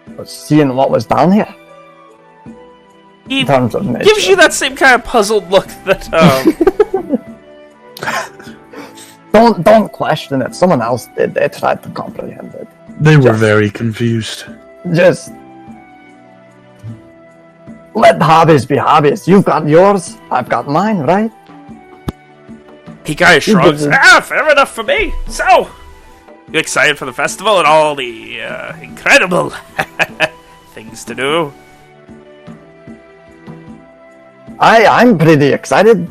of was seeing what was down here. He in terms of nature. gives you that same kind of puzzled look that, Don't question it. Someone else did. They tried to comprehend it. They were very confused. Just let hobbies be hobbies. You've got yours, I've got mine, right? he kind of shrugs. Fair enough for me. So, you excited for the festival and all the incredible things to do? I'm pretty excited.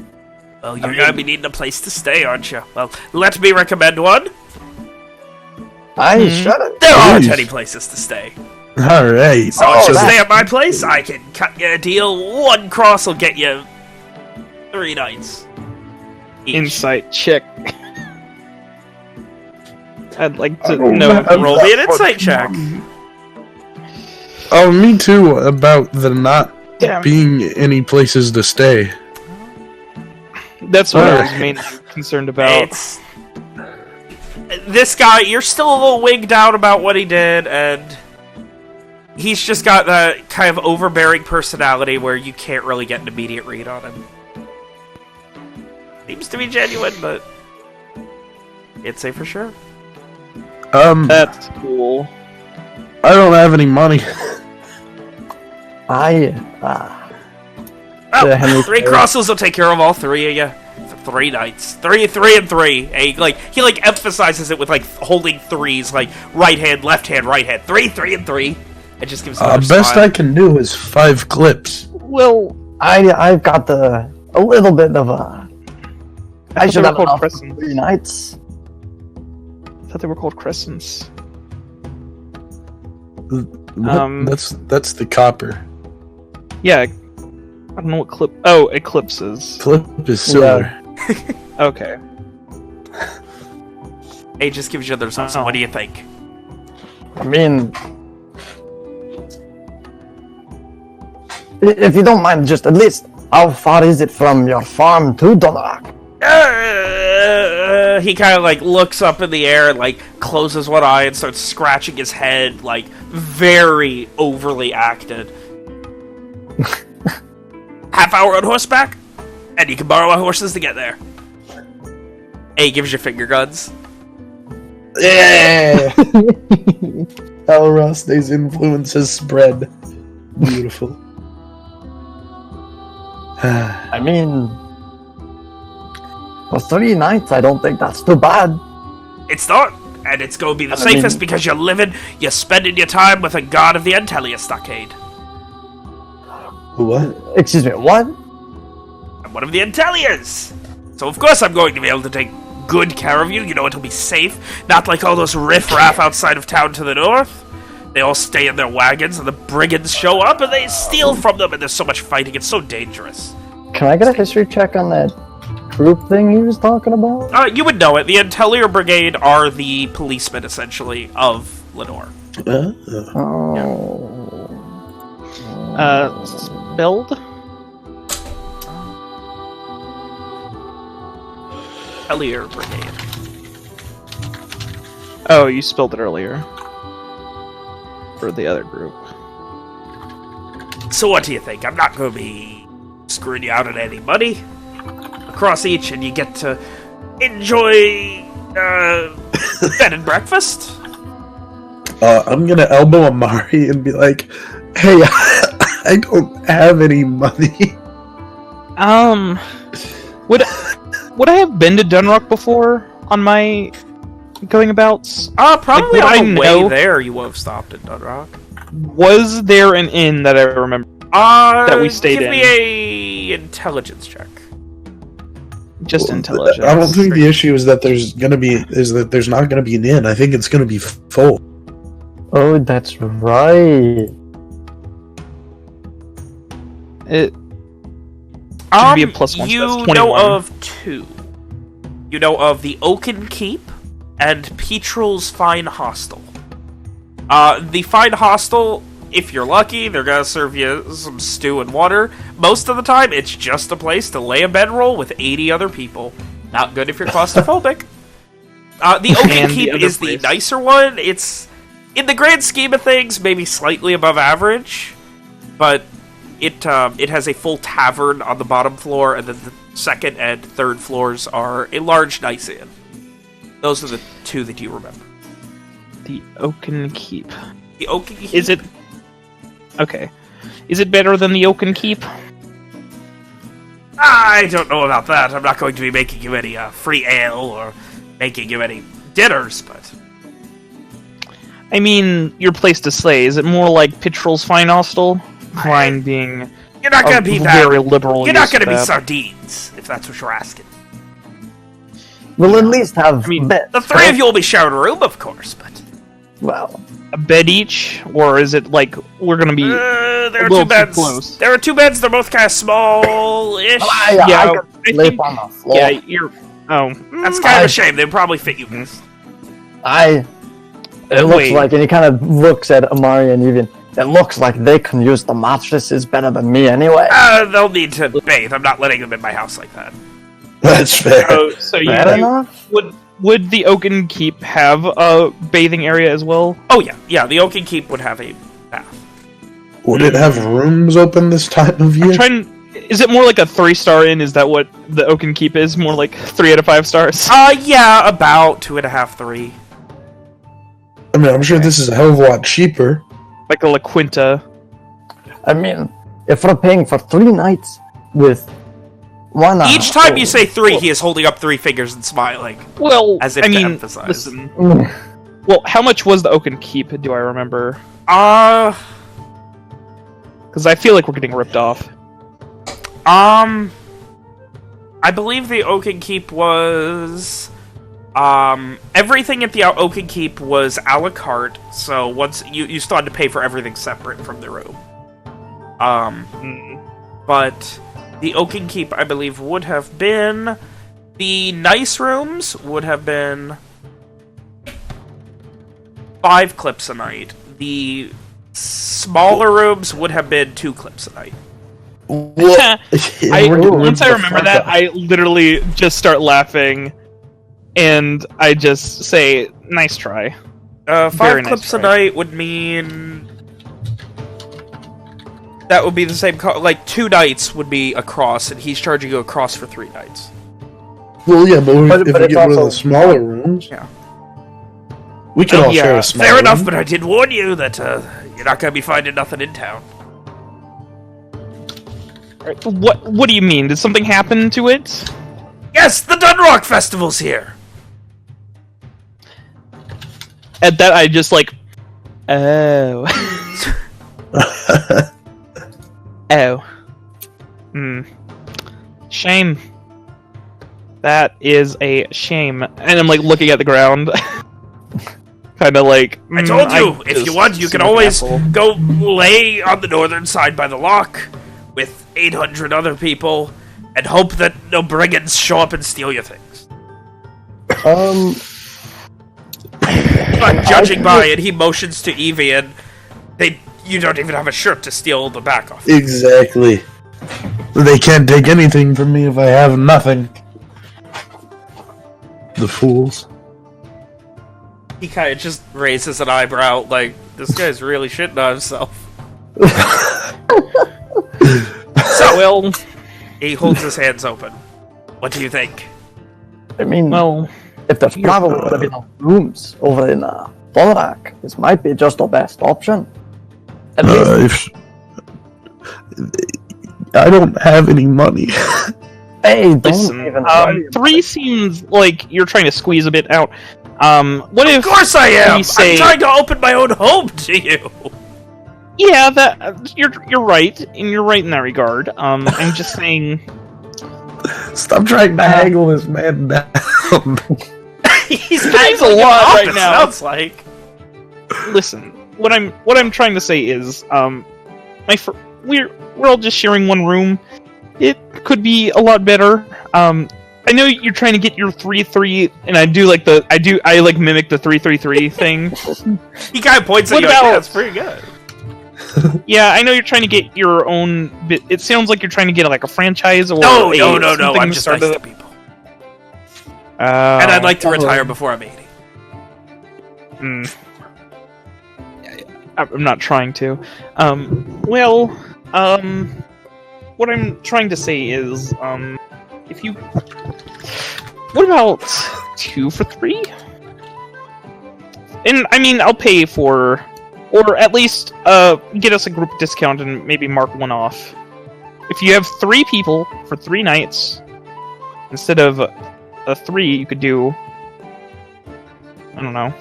Well, you're going to be needing a place to stay, aren't you? Well, let me recommend one. I should. There aren't Please. any places to stay. Alright. So if you stay at my place, I can cut you a deal. 1 cross will get you 3 nights. Each. Insight check. I'd like to don't know. know. Roll me an insight check. Oh, me too, about the not Damn. being any places to stay. That's what I was mainly concerned about. It's... This guy, you're still a little wigged out about what he did, and he's just got that kind of overbearing personality where you can't really get an immediate read on him. Seems to be genuine, but can't say for sure. That's cool. I don't have any money. Oh, 3 crosses will take care of all 3 of you for 3 nights. 3 and 3. And he emphasizes it with holding 3s, like right hand, left hand, right hand. 3 and 3. It just gives another Best smile. I can do is 5 clips. Well, I've got a little bit of a. I should have called enough for crescents. 3 nights. I thought they were called crescents. That's the copper. Yeah, I don't know what clip. Oh, eclipses. Clip is silver. Okay. Hey, just gives you another smile. So what do you think? I mean, if you don't mind, just at least how far is it from your farm to Dunroch? He kind of looks up in the air and closes one eye and starts scratching his head, very overly acted. Half hour on horseback, and you can borrow our horses to get there. And he gives you finger guns. Yeah! How Roste's influence has spread. Beautiful. I mean, for 3 nights, I don't think that's too bad. It's not. And it's going to be the safest because you're spending your time with a god of the Entelia stockade. What? Excuse me, what? I'm one of the Entelias! So of course I'm going to be able to take good care of you. You know, it'll be safe. Not like all those riffraff outside of town to the north. They all stay in their wagons and the brigands show up and they steal from them and there's so much fighting. It's so dangerous. Can I get a history check on that group thing he was talking about? You would know it. The Entelier Brigade are the policemen, essentially, of Lenore. Build? Entelier Brigade. Oh, you spelled it earlier. For the other group. So what do you think? I'm not going to be screwing you out on any money. Across each, and you get to enjoy bed and breakfast. I'm gonna elbow Amari and be like, "Hey, I don't have any money." Would I have been to Dunroch before on my going abouts? Probably like, on the way there you would have stopped at Dunroch. Was there an inn that I remember that we stayed in? Give me a intelligence check. Just intelligence. I don't think the issue is that there's not gonna be an inn. I think it's gonna be full. Oh, that's right. It should be a +1. You know of two. You know of the Oaken Keep and Petrel's Fine Hostel. The Fine Hostel, if you're lucky, they're gonna serve you some stew and water. Most of the time, it's just a place to lay a bedroll with 80 other people. Not good if you're claustrophobic. The Oaken Keep is the nicer one. It's, in the grand scheme of things, maybe slightly above average, but it has a full tavern on the bottom floor, and then the second and third floors are a large, nice inn. Those are the two that you remember. The Oaken Keep. The Oaken Keep? Is it... Okay. Is it better than the Oaken Keep? I don't know about that. I'm not going to be making you any free ale or making you any dinners, but... I mean, your place to slay. Is it more like Petrel's Fine Hostel? Fine being... You're not going to be that... Very liberal. You're not going to be sardines, if that's what you're asking. We'll at least have... I mean, the three of you will be sharing a room, of course, but... Well... A bed each? Or is it like, we're going to be there are two beds. Close? There are two beds, they're both kind of small-ish. I could sleep on the floor. Yeah, you're... Oh. That's kind of a shame, they'd probably fit you guys. It looks like, and he kind of looks at Amari and Evian, it looks like they can use the mattresses better than me anyway. They'll need to bathe. I'm not letting them in my house like that. That's fair. So enough? Would the Oaken Keep have a bathing area as well? Oh, yeah. Yeah, the Oaken Keep would have a bath. Would it have rooms open this time of year? Is it more like a 3-star inn? Is that what the Oaken Keep is? More like 3 out of 5 stars? Yeah, about 2.5, 3. I mean, I'm sure this is a hell of a lot cheaper. Like a La Quinta. I mean, if we're paying for 3 nights with 1 hour... Each time you say 3, he is holding up 3 fingers and smiling. Well, as if to emphasize. Listen. Well, how much was the Oaken Keep, do I remember? Because I feel like we're getting ripped off. I believe the Oaken Keep was... everything at the Oaken Keep was a la carte, so once you still had to pay for everything separate from the room. But the Oaken Keep, I believe, would have been... The nice rooms would have been 5 clips a night. The smaller rooms would have been 2 clips a night. Once I remember that, I literally just start laughing, and I just say, "Nice try." 5 clips a night would mean that would be the same. Like 2 nights would be across, and he's charging you across for 3 nights. Well, yeah, but if we get rid of the smaller rooms, yeah, we can all share a small Fair room. enough, but I did warn you that you're not going to be finding nothing in town. What do you mean? Did something happen to it? Yes, the Dunroch Festival's here! At that, I just like, oh, oh, shame. That is a shame. And I'm like looking at the ground, kind of like. I told you, if you want, you can always go lay on the northern side by the lock with 800 other people and hope that no brigands show up and steal your things. But judging by it, he motions to Evian. You don't even have a shirt to steal the back off. Exactly. They can't take anything from me if I have nothing. The fools. He kind of just raises an eyebrow, like, this guy's really shitting on himself. So, Well, he holds his hands open. What do you think? I mean, well, if there's probably going to be no rooms over in Dunroch, this might be just the best option. At least, I don't have any money. hey, don't listen, even worry about 3 it. seems like you're trying to squeeze a bit out. What if? Of course I am! we say- I'm trying to open my own home to you! Yeah, that you're right, and you're right in that regard. I'm just saying. Stop trying to haggle this man down. He's a haggling lot him up, right it now. sounds like. Listen, what I'm trying to say is, we're all just sharing one room. It could be a lot better. I know you're trying to get your 3-3, and I mimic the 3-3-3 thing. He kind of points at What you like, about- yeah, that's pretty good. Yeah, I know you're trying to get your own bit. It sounds like you're trying to get like a franchise or No, a, I'm something just nice started to people. And I'd like to retire before I'm 80. I'm not trying to. What I'm trying to say is, if you, what about 2 for 3? And I mean, I'll pay for, or at least get us a group discount and maybe mark one off. If you have 3 people for 3 nights, instead of a 3, you could do, I don't know.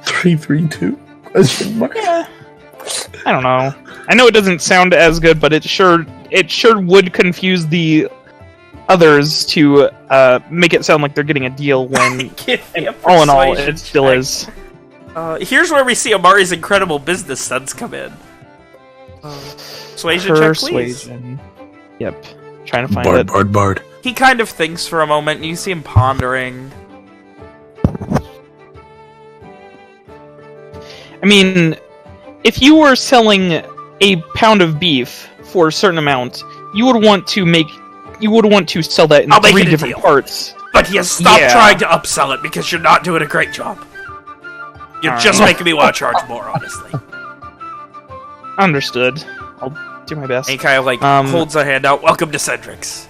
332? Question mark. Yeah. I don't know. I know it doesn't sound as good, but it sure would confuse the others to make it sound like they're getting a deal when, all in all, it still is. Here's where we see Amari's incredible business sense come in. Persuasion check, please. Persuasion. Yep. Trying to find it. Bard. He kind of thinks for a moment, and you see him pondering. I mean, if you were selling a pound of beef for a certain amount, you would want to sell that in I'll make 3 it a different deal. parts. But you stop Yeah. trying to upsell it because you're not doing a great job. You're just making me want to charge more, honestly. Understood. I'll do my best. And he kind of like holds a hand out. Welcome to Cedric's.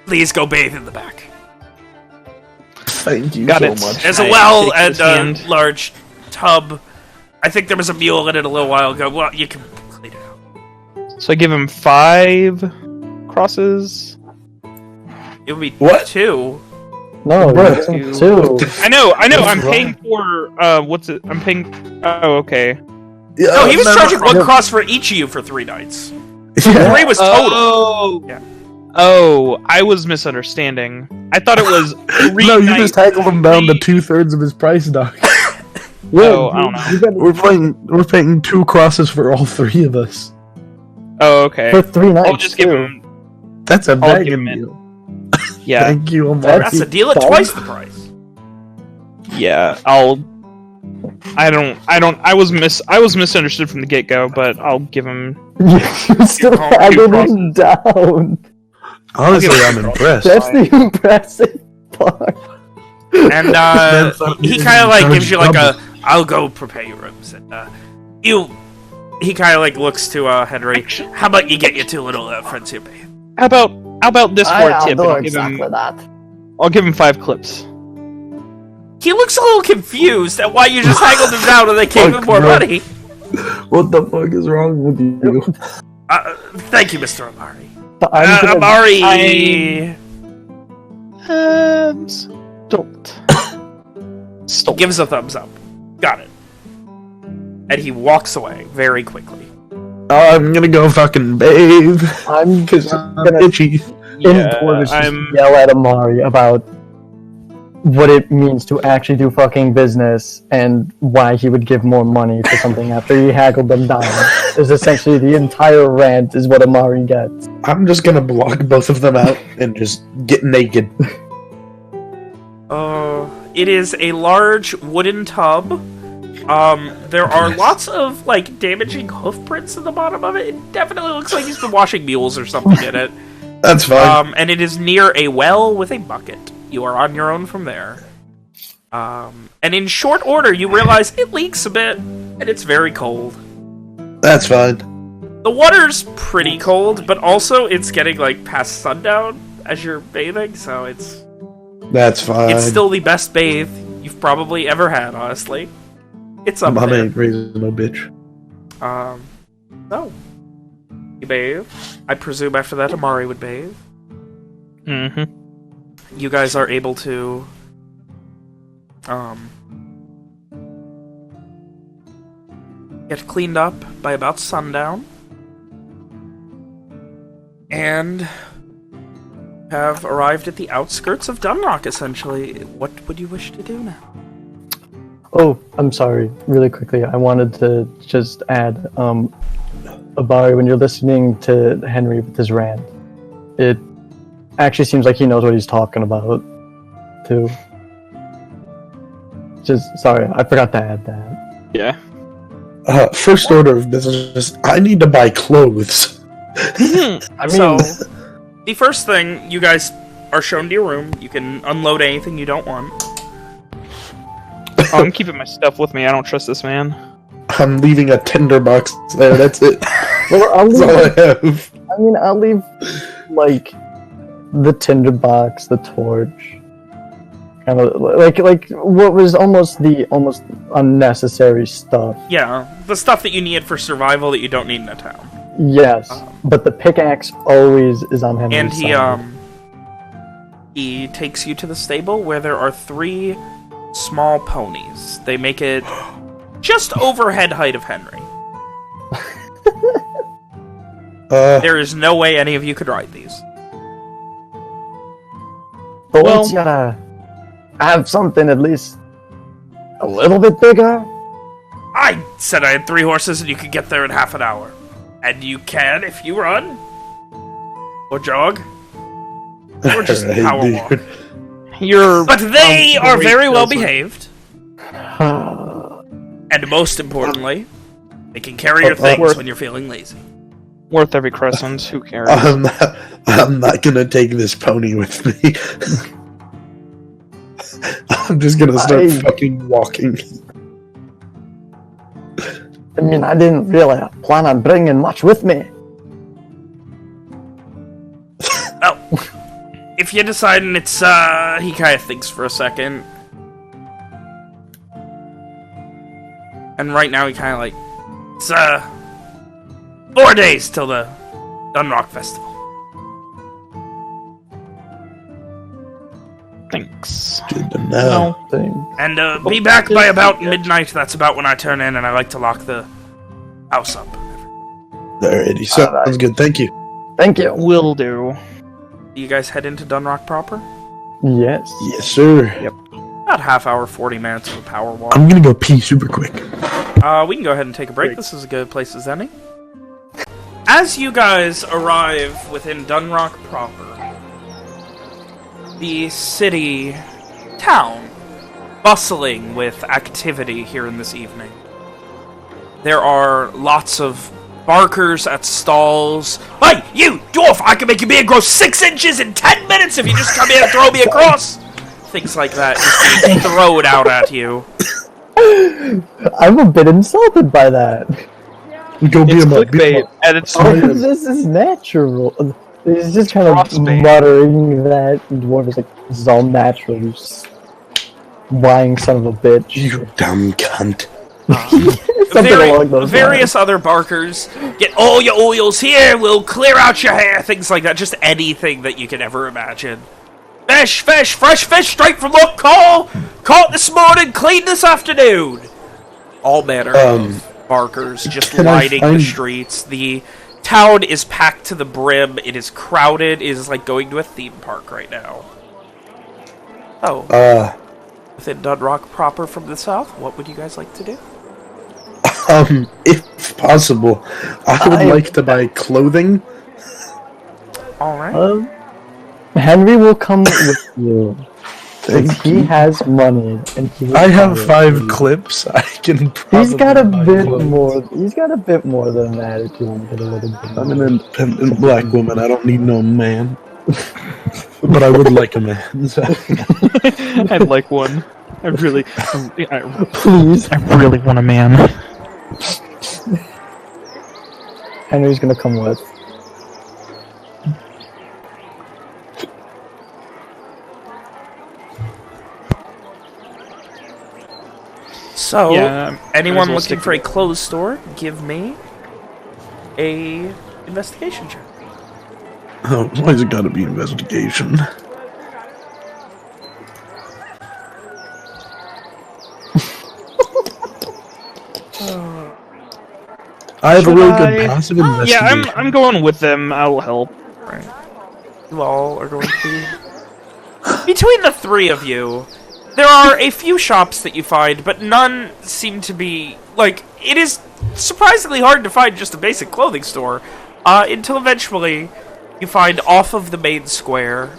Please go bathe in the back. Thank you Got so it. much. There's a I well shake and his a hand. large tub. I think there was a mule in it a little while ago. Well, you can clean it out. So I give him 5 crosses. It would be What? 2. No, Bro, it isn't 2. I know. I'm What's paying for what's it? I'm paying. Oh, okay. Yeah, No, he was no, charging no. 1 cross for each of you for 3 nights. Yeah. 3 was total. Oh. Yeah. Oh, I was misunderstanding. I thought it was 3 No, you nights. just haggled him down to 3 2/3 of his price, Doc. Oh, I don't know. We're paying 2 crosses for all 3 of us. Oh, okay. For 3 nights. I'll just give too. him. That's a I'll bag give of him it. deal. Yeah, Thank you, Amari. That's a deal at Dog. twice the price. yeah. I was misunderstood from the get go, but I'll give him. You still Call haggled you him down. Honestly, I'm impressed. That's the impressive part. And he kind of like gives you like double. I'll go prepare your rooms. And he kind of like looks to Henri. How about you get your 2 little friends here, babe? How about this for a I'll tip? do I'll exactly that. give him 5 clips. He looks a little confused at why you just haggled him down and they gave him Fuck, more bro. money. What the fuck is wrong with you? Thank you, Mr. Amari. I'm gonna- Amari Stolt. gives a thumbs up. Got it. And he walks away very quickly. I'm gonna go fucking bathe. I'm Because gonna I'm itchy. indoors just yell at Amari about what it means to actually do fucking business and why he would give more money for something after he haggled them down. Is essentially the entire rant is what Amari gets. I'm just gonna block both of them out and just get naked. It is a large wooden tub. There are lots of, like, damaging hoof prints in the bottom of it. It definitely looks like he's been washing mules or something in it. That's fine. And it is near a well with a bucket. You are on your own from there. And in short order, you realize it leaks a bit, and it's very cold. That's fine. The water's pretty cold, but also it's getting, like, past sundown as you're bathing, so it's That's fine. it's still the best bathe you've probably ever had, honestly. It's up Mama there. ain't raising no bitch. So, you bathe. I presume after that Amari would bathe. Mm-hmm. You guys are able to, get cleaned up by about sundown. And have arrived at the outskirts of Dunroch, essentially. What would you wish to do now? Oh, I'm sorry. Really quickly, I wanted to just add, Amari, when you're listening to Henri with his rant, it actually seems like he knows what he's talking about, too. Just, sorry, I forgot to add that. Yeah. First order of business, I need to buy clothes. I mean, So, the first thing, you guys are shown to your room. You can unload anything you don't want. I'm keeping my stuff with me. I don't trust this man. I'm leaving a tinderbox there, that's it. well, That's all I have. I'll leave, like, the tinderbox, the torch, kind of, like what was almost unnecessary stuff. Yeah, the stuff that you need for survival that you don't need in a town. Yes, but the pickaxe always is on Henry's And side. he takes you to the stable where there are 3 small ponies. They make it just over head height of Henry. There is no way any of you could ride these. But well- once you gotta have something at least a little bit bigger. I said I had 3 horses and you could get there in half an hour. And you can if you run. Or jog. Or just Alright, power dude. walk. You're. But they are great, very well Nelson. behaved. And most importantly, they can carry your things worth- when you're feeling lazy. Worth every crescent. Who cares? I'm not gonna take this pony with me. I'm just gonna start fucking walking. I mean, I didn't really plan on bringing much with me. Oh, if you're deciding it's, he kind of thinks for a second. And right now he kind of like, it's, 4 days till the Dunroch Festival. Thanks. Good to know. Thing. And, be back by about midnight. That's about when I turn in, and I like to lock the house up. Alrighty, sounds good. Thank you. Thank you. Will do. Do you guys head into Dunroch proper? Yes. Yes, sir. About half hour, 40 minutes of a power walk. I'm gonna go pee super quick. We can go ahead and take a break. This is a good place as any. As you guys arrive within Dunroch proper, the city, town, bustling with activity here in this evening. There are lots of barkers at stalls. Hey, you, dwarf! I can make your beard grow 6 inches in 10 minutes if you just come here and throw me across! Things like that just being thrown out at you. I'm a bit insulted by that. Go be It's a clickbait at its Oh, finest. this is natural. He's just kind of Frostbait. muttering that. Dwarf is like, this is all natural. You lying son of a bitch. You dumb cunt. Something along those Various other barkers get all your oils here, we'll clear out your hair, things like that. Just anything that you can ever imagine. Fresh fish, straight from the call. Caught this morning, clean this afternoon. all manner of barkers just can I lining the find- streets. The town is packed to the brim. It is crowded. It is like going to a theme park right now. Oh. Within Dunroch proper from the south, what would you guys like to do? If possible, I would like to buy clothing. Alright. Henry will come with you. Because he has money, and he will I have come 5 with you. clips. I can probably He's got a buy bit clothes. more. He's got a bit more than that. If you want to get a little bit. I'm an independent black woman. I don't need no man. But I would like a man. So. I'd like one. I really Please. really want a man. Henry's gonna come with. So, Yeah, anyone well looking stick for a to it. clothes store, give me a investigation check. Oh, why's it gotta be investigation? I have a really good passive investigation. Yeah, I'm going with them. I'll help. Right. You all are going to be... Between the three of you, there are a few shops that you find, but none seem to be... Like, it is surprisingly hard to find just a basic clothing store, until eventually you find off of the main square.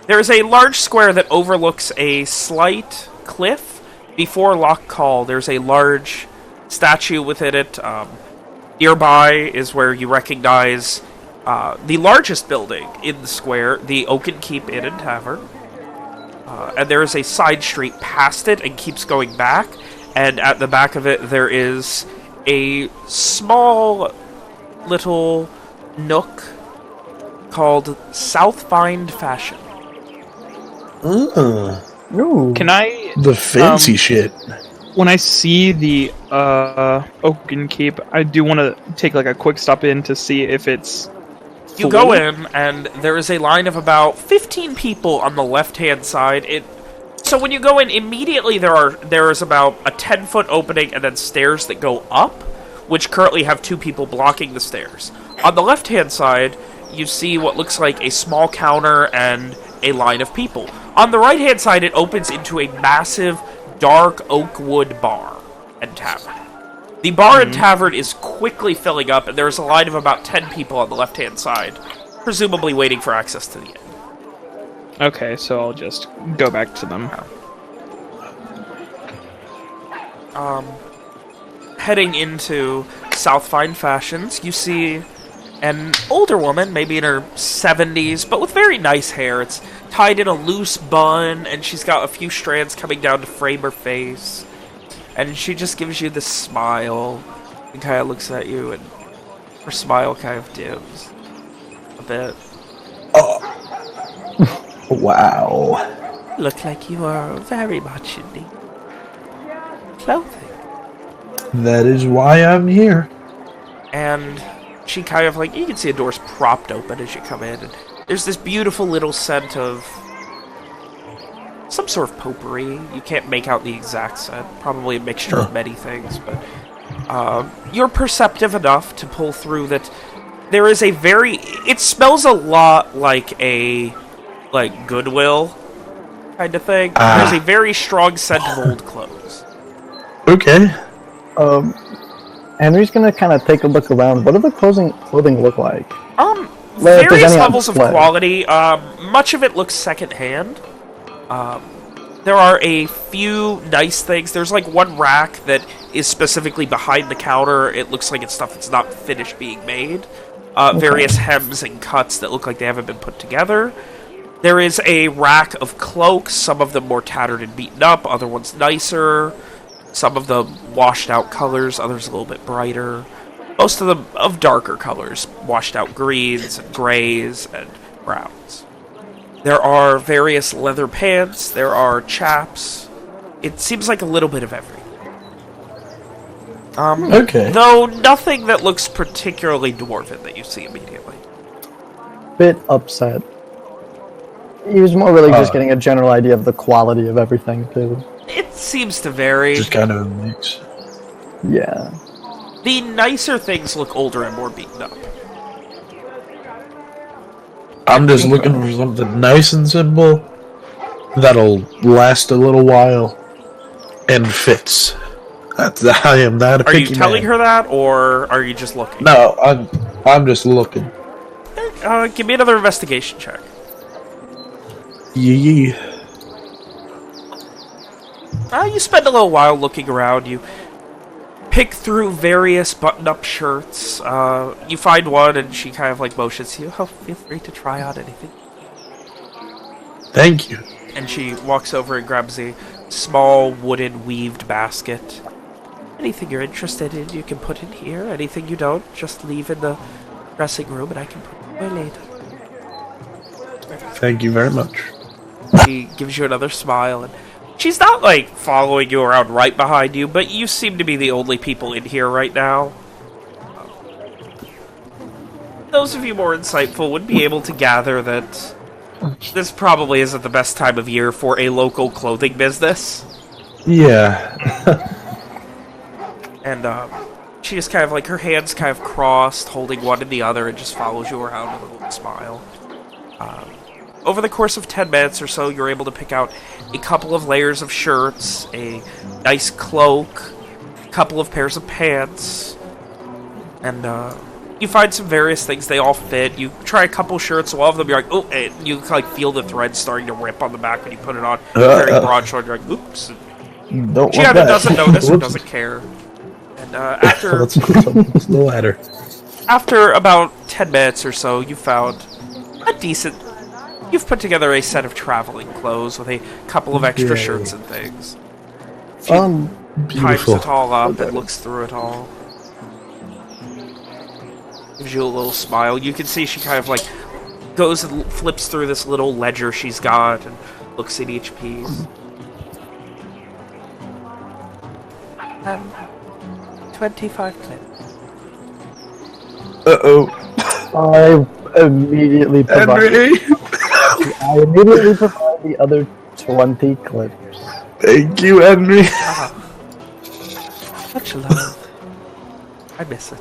There is a large square that overlooks a slight cliff. Before Loch Call, there's a large statue within it. Nearby is where you recognize the largest building in the square, the Oaken Keep Inn and Tavern. And there is a side street past it and keeps going back. And at the back of it, there is a small little nook called South Find Fashion. Ooh. Can I? The fancy shit. When I see the Oaken Keep, I do want to take like a quick stop in to see if it's. You go in, and there is a line of about 15 people on the left-hand side. So when you go in, immediately there is about a 10-foot opening and then stairs that go up, which currently have 2 people blocking the stairs. On the left-hand side, you see what looks like a small counter and a line of people. On the right-hand side, it opens into a massive, dark oak wood bar and tavern. The bar and tavern is quickly filling up, and there's a line of about 10 people on the left-hand side, presumably waiting for access to the inn. Okay, so I'll just go back to them. Heading into South Fine Fashions, you see an older woman, maybe in her 70s, but with very nice hair. It's tied in a loose bun, and she's got a few strands coming down to frame her face. And she just gives you this smile, and kind of looks at you, and her smile kind of dims a bit. Wow. Look like you are very much in need of clothing. That is why I'm here. And she kind of like, you can see a door's propped open as you come in, and there's this beautiful little scent of some sort of potpourri. You can't make out the exact scent, probably a mixture of many things, but you're perceptive enough to pull through that there is a very... It smells a lot like a Goodwill kind of thing. There's a very strong scent of old clothes. Okay. Henry's gonna kind of take a look around. What do the clothing look like? If there's Various any on levels of display. quality. Much of it looks secondhand. There are a few nice things. There's like one rack that is specifically behind the counter. It looks like it's stuff that's not finished being made. Various hems and cuts that look like they haven't been put together. There is a rack of cloaks, some of them more tattered and beaten up, other ones nicer. Some of them washed out colors, others a little bit brighter. Most of them of darker colors, washed out greens and grays and browns. There are various leather pants, there are chaps. It seems like a little bit of everything. Okay. Though nothing that looks particularly dwarven that you see immediately. Bit upset. He was more really just getting a general idea of the quality of everything, too. It seems to vary. Just kind of a mix. Yeah. The nicer things look older and more beaten up. I'm just looking for something nice and simple that'll last a little while and fits. I am not a picky man. Are you telling her that, or are you just looking? No, I'm just looking. Give me another investigation check. Yee. You spend a little while looking around. You pick through various button-up shirts. You find one, and she kind of like motions to you. Oh, feel free to try on anything. Thank you. And she walks over and grabs a small wooden weaved basket. Anything you're interested in, you can put in here. Anything you don't, just leave in the dressing room, and I can put it away later. Thank you very much. She gives you another smile, and she's not, like, following you around right behind you, but you seem to be the only people in here right now. Those of you more insightful would be able to gather that this probably isn't the best time of year for a local clothing business. Yeah. And, she just kind of, like, her hands kind of crossed, holding one and the other, and just follows you around with a little smile. Over the course of 10 minutes or so, you're able to pick out a couple of layers of shirts, a nice cloak, a couple of pairs of pants, and, you find some various things. They all fit. You try a couple shirts, so all of them, you're like, oh, and you, like, feel the thread starting to rip on the back when you put it on. Very broad shoulder, you're like, oops. She either doesn't notice or doesn't care. And, after... Let's put the ladder. After about 10 minutes or so, you found a decent... You've put together a set of traveling clothes with a couple of extra shirts and things. Times Beautiful. it all up and looks through it all. Gives you a little smile. You can see she kind of, like, goes and flips through this little ledger she's got and looks at each piece. 25 clips. Uh-oh. I immediately provide. Henri! I immediately provide the other 20 clips. Thank you, Henri. Much love. I miss it.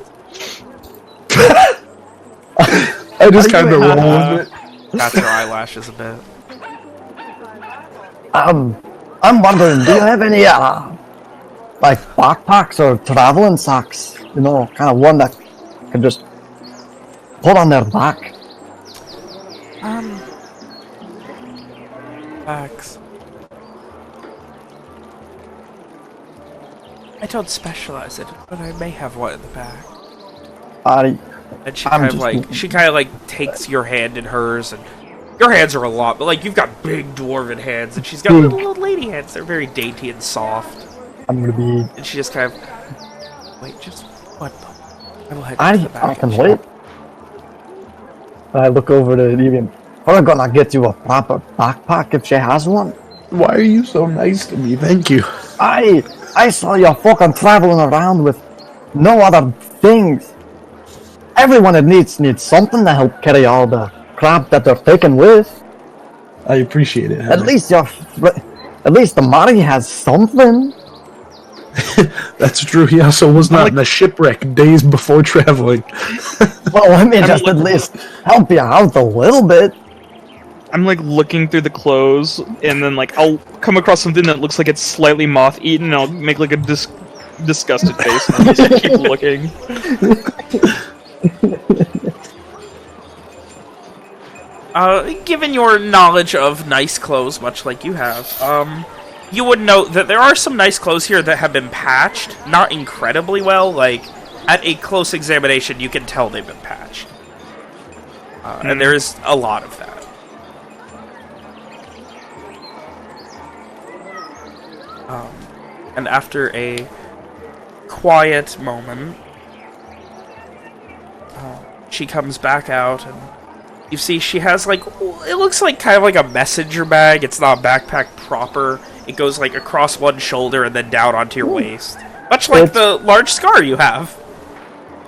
I just kind of roll with it. That's her eyelashes a bit. I'm wondering, do you have any, like, backpacks or traveling socks? You know, kind of one that can just put on their back? Bags. I don't specialize in it, but I may have one in the back. And she kind of like takes your hand in hers, and your hands are a lot, but like you've got big dwarven hands, and she's got little old lady hands. They're very dainty and soft. I'm gonna be. And she just kind of wait, just one moment. I will head to the back. I can wait. I look over to Evian. We're gonna get you a proper backpack if she has one. Why are you so nice to me? Thank you. I saw you fucking traveling around with no other things. Everyone that needs something to help carry all the crap that they're taking with. I appreciate it, Henri. At least Amari has something. That's true. He also was not in a shipwreck days before traveling. Well, I mean, just at least help you out a little bit. I'm like looking through the clothes, and then like I'll come across something that looks like it's slightly moth-eaten, and I'll make like a disgusted face, and I'll just keep looking. Given your knowledge of nice clothes, much like you have, you would note that there are some nice clothes here that have been patched, not incredibly well. Like, at a close examination, you can tell they've been patched. And there is a lot of that. And after a quiet moment, she comes back out, and you see she has, like, it looks like kind of like a messenger bag. It's not a backpack proper. It goes, like, across one shoulder and then down onto your waist. Much like the large scar you have.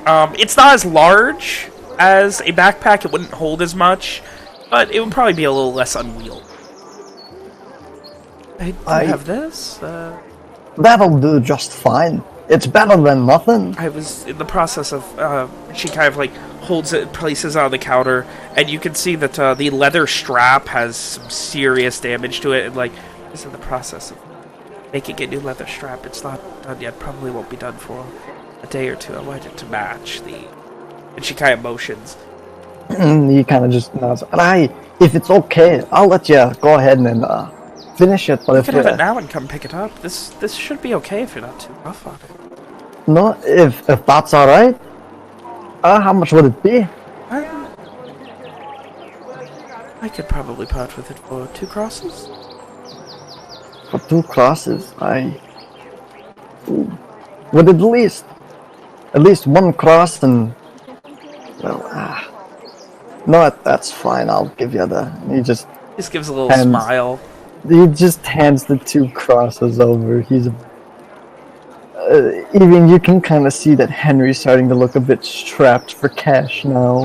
It's not as large as a backpack. It wouldn't hold as much, but it would probably be a little less unwieldy. I do have this. That'll do just fine. It's better than nothing. I was in the process of, she kind of like holds it, places it on the counter, and you can see that the leather strap has some serious damage to it, and like, is in the process of making a new leather strap. It's not done yet, probably won't be done for a day or two. I wanted it to match the, and she kind of motions. He kind of just nods. And if it's okay, I'll let you go ahead and finish it. But You if can have it now and come pick it up. This should be okay if you're not too rough on it. no, if that's all right, how much would it be? I could probably part with it for 2 crosses. For 2 crosses, would at least 1 cross and well, no, that's fine. I'll give you the. He just Gives a little smile. He just hands the 2 crosses over. He's even you can kind of see that Henry's starting to look a bit strapped for cash now.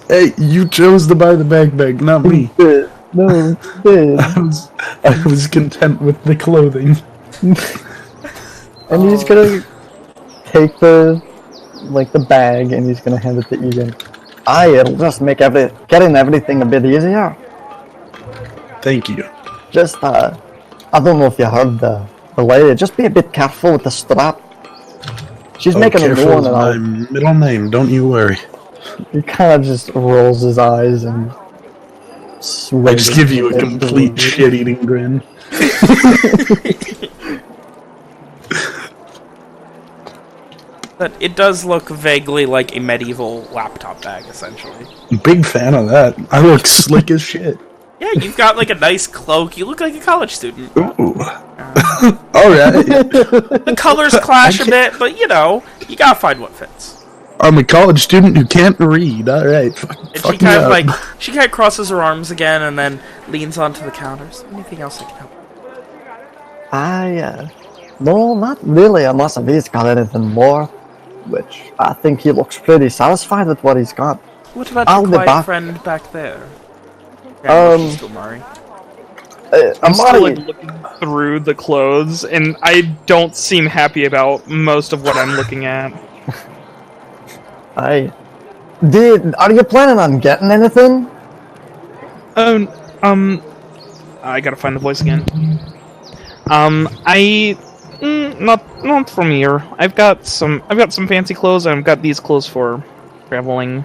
Hey, you chose to buy the bag, not me. No, did. I was content with the clothing. And he's gonna take the bag and he's gonna hand it to Evian. It'll just make getting everything a bit easier. Thank you. Just I don't know if you heard the lady. Just be a bit careful with the strap. She's making a new careful one, and is my middle name. Don't you worry. he kind of just rolls his eyes and. I just give you a complete shit-eating grin. But it does look vaguely like a medieval laptop bag, essentially. Big fan of that. I look slick as shit. Yeah, you've got like a nice cloak. You look like a college student. Ooh. Alright. The colors clash a bit, but you know, you gotta find what fits. I'm a college student who can't read. Alright. And she kind of like, she kind of crosses her arms again and then leans onto the counters. Anything else I can help with? No, not really, unless he's got anything more. Which I think he looks pretty satisfied with what he's got. What about I'll your be quiet back. friend back there? Amari. I'm still Amari, like looking through the clothes, and I don't seem happy about most of what I'm looking at. are you planning on getting anything? I gotta find the voice again. Not from here. I've got some fancy clothes, and I've got these clothes for traveling.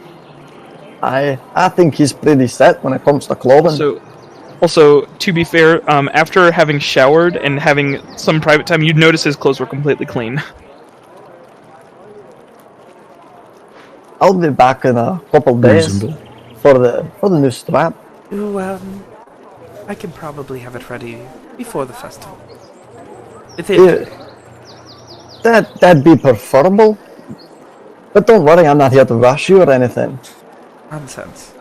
I think he's pretty set when it comes to clothing. Also, to be fair, after having showered and having some private time, you'd notice his clothes were completely clean. I'll be back in a couple days Reasonable. for the new strap. Ooh, I can probably have it ready before the festival. That'd be preferable. But don't worry, I'm not here to rush you or anything. Nonsense.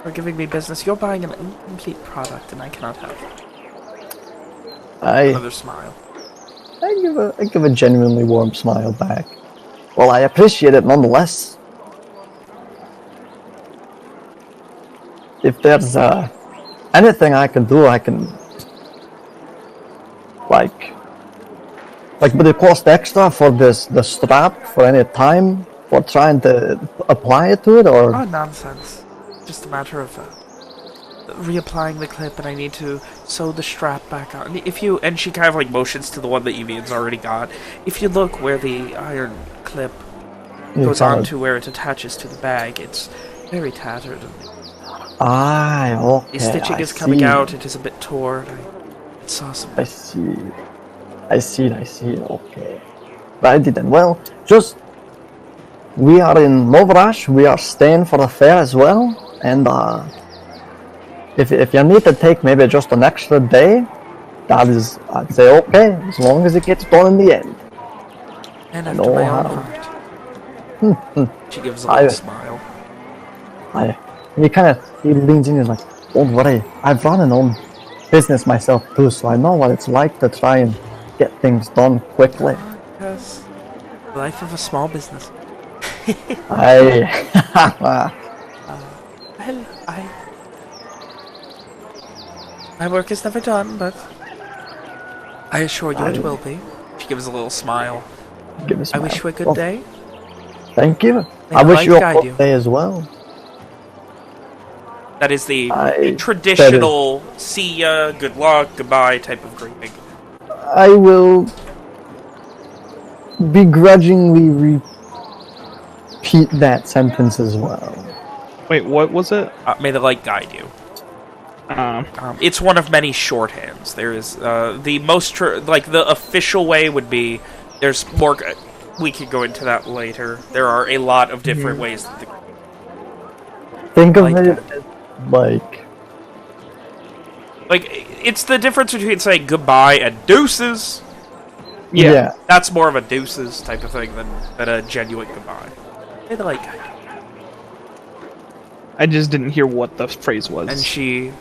For giving me business, you're buying an incomplete product, and I cannot have it. Another smile. I give a genuinely warm smile back. Well, I appreciate it nonetheless. If there's anything I can do, I can like would it cost extra for the strap for any time for trying to apply it to it, or? Oh, nonsense. Just a matter of reapplying the clip, and I need to sew the strap back on. And she kind of like motions to the one that Evian's already got. If you look where the iron clip goes on to where it attaches to the bag, it's very tattered. Okay. The stitching is coming out. It is a bit torn. I saw some. I see. Okay. Righty then. Well, we are in Novarash. We are staying for the fair as well. And if you need to take maybe just an extra day, I'd say okay, as long as it gets done in the end. And after my own heart. She gives a little smile. He leans in and is like, don't worry, I've run an own business myself too, so I know what it's like to try and get things done quickly. Yes. Life of a small business. My work is never done, but I assure you it will be. She gives a little smile. Give a I smile. wish you a good Well, day. Thank you. May I the wish light you a guide good you. day as well. That is the I- traditional see ya, good luck, goodbye type of greeting. I will begrudgingly repeat that sentence as well. Wait, what was it? May the light guide you. It's one of many shorthands. There is the most the official way would be. There's more. We could go into that later. There are a lot of different ways. That Think of Like it that. as like it's the difference between saying goodbye and deuces. yeah. That's more of a deuces type of thing than a genuine goodbye. May the light guide you. I just didn't hear what the phrase was. And she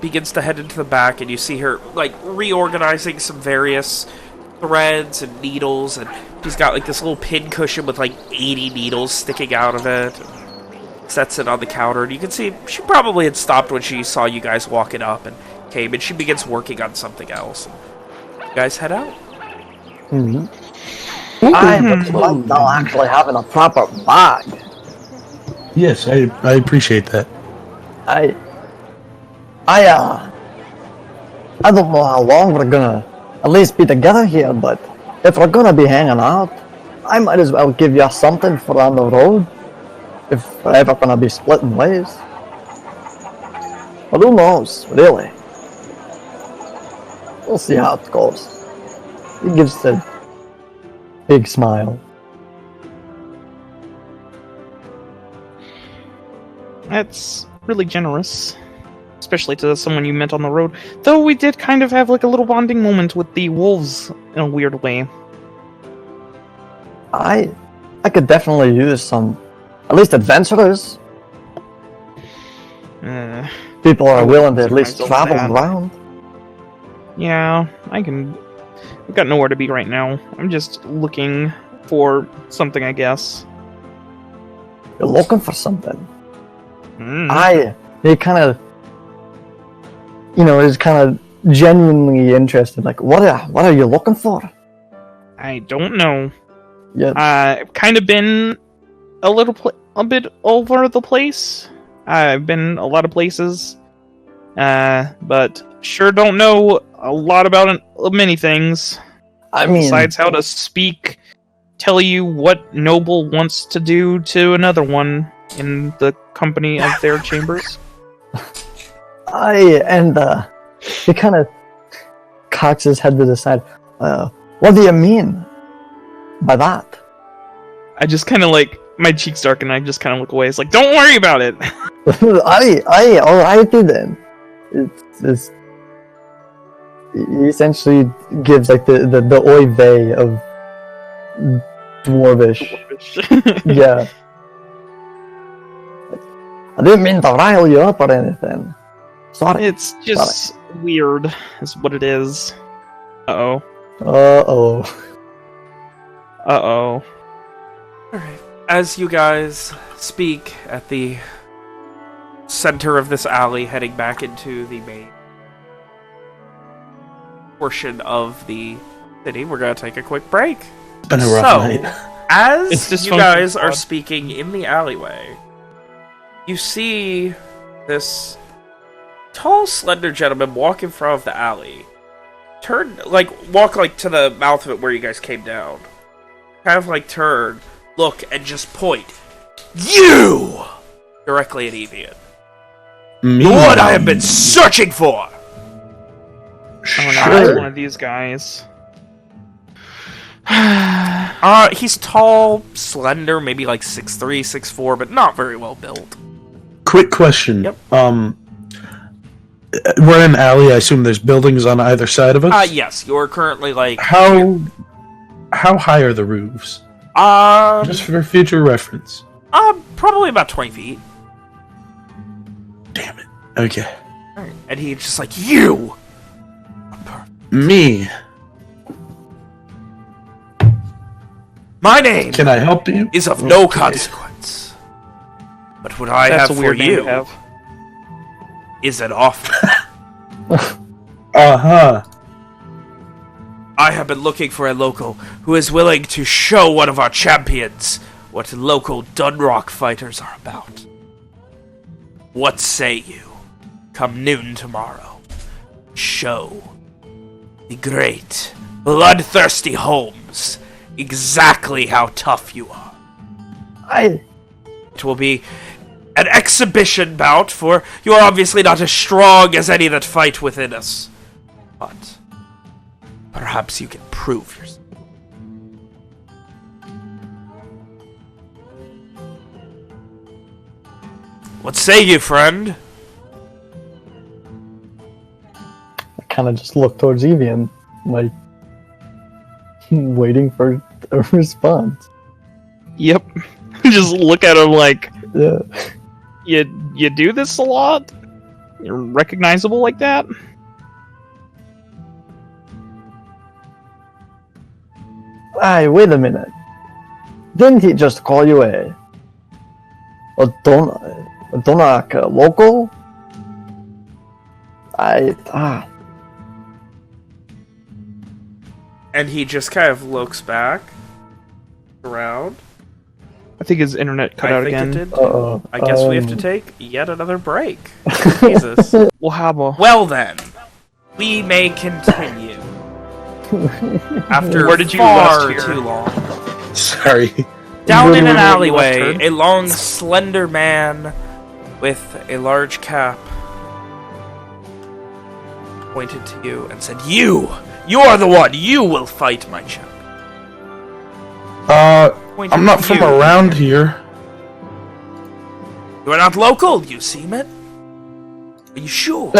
begins to head into the back, and you see her reorganizing some various threads and needles, and she's got this little pin cushion with 80 needles sticking out of it. And sets it on the counter, and you can see she probably had stopped when she saw you guys walking up and came, and she begins working on something else. You guys head out. I'm now actually having a proper bag. Yes, I appreciate that. I don't know how long we're gonna at least be together here, but if we're gonna be hanging out, I might as well give you something for on the road. If we're ever gonna be splitting ways. But who knows, really? We'll see how it goes. He gives a big smile. That's really generous. Especially to someone you met on the road. Though we did kind of have a little bonding moment with the wolves in a weird way. I could definitely use some, at least adventurers. People are willing to at least travel around. Yeah, I've got nowhere to be right now. I'm just looking for something, I guess. You're looking for something. He kind of, is kind of genuinely interested. Like, what are you looking for? I don't know. Yeah. I've kind of been a bit over the place. I've been a lot of places, but sure don't know a lot about many things. I mean, besides how to tell you what noble wants to do to another one in the company of their chambers. He kind of cocks his head to the side. What do you mean by that? I just kind of my cheeks darken, and I just kind of look away. It's like, don't worry about it. Alrighty then. It's he essentially gives the oy vey of dwarvish. Yeah. I didn't mean to rile you up or anything. Sorry. It's just weird, is what it is. Uh-oh. Alright. As you guys speak at the center of this alley, heading back into the main portion of the city, we're going to take a quick break. It's been a rough night. As you guys are speaking in the alleyway, you see this tall, slender gentleman walk in front of the alley. Walk to the mouth of it where you guys came down. Kind of turn, look, and just point. You! Directly at Evian. Me? The one I have been searching for! Oh no, it's one of these guys. He's tall, slender, maybe 6'3", 6'4", but not very well built. Quick question. Yep. We're in an alley. I assume there's buildings on either side of us. Yes, you're currently How high are the roofs? Just for future reference. Probably about 20 feet. Damn it. Okay. Right. And he's just you! Me. My name Can I help you? is of no consequence. But what I That's have a weird for name you to have. is an offer. Uh-huh. I have been looking for a local who is willing to show one of our champions what local Dunroch fighters are about. What say you? Come noon tomorrow. Show the great, bloodthirsty Holmes exactly how tough you are. It will be an exhibition bout, for you are obviously not as strong as any that fight within us. But perhaps you can prove yourself. What say you, friend? I kind of just look towards Evian, like, waiting for a response. Yep. Just look at him like, Yeah. you do this a lot? You're recognizable like that? Hey, wait a minute. Didn't he just call you a Dunroch local? And he just kind of looks back around. I think his internet cut out again. It did. Uh-oh. I guess we have to take yet another break. Jesus. Well, how about... Well then, we may continue. After Where did you far last hear? too long. Sorry. Down in an Left alleyway, turn? a long, slender man with a large cap pointed to you and said, You are the one! You will fight my champ. Pointed I'm not to from you. around here. You are not local, you seem it. Are you sure?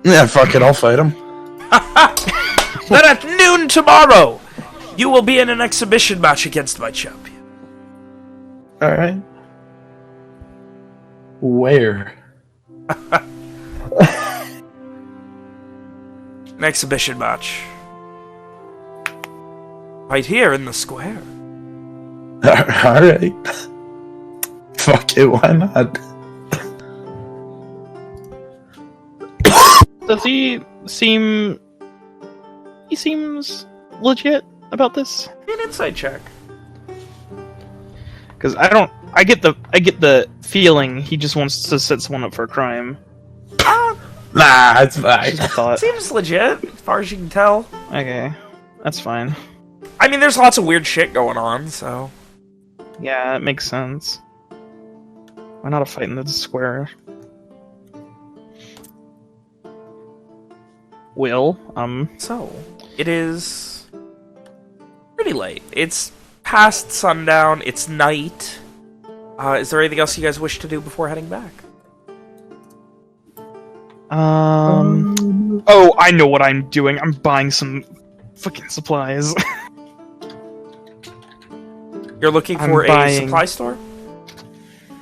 Yeah, fuck it, I'll fight him. Then at noon tomorrow, you will be in an exhibition match against my champion. Alright. Where? An exhibition match. Right here in the square. Alright. Fuck it, why not? Does he seem... He seems legit about this? An insight check. Because I get the feeling he just wants to set someone up for a crime. Nah, it's fine. Just a thought. Seems legit, as far as you can tell. Okay, that's fine. I mean, there's lots of weird shit going on, so... Yeah, it makes sense. Why not a fight in the square? Will, So, it is... pretty late. It's past sundown, it's night. Is there anything else you guys wish to do before heading back? Oh, I know what I'm doing. I'm buying some fucking supplies. You're looking I'm for a buying- supply store?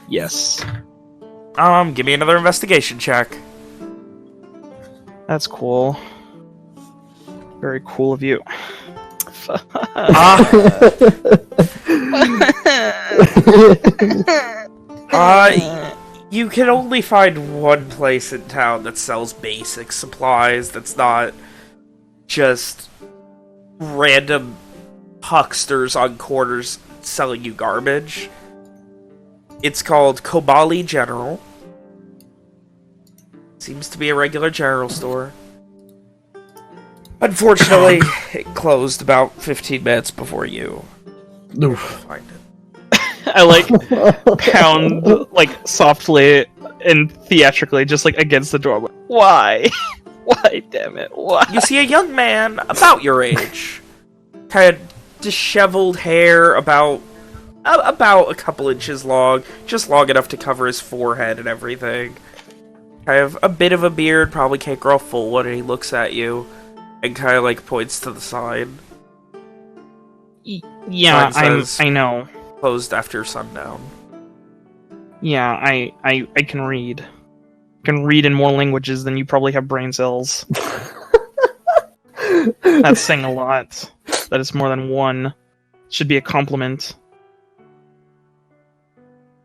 Yes. Give me another investigation check. That's cool. Very cool of you. You can only find one place in town that sells basic supplies that's not just random hucksters on corners selling you garbage. It's called Kobali General. Seems to be a regular general store. Unfortunately, it closed about 15 minutes before you Oof. find it. I like pound like softly and theatrically, just like against the door. Why? Why? Damn it! Why? You see a young man about your age, kind of disheveled hair, about a couple inches long, just long enough to cover his forehead and everything. Kind of a bit of a beard, probably can't grow full when he looks at you, and kind of like points to the sign. Yeah, Sign says- I know. Closed after sundown. Yeah, I can read. I can read in more languages than you probably have brain cells. That's saying a lot. That is more than one. Should be a compliment.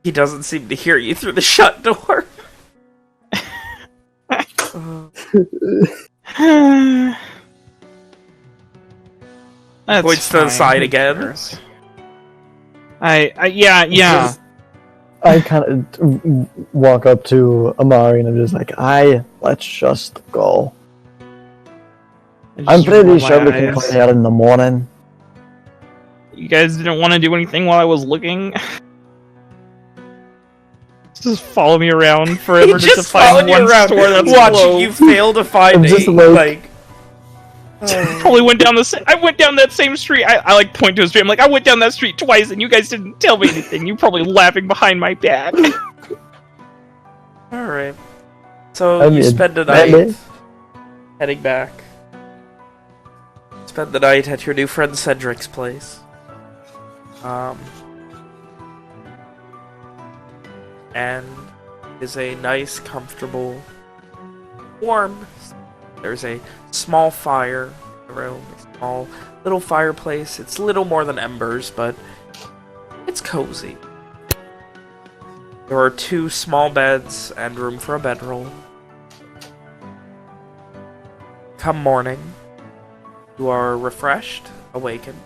He doesn't seem to hear you through the shut door. That's Points to the fine. side again. Yeah. I kind of walk up to Amari and I'm just like, let's just go. I'm pretty sure we can play out in the morning. You guys didn't want to do anything while I was looking? Just follow me around forever just to find one store that's watching closed. you fail to find just a, like- Probably went down I went down that same street. I like point to a street. I'm like, I went down that street twice, and you guys didn't tell me anything. You probably laughing behind my back. Alright. So you spend the night heading back. Spend the night at your new friend Cedric's place. And is a nice, comfortable, warm. There's a small fire in the room, a small little fireplace. It's little more than embers, but it's cozy. There are 2 small beds and room for a bedroll. Come morning, you are refreshed, awakened.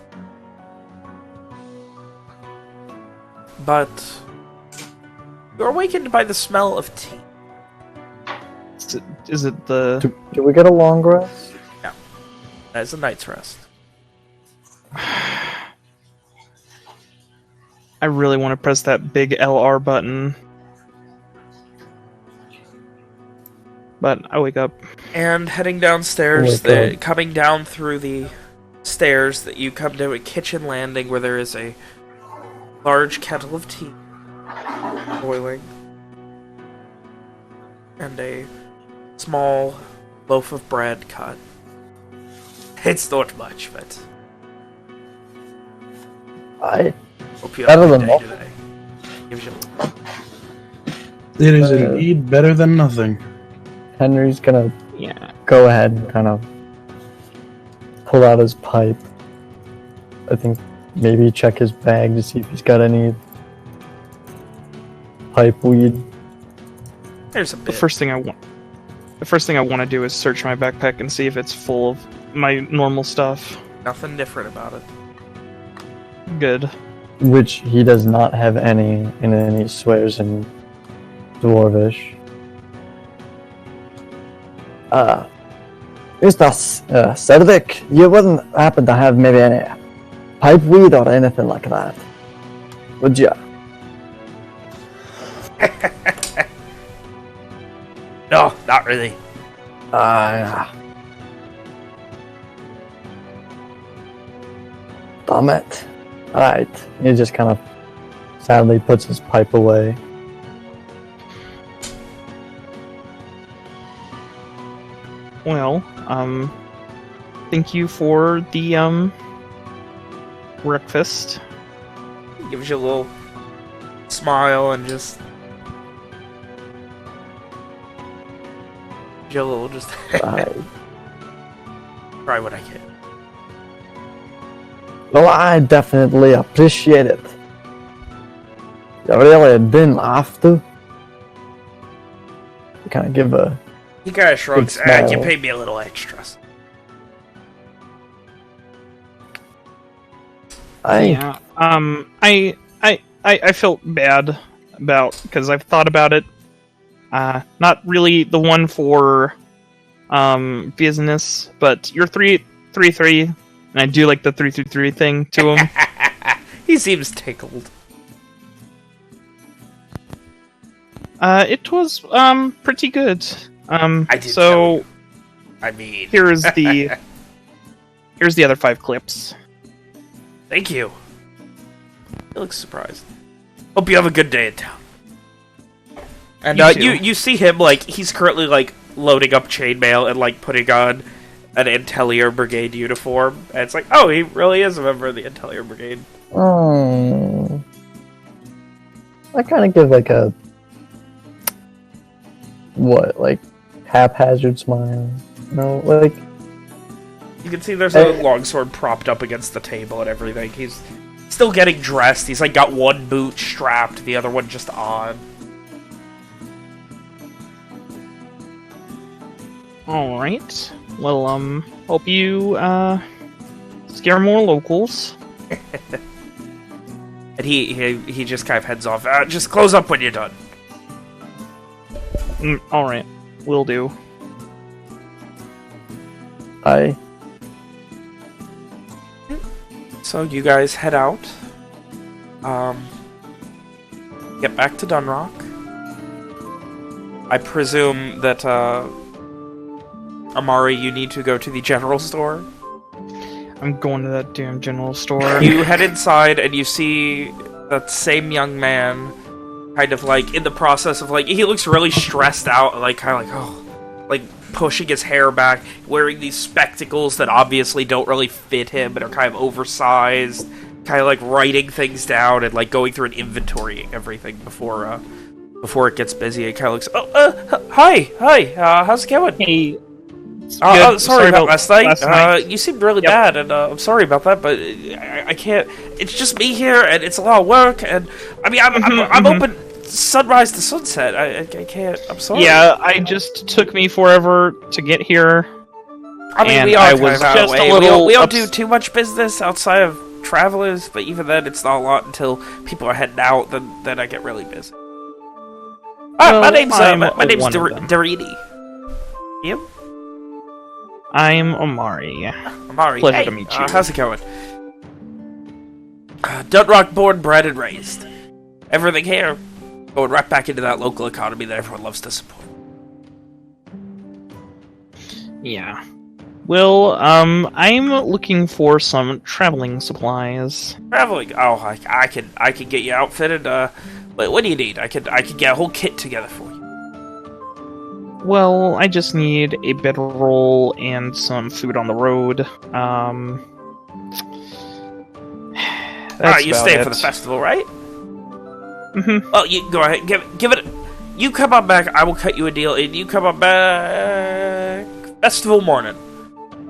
But you're awakened by the smell of tea. Is it the... Do we get a long rest? No. That is a night's rest. I really want to press that big LR button. But I wake up. And heading downstairs, coming down through the stairs, that you come to a kitchen landing where there is a large kettle of tea boiling. And a small loaf of bread cut. It's not much, but hope you have a good day today. Gives you It is indeed better than nothing. Henry's gonna go ahead and kind of pull out his pipe. I think maybe check his bag to see if he's got any pipe weed. There's a bit. The first thing I want to do is search my backpack and see if it's full of my normal stuff. Nothing different about it. Good. Which he does not have any, and then he swears in Dwarvish. Mr. Cedric, you wouldn't happen to have maybe any pipe weed or anything like that, would you? No, not really. Damn it. Alright. He just kind of sadly puts his pipe away. Well, thank you for the breakfast. Gives you a little smile and just gives you a little just try what I can. Well, I definitely appreciate it. You really didn't have to. You kind of give a... He kind of shrugs. You paid me a little extra. I felt bad about, because I've thought about it. Not really the one for business, but you're 3-3, and I do like the 3-3 thing to him. He seems tickled. It was pretty good. I did so I mean, here's the other 5 clips. Thank you. He looks surprised. Hope you have a good day in town. And you see him, like, he's currently, like, loading up chainmail and, like, putting on an Intellier Brigade uniform. And it's like, oh, he really is a member of the Intellier Brigade. Oh. I kind of give, like, a... What, like, haphazard smile? No, like... You can see there's a longsword propped up against the table and everything. He's still getting dressed. He's, like, got one boot strapped, the other one just on. Alright. Well, hope you, scare more locals. And he just kind of heads off. Just close up when you're done. Alright. Will do. I So you guys head out. Get back to Dunroch. I presume that, Amari, you need to go to the general store. I'm going to that damn general store. You head inside and you see that same young man kind of like in the process of like, he looks really stressed out, like kind of like, oh, like pushing his hair back, wearing these spectacles that obviously don't really fit him and are kind of oversized, kind of like writing things down and like going through and inventorying everything before it gets busy. It kind of looks, hi, how's it going? Hey. Sorry about last night. You seemed really Yep. bad, and I'm sorry about that, but I can't. It's just me here, and it's a lot of work, and I mean, I'm open sunrise to sunset. I can't. I'm sorry. Yeah, I just took me forever to get here. I mean, and we are I kind was of out of just the way. a little We don't do too much business outside of travelers, but even then, it's not a lot until people are heading out. Then I get really busy. Well, my name's I'm my name's one of them. Dorini. You? I'm Amari. Amari. Pleasure Hey, to meet you. how's it going? Dunroch, born, bred, and raised. Everything here going right back into that local economy that everyone loves to support. Yeah. Well, I'm looking for some traveling supplies. Traveling. Oh, I can get you outfitted. What do you need? I could get a whole kit together for you. Well, I just need a bedroll and some food on the road. That's you about stay it. for the festival, right? Mm-hmm. Oh, you go ahead. Give it. You come on back. I will cut you a deal. And you come on back festival morning.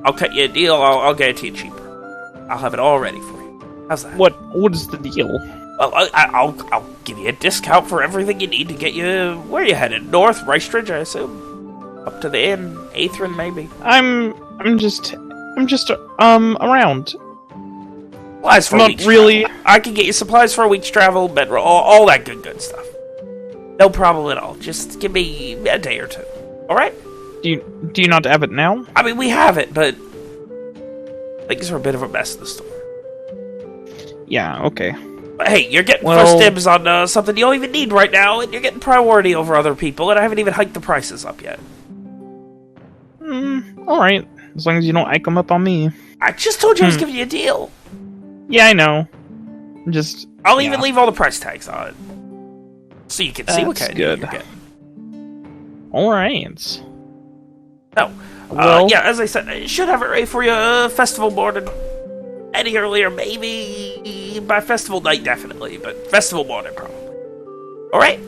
I'll cut you a deal. I'll get it to you cheaper. I'll have it all ready for you. How's that? What is the deal? Well, I'll give you a discount for everything you need to get you where you headed. North, Ricebridge, I assume. Up to the inn, Atherin, maybe. I'm just around. Supplies for a Not week's really. travel. I can get you supplies for a week's travel, bedroll, all that good stuff. No problem at all. Just give me a day or two. All right? Do you not have it now? I mean, we have it, but things are a bit of a mess in the store. Yeah. Okay. But hey, you're getting Well- first dibs on something you don't even need right now, and you're getting priority over other people, and I haven't even hiked the prices up yet. All right. As long as you don't hike them up on me. I just told you I was giving you a deal. Yeah, I know. Just. I'll yeah. even leave all the price tags on it, so you can see what That's kind of deal good. you're getting. All right. No, Well- yeah, as I said, I should have it ready for you festival morning. Any earlier, maybe by festival night, definitely, but festival morning probably. All right,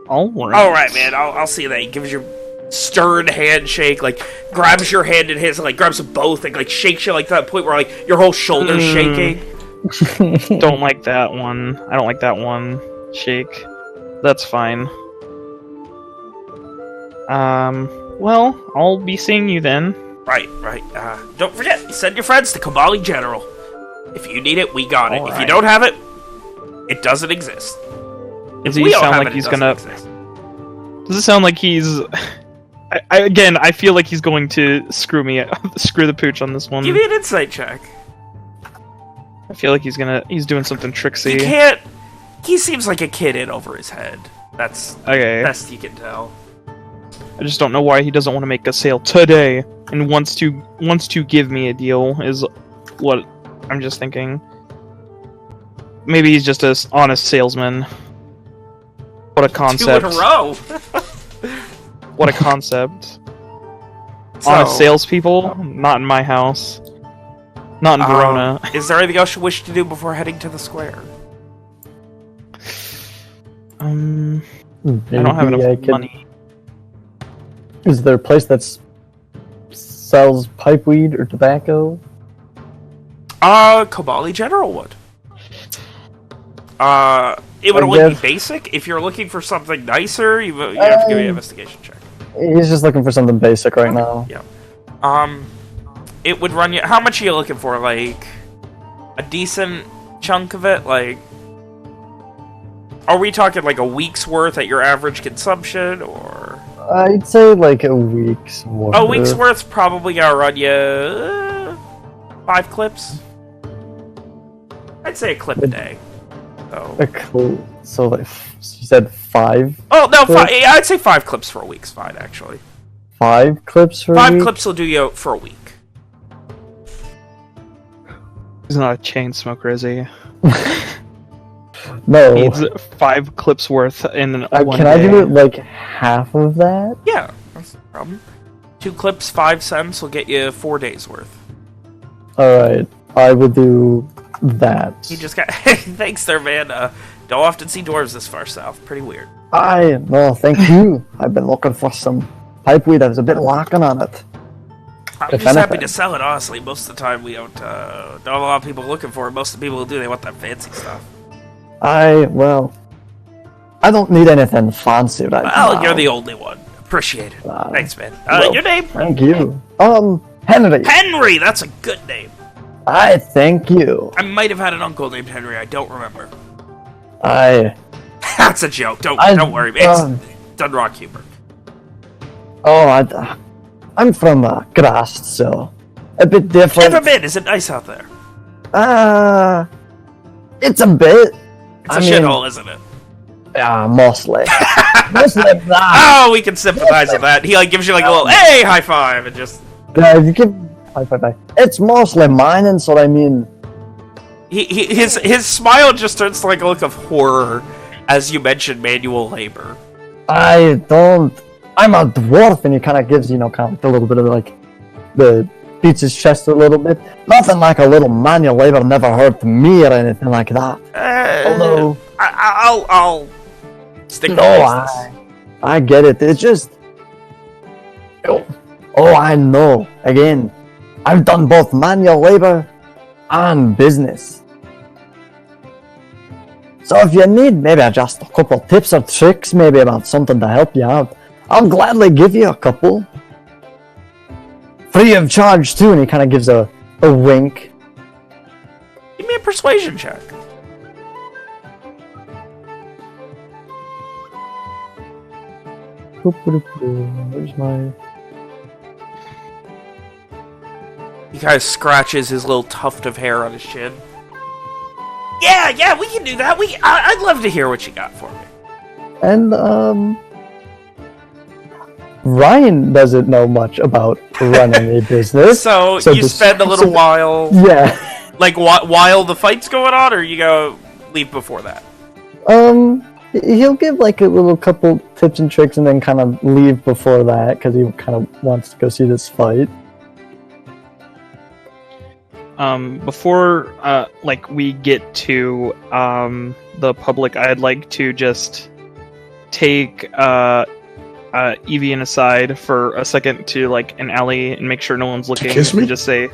All right. all right, man. I'll see you then. He gives you stern handshake, like grabs your hand in his, like grabs them both, and like shakes you like to that point where like your whole shoulder's shaking. Don't like that one. I don't like that one. Shake. That's fine. Well, I'll be seeing you then. Right. Don't forget, send your friends to Kabali General. If you need it, we got it. All If you right. don't have it, it doesn't exist. Does If he we don't sound have like it, he's it doesn't gonna? exist. Does it sound like he's? I feel like he's going to screw the pooch on this one. Give me an insight check. I feel like he's doing something tricksy. He can't. He seems like a kid in over his head. That's Okay. best you can tell. I just don't know why he doesn't want to make a sale today and wants to give me a deal is what I'm just thinking. Maybe he's just an honest salesman. What a 2 concept. in a row. What a concept. So, Honest salespeople? Not in my house. Not in Verona. Is there anything else you wish to do before heading to the square? I don't have enough money. Is there a place that sells pipeweed or tobacco? Kabali General would. It would I only guess- be basic. If you're looking for something nicer, you have to give me an investigation check. He's just looking for something basic right now. Yeah. It would run you... How much are you looking for? Like, a decent chunk of it? Like, are we talking like a week's worth at your average consumption, or... I'd say like a week's worth. A week's worth's probably gonna run you 5 clips. I'd say a clip a day. So like, you said 5? Oh no, I'd say 5 clips for a week's fine, actually. 5 clips for 5 a week? clips will do you for a week. He's not a chain smoker, is he? No. Needs 5 clips worth in one Can day. I do it like half of that? Yeah, that's no problem. 2 clips, 5 cents will get you 4 days worth. Alright, I will do that. You just got... Thanks there, man. Don't often see dwarves this far south. Pretty weird. No, thank you. I've been looking for some pipeweed. There's a bit lacking on it. I'm just happy to sell it, honestly. Most of the time we don't have a lot of people looking for it. Most of the people who do, they want that fancy stuff. I don't need anything fancy right now. Well, you're the only one. Appreciate it. Thanks, man. Your name? Thank you. Henry. Henry! That's a good name. I thank you. I might have had an uncle named Henry. I don't remember. That's a joke. Don't worry. It's Dunroch humor. I'm from Grast, so a bit different. Never been. Is it nice out there? It's a bit. It's a shithole, isn't it? Yeah, mostly. Mostly not. Oh, we can sympathize with that. He gives you a little hey high five and just. You give high five. It's mostly mining, so I mean. His smile just turns to a look of horror as you mention manual labor. I'm a dwarf, and he kind of gives, kind of a little bit of beats his chest a little bit. Nothing like a little manual labor never hurt me or anything like that. Although, I'll stick to business. I get it. It's just, I know. Again, I've done both manual labor and business. So if you need maybe just a couple tips or tricks, maybe about something to help you out, I'll gladly give you a couple. Free of charge, too, and he kind of gives a wink. Give me a persuasion check. Where's my... He kind of scratches his little tuft of hair on his chin. Yeah, we can do that. I'd love to hear what you got for me. And, Ryan doesn't know much about running a business. so you spend a little while... Yeah. While the fight's going on, or you go leave before that? He'll give, a little couple tips and tricks and then kind of leave before that, because he kind of wants to go see this fight. Before, we get to, the public, I'd like to just take, Evian aside for a second to, an alley and make sure no one's looking. Kiss me? And just say,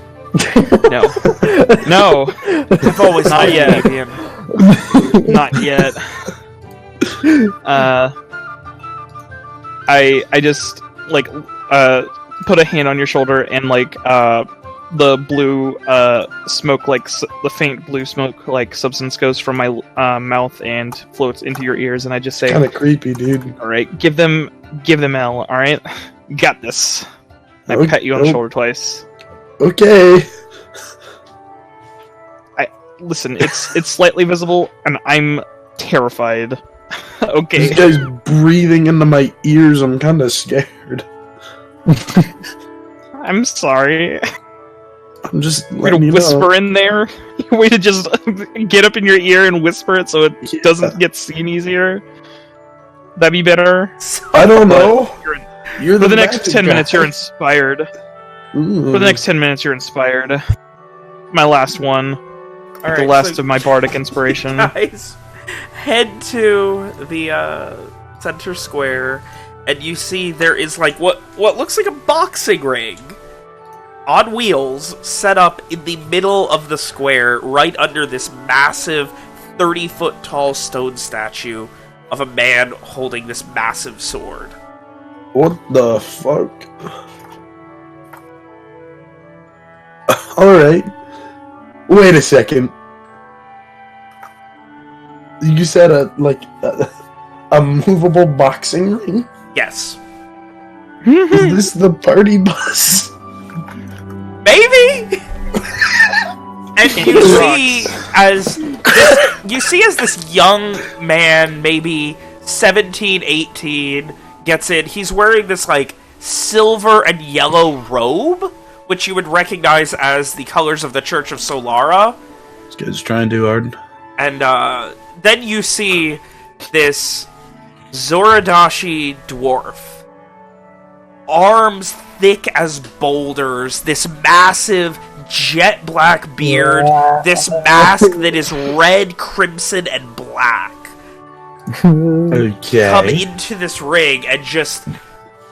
no. No! I've always Not yet. Evian. Not yet. I just, put a hand on your shoulder and, the blue smoke, the faint blue smoke substance goes from my mouth and floats into your ears, and I just say, kind of creepy, dude. all right, give them L, all right, got this. And I pat you on the shoulder twice. Okay. Listen, it's slightly visible, and I'm terrified. Okay. This guy's breathing into my ears. I'm kind of scared. I'm sorry. I'm just Way to whisper in there. Way to just get up in your ear and whisper it so it doesn't get seen easier. That'd be better. I don't know. You're For the next 10 minutes, you're inspired. Ooh. For the next 10 minutes, you're inspired. My last one. All the last of my bardic inspiration. Guys, head to the center square, and you see there is what looks like a boxing ring on wheels set up in the middle of the square, right under this massive 30-foot tall stone statue of a man holding this massive sword. What the fuck? Alright. Wait a second. You said a movable boxing ring? Yes. Is this the party bus? Maybe? And you see as this young man, maybe 17, 18, gets in, he's wearing this, like, silver and yellow robe, which you would recognize as the colors of the Church of Solara. This guy's trying too hard. And, then you see this Zoradashi dwarf. Arms thick as boulders, this massive jet black beard, this mask that is red, crimson, and black. Okay. Come into this ring and just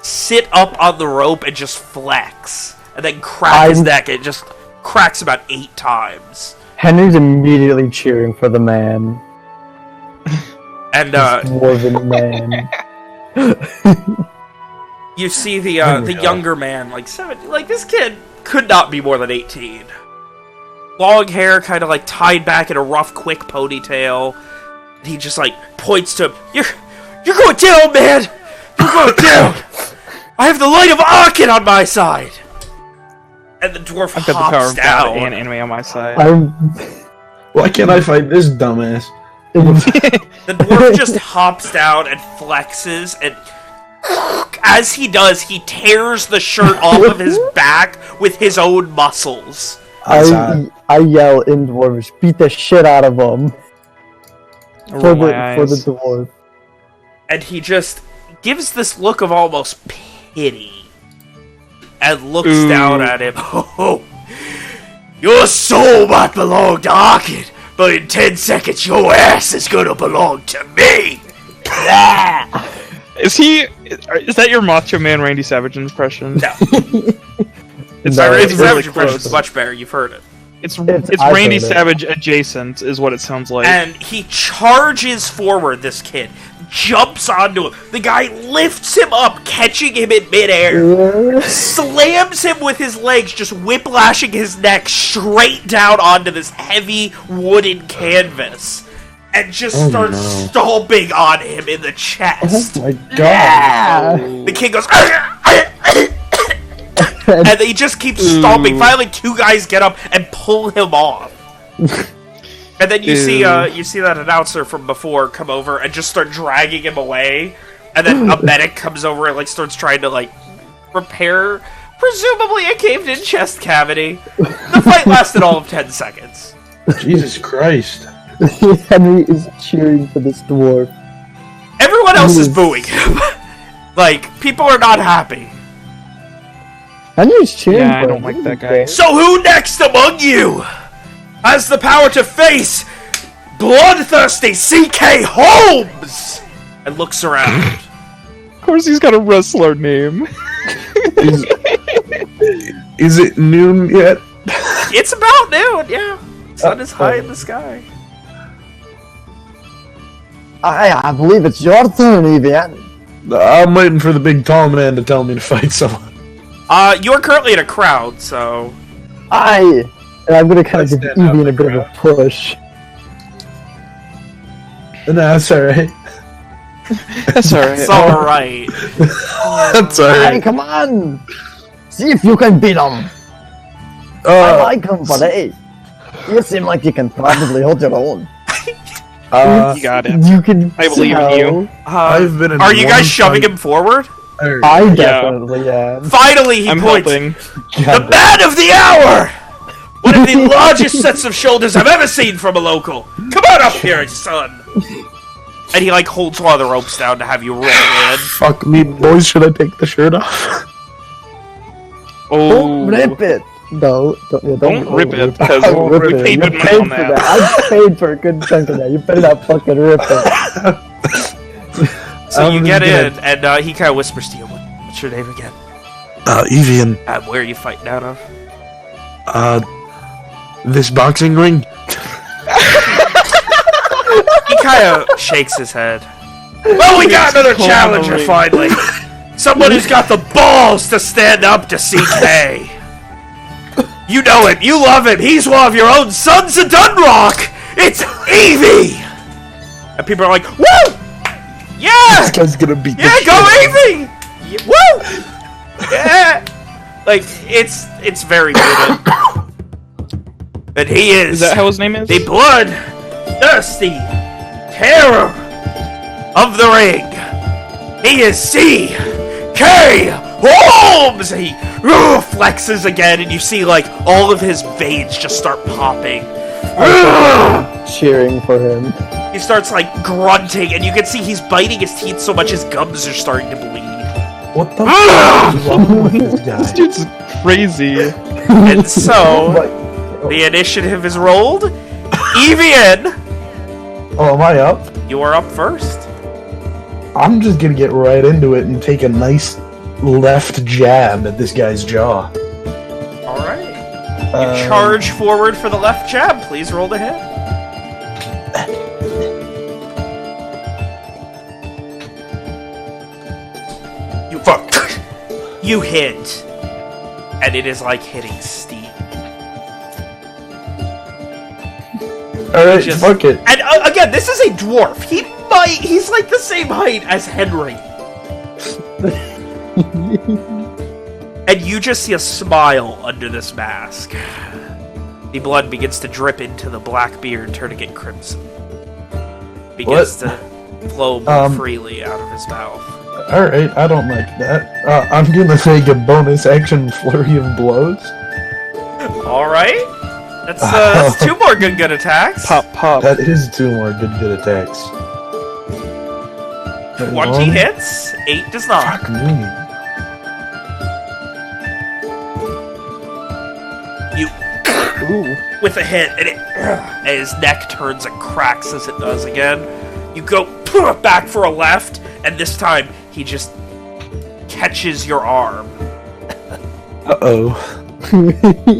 sit up on the rope and just flex. And then crack his neck. It just cracks about 8 times. Henry's immediately cheering for the man. And, dwarven man. You see the younger man, like 17, like this kid could not be more than 18. Long hair, kind of like tied back in a rough, quick ponytail. And he just like points to him. You're going down, man. You're going down. I have the light of Akin on my side. And the dwarf I've got the power hops of God down. and anime on my side. Why can't I fight this dumbass? The dwarf just hops down and flexes, and as he does, he tears the shirt off of his back with his own muscles. I yell in dwarves, beat the shit out of him. For the dwarf. And he just gives this look of almost pity. And looks down at him. Oh, your soul might belong to Akin, but in 10 seconds your ass is gonna belong to me! Is that your Macho Man Randy Savage impression? No. It's Randy really Savage impression close. is much better, you've heard it. It's Randy Savage adjacent, is what it sounds like. And he charges forward, this kid. Jumps onto him. The guy lifts him up, catching him in midair. Slams him with his legs, just whiplashing his neck straight down onto this heavy wooden canvas. And just starts stomping on him in the chest. Oh my god. The kid goes... and they just keep stomping. Finally, 2 guys get up and pull him off. And then you see that announcer from before come over and just start dragging him away. And then a medic comes over and like starts trying to like repair, presumably a caved-in chest cavity. The fight lasted all of 10 seconds. Jesus Christ. Henry is cheering for this dwarf. Everyone else is booing him. Like, people are not happy. Henry's cheering for I don't like that guy. So who next among you has the power to face bloodthirsty C.K. Holmes? And looks around. Of course he's got a wrestler name. Is it noon yet? It's about noon, yeah. Sun is high in the sky. I believe it's your turn, Evian. I'm waiting for the big tall man to tell me to fight someone. You're currently in a crowd, so... And I'm gonna kind of give stand out Evian the a bit of a push. No, that's alright. That's alright. It's alright. That's Hey, alright. come on! See if you can beat him! I like him, but hey, you seem like you can probably hold your own. You got it. You can. I believe in you. I've been in Are you guys one shoving fight- him forward? I definitely am. Finally, he I'm points. helping. The man of the hour! One of the largest sets of shoulders I've ever seen from a local. Come on up here, son. And he like holds one of the ropes down to have you roll in. Fuck me, boys. Should I take the shirt off? Oh, Don't rip it. No, Don't rip it, because Don't we rip it. paid You good money on for that. I paid for a good chunk of that. You better not fucking rip it. So you get in, and he kind of whispers to you, "What's your name again? Evian. Where are you fighting out of?" This boxing ring? He kind of shakes his head. Well, we got another challenger finally. Someone who's got the balls to stand up to CK. You know him. You love him. He's one of your own sons of Dunroch. It's Evie. And people are like, woo! Yeah! This guy's gonna beat the Yeah, shit go out of him. Evie! Woo! Yeah! Like, it's very good. And he is that how his name is? the blood-thirsty terror of the ring. He is C.K. Holmes! And he flexes again, and you see, like, all of his veins just start popping. Cheering for him. He starts, like, grunting, and you can see he's biting his teeth so much his gums are starting to bleed. What the fuck is wrong with this This guy? dude's crazy. And so, the initiative is rolled. Evian, Oh, am I up? you are up first. I'm just gonna get right into it and take a nice left jab at this guy's jaw. Alright. You charge forward for the left jab. Please roll to hit. You fuck. You hit. And it is like hitting steam. Alright, Just- fuck it. And again, this is a dwarf. He's like the same height as Henri. And you just see a smile under this mask. The blood begins to drip into the black beard, turning it crimson. Begins to flow more freely out of his mouth. Alright, I don't like that. I'm gonna take a bonus action flurry of blows. Alright. That's 2 more good attacks. Pop, pop. That is 2 more good attacks. 20 hits, 8 does not. Fuck me. You Ooh. with a hit, and his neck turns and cracks as it does again. You go back for a left, and this time he just catches your arm. Uh-oh.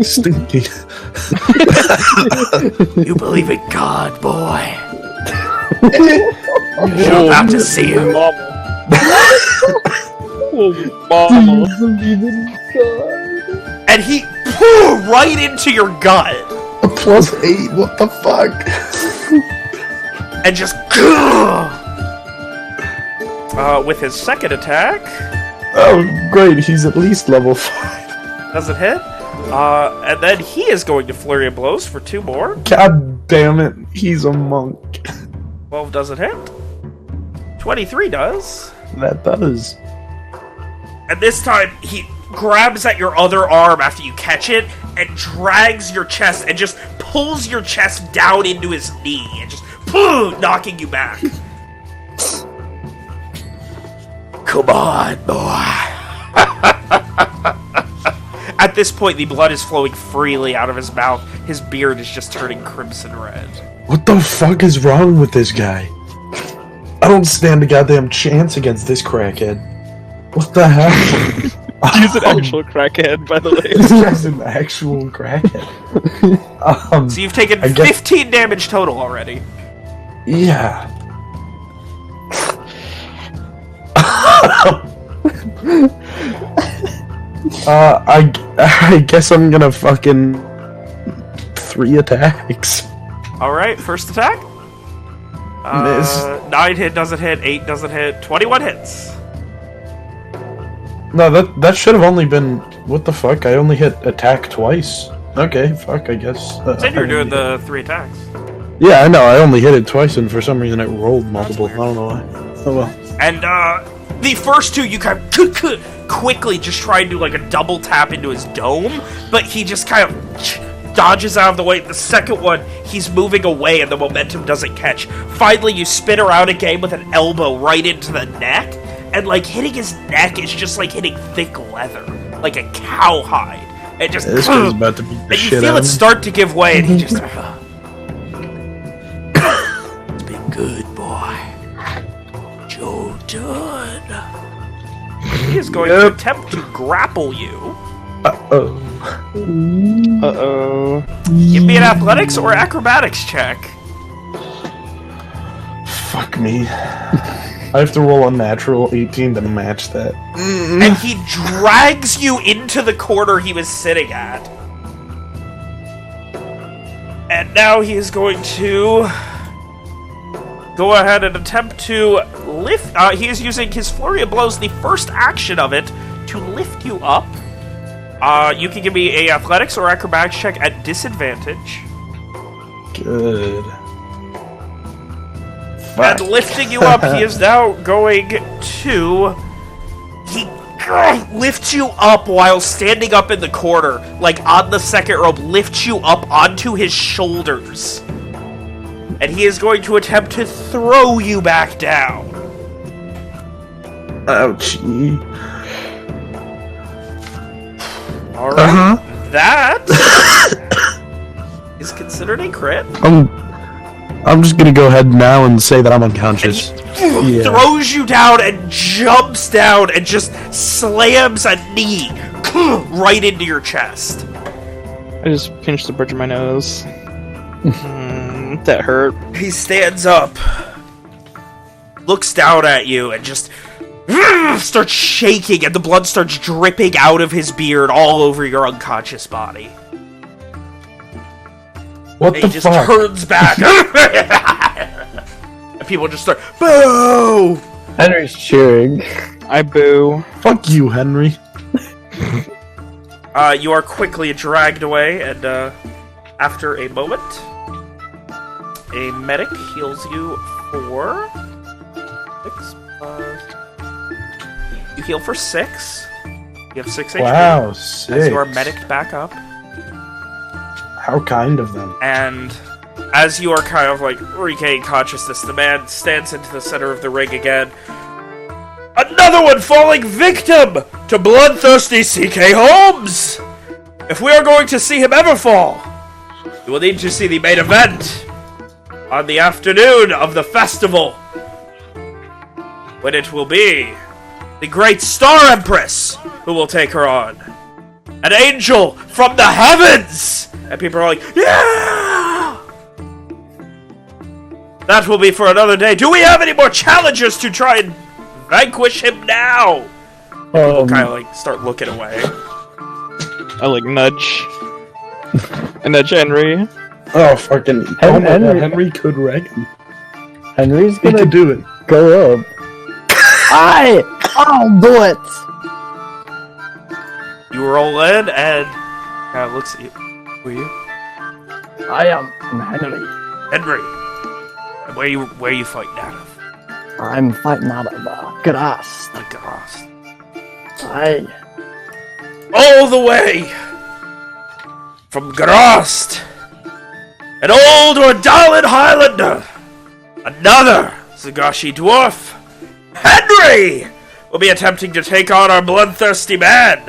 Stinky. You believe in God, boy. You're about to see him. Mama. Oh, mama. And he right into your gut, A +8, what the fuck? and just with his second attack, Oh, great, he's at least level 5. doesn't hit. And then he is going to flurry of blows for 2 more. God damn it, he's a monk. 12 doesn't hit. 23 does. That does. And this time, he grabs at your other arm after you catch it and drags your chest and just pulls your chest down into his knee and just knocking you back. Come on, boy. At this point, the blood is flowing freely out of his mouth. His beard is just turning crimson red. What the fuck is wrong with this guy? I don't stand a goddamn chance against this crackhead. What the hell? He's an actual crackhead, by the way. This guy's an actual crackhead. So you've taken I guess- 15 damage total already. Yeah. I guess I'm gonna fucking 3 attacks. Alright, first attack. Miss. 9 hit, doesn't hit, 8 doesn't hit, 21 hits. No, that should have only been. What the fuck? I only hit attack twice. Okay, fuck. I guess. Said you were doing the 3 attacks. Yeah, I know. I only hit it twice, and for some reason it rolled multiple. I don't know why. Oh well. And the first 2 you kind of quickly just try and do like a double tap into his dome, but he just kind of dodges out of the way. The second one, he's moving away and the momentum doesn't catch. Finally, you spin around again with an elbow right into the neck, and like hitting his neck is just like hitting thick leather, like a cowhide. It just This guy's about to beat the and you shit feel out it of me. start to give way, and he just it's been good, boy. Joe done. He is going to attempt to grapple you. Uh-oh. Uh-oh. Give me an athletics or acrobatics check. Fuck me. I have to roll a natural 18 to match that. And he drags you into the corner he was sitting at. And now he is going to go ahead and attempt to lift. He is using his Flurry of Blows, the first action of it, to lift you up. You can give me a athletics or acrobatics check at disadvantage. Good. And lifting you up, he is now going to... He lifts you up while standing up in the corner, like on the second rope, lifts you up onto his shoulders. And he is going to attempt to throw you back down. Ouchie. Alright, that is considered a crit. I'm just gonna go ahead now and say that I'm unconscious. He throws you down and jumps down and just slams a knee right into your chest. I just pinched the bridge of my nose. That hurt. He stands up, looks down at you, and just starts shaking, and the blood starts dripping out of his beard all over your unconscious body. What And the he just fuck? turns back. And people just start, boo! Henry's cheering. I boo. Fuck you, Henry. You are quickly dragged away, and after a moment, a medic heals you for 6 plus... You heal for 6. You have 6 HP. Wow, As sick. you are mediced back up. How kind of them. And as you are kind of like regaining consciousness, the man stands into the center of the ring again. Another one falling victim to bloodthirsty CK Holmes! If we are going to see him ever fall, you will need to see the main event on the afternoon of the festival, when it will be the great Star Empress who will take her on. An angel from the heavens! And people are like, yeah! That will be for another day. Do we have any more challengers to try and vanquish him now? People kind of like start looking away. I like nudge. I nudge Henry. Oh, fucking... Oh my Henry- god, Henry could wreck him. Henry's He gonna could do it. go up. I'll do it! You roll in and kind of looks at you. Who are you? I am Henry. Henry. And where are you fighting out of? I'm fighting out of grass. The Grost. I All the way from Grost, an old Ordalin Highlander, another Zagashi dwarf, Henry, will be attempting to take on our bloodthirsty man.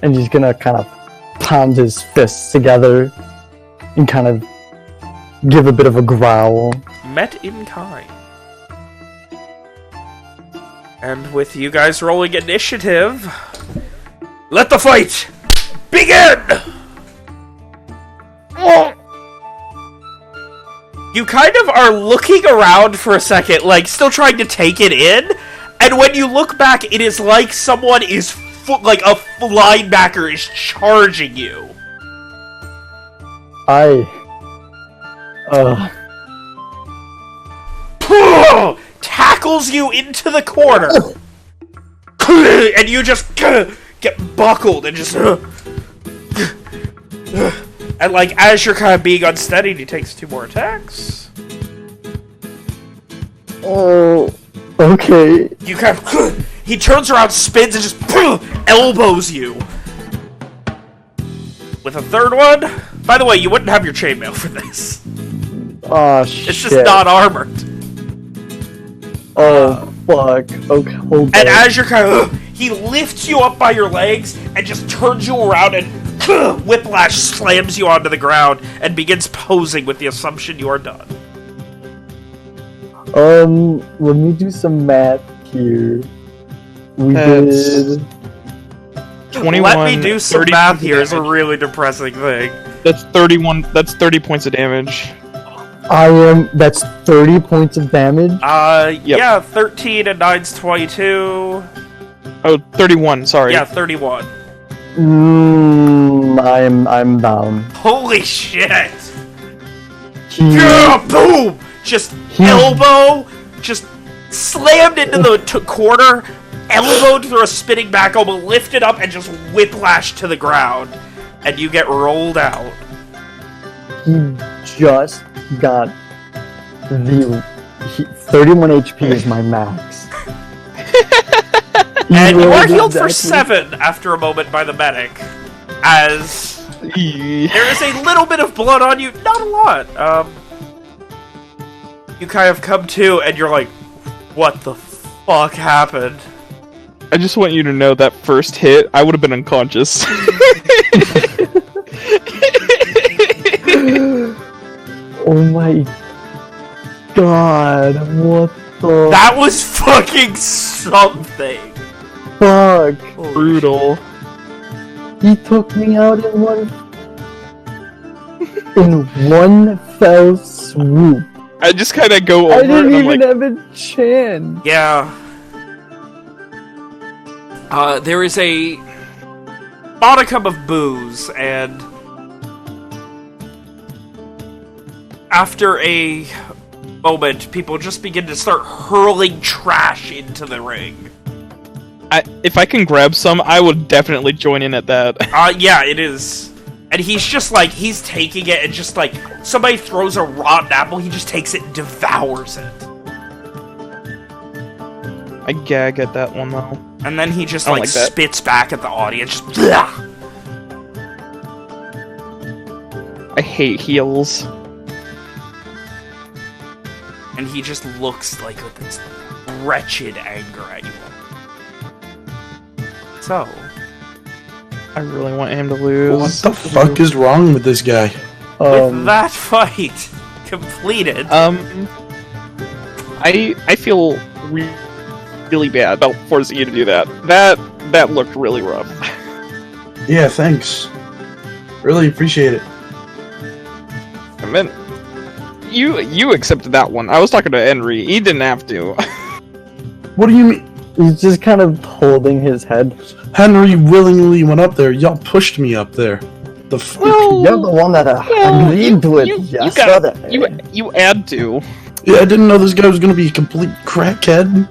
and he's gonna kind of pound his fists together and kind of give a bit of a growl. Met in kind. And with you guys rolling initiative, let the fight begin! You kind of are looking around for a second, like, still trying to take it in, and when you look back, it is like someone is, like, a linebacker is charging you. Tackles you into the corner, and you just get buckled and just... And, like, as you're kind of being unsteadied, he takes 2 more attacks. Oh, okay. You kind of... He turns around, spins, and just elbows you. With a third one... By the way, you wouldn't have your chainmail for this. Oh, shit. It's just not armored. Oh, fuck. Okay, hold on. And as you're kind of... He lifts you up by your legs and just turns you around and... Whiplash slams you onto the ground and begins posing with the assumption you are done. Let me do some math here. We That's- did... 21. Let me do some 30 math here. It's a damage. really depressing thing. That's 31. That's 30 points of damage. That's 30 points of damage. Yep. Yeah, 13 and 9's 22. Oh, 31, sorry. Yeah, 31. I'm down. Holy shit! He, Yeah, boom! Just elbow, just slammed into the corner, elbowed through a spinning back elbow, lifted up, and just whiplashed to the ground. And you get rolled out. he just got 31 HP is my max. And you are rolled healed for exactly- 7 after a moment by the medic. As Yeah. there is a little bit of blood on you, not a lot. You kind of come to, and you're like, what the fuck happened? I just want you to know that first hit, I would have been unconscious. Oh my god, what the That was fucking something. fuck? Brutal. He took me out in one fell swoop. I just kind of go over I and didn't I'm even like, have a chance. Yeah. There is a modicum of booze, and after a moment, people just begin to start hurling trash into the ring. if I can grab some, I would definitely join in at that. Yeah, it is. And he's just like, he's taking it, and just like, somebody throws a rotten apple, he just takes it and devours it. I gag at that one, though. And then he just I don't like like that. spits back at the audience, just bleh. I hate heels. And he just looks like with this wretched anger at you all. So, I really want him to lose. What the fuck is wrong with this guy? with that fight completed, I feel really bad about forcing you to do that. That looked really rough. Yeah, thanks. Really appreciate it. I mean, you accepted that one. I was talking to Henri. He didn't have to. What do you mean? He's just kind of holding his head. Henry willingly went up there. Y'all pushed me up there. The fuck? You're the one that agreed to it. You had to. Yeah, I didn't know this guy was gonna be a complete crackhead.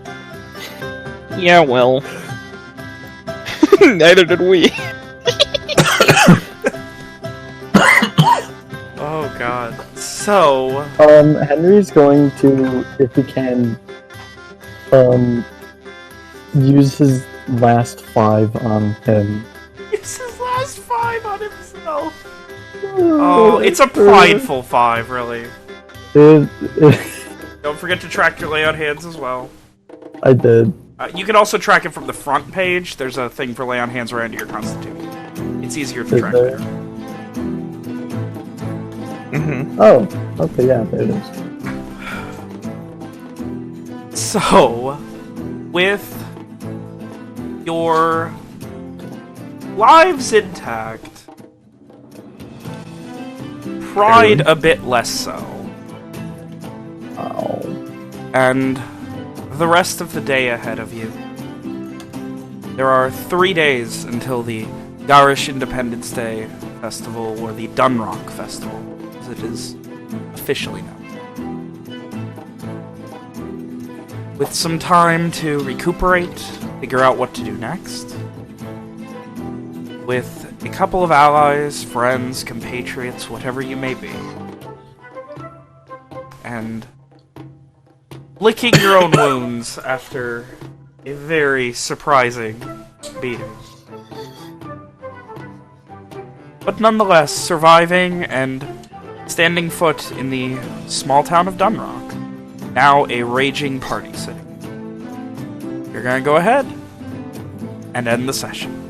Yeah, well. Neither did we. oh god. So, Henry's going to, if he can, use his last 5 on him. it's his last 5 on himself. Oh, it's a prideful 5, really. Don't forget to track your lay on hands as well. I did. You can also track it from the front page. There's a thing for lay on hands right under your constitution. It's easier to Is track there? there. Mm-hmm. Oh, okay, yeah, there it is. So, with your lives intact, pride a bit less so, Ow. and the rest of the day ahead of you. There are 3 days until the Garish Independence Day Festival, or the Dunroch Festival, as it is officially known. With some time to recuperate, figure out what to do next. With a couple of allies, friends, compatriots, whatever you may be. And licking your own wounds after a very surprising beating. But nonetheless, surviving and standing foot in the small town of Dunroch. Now a raging party city. You're gonna go ahead and end the session.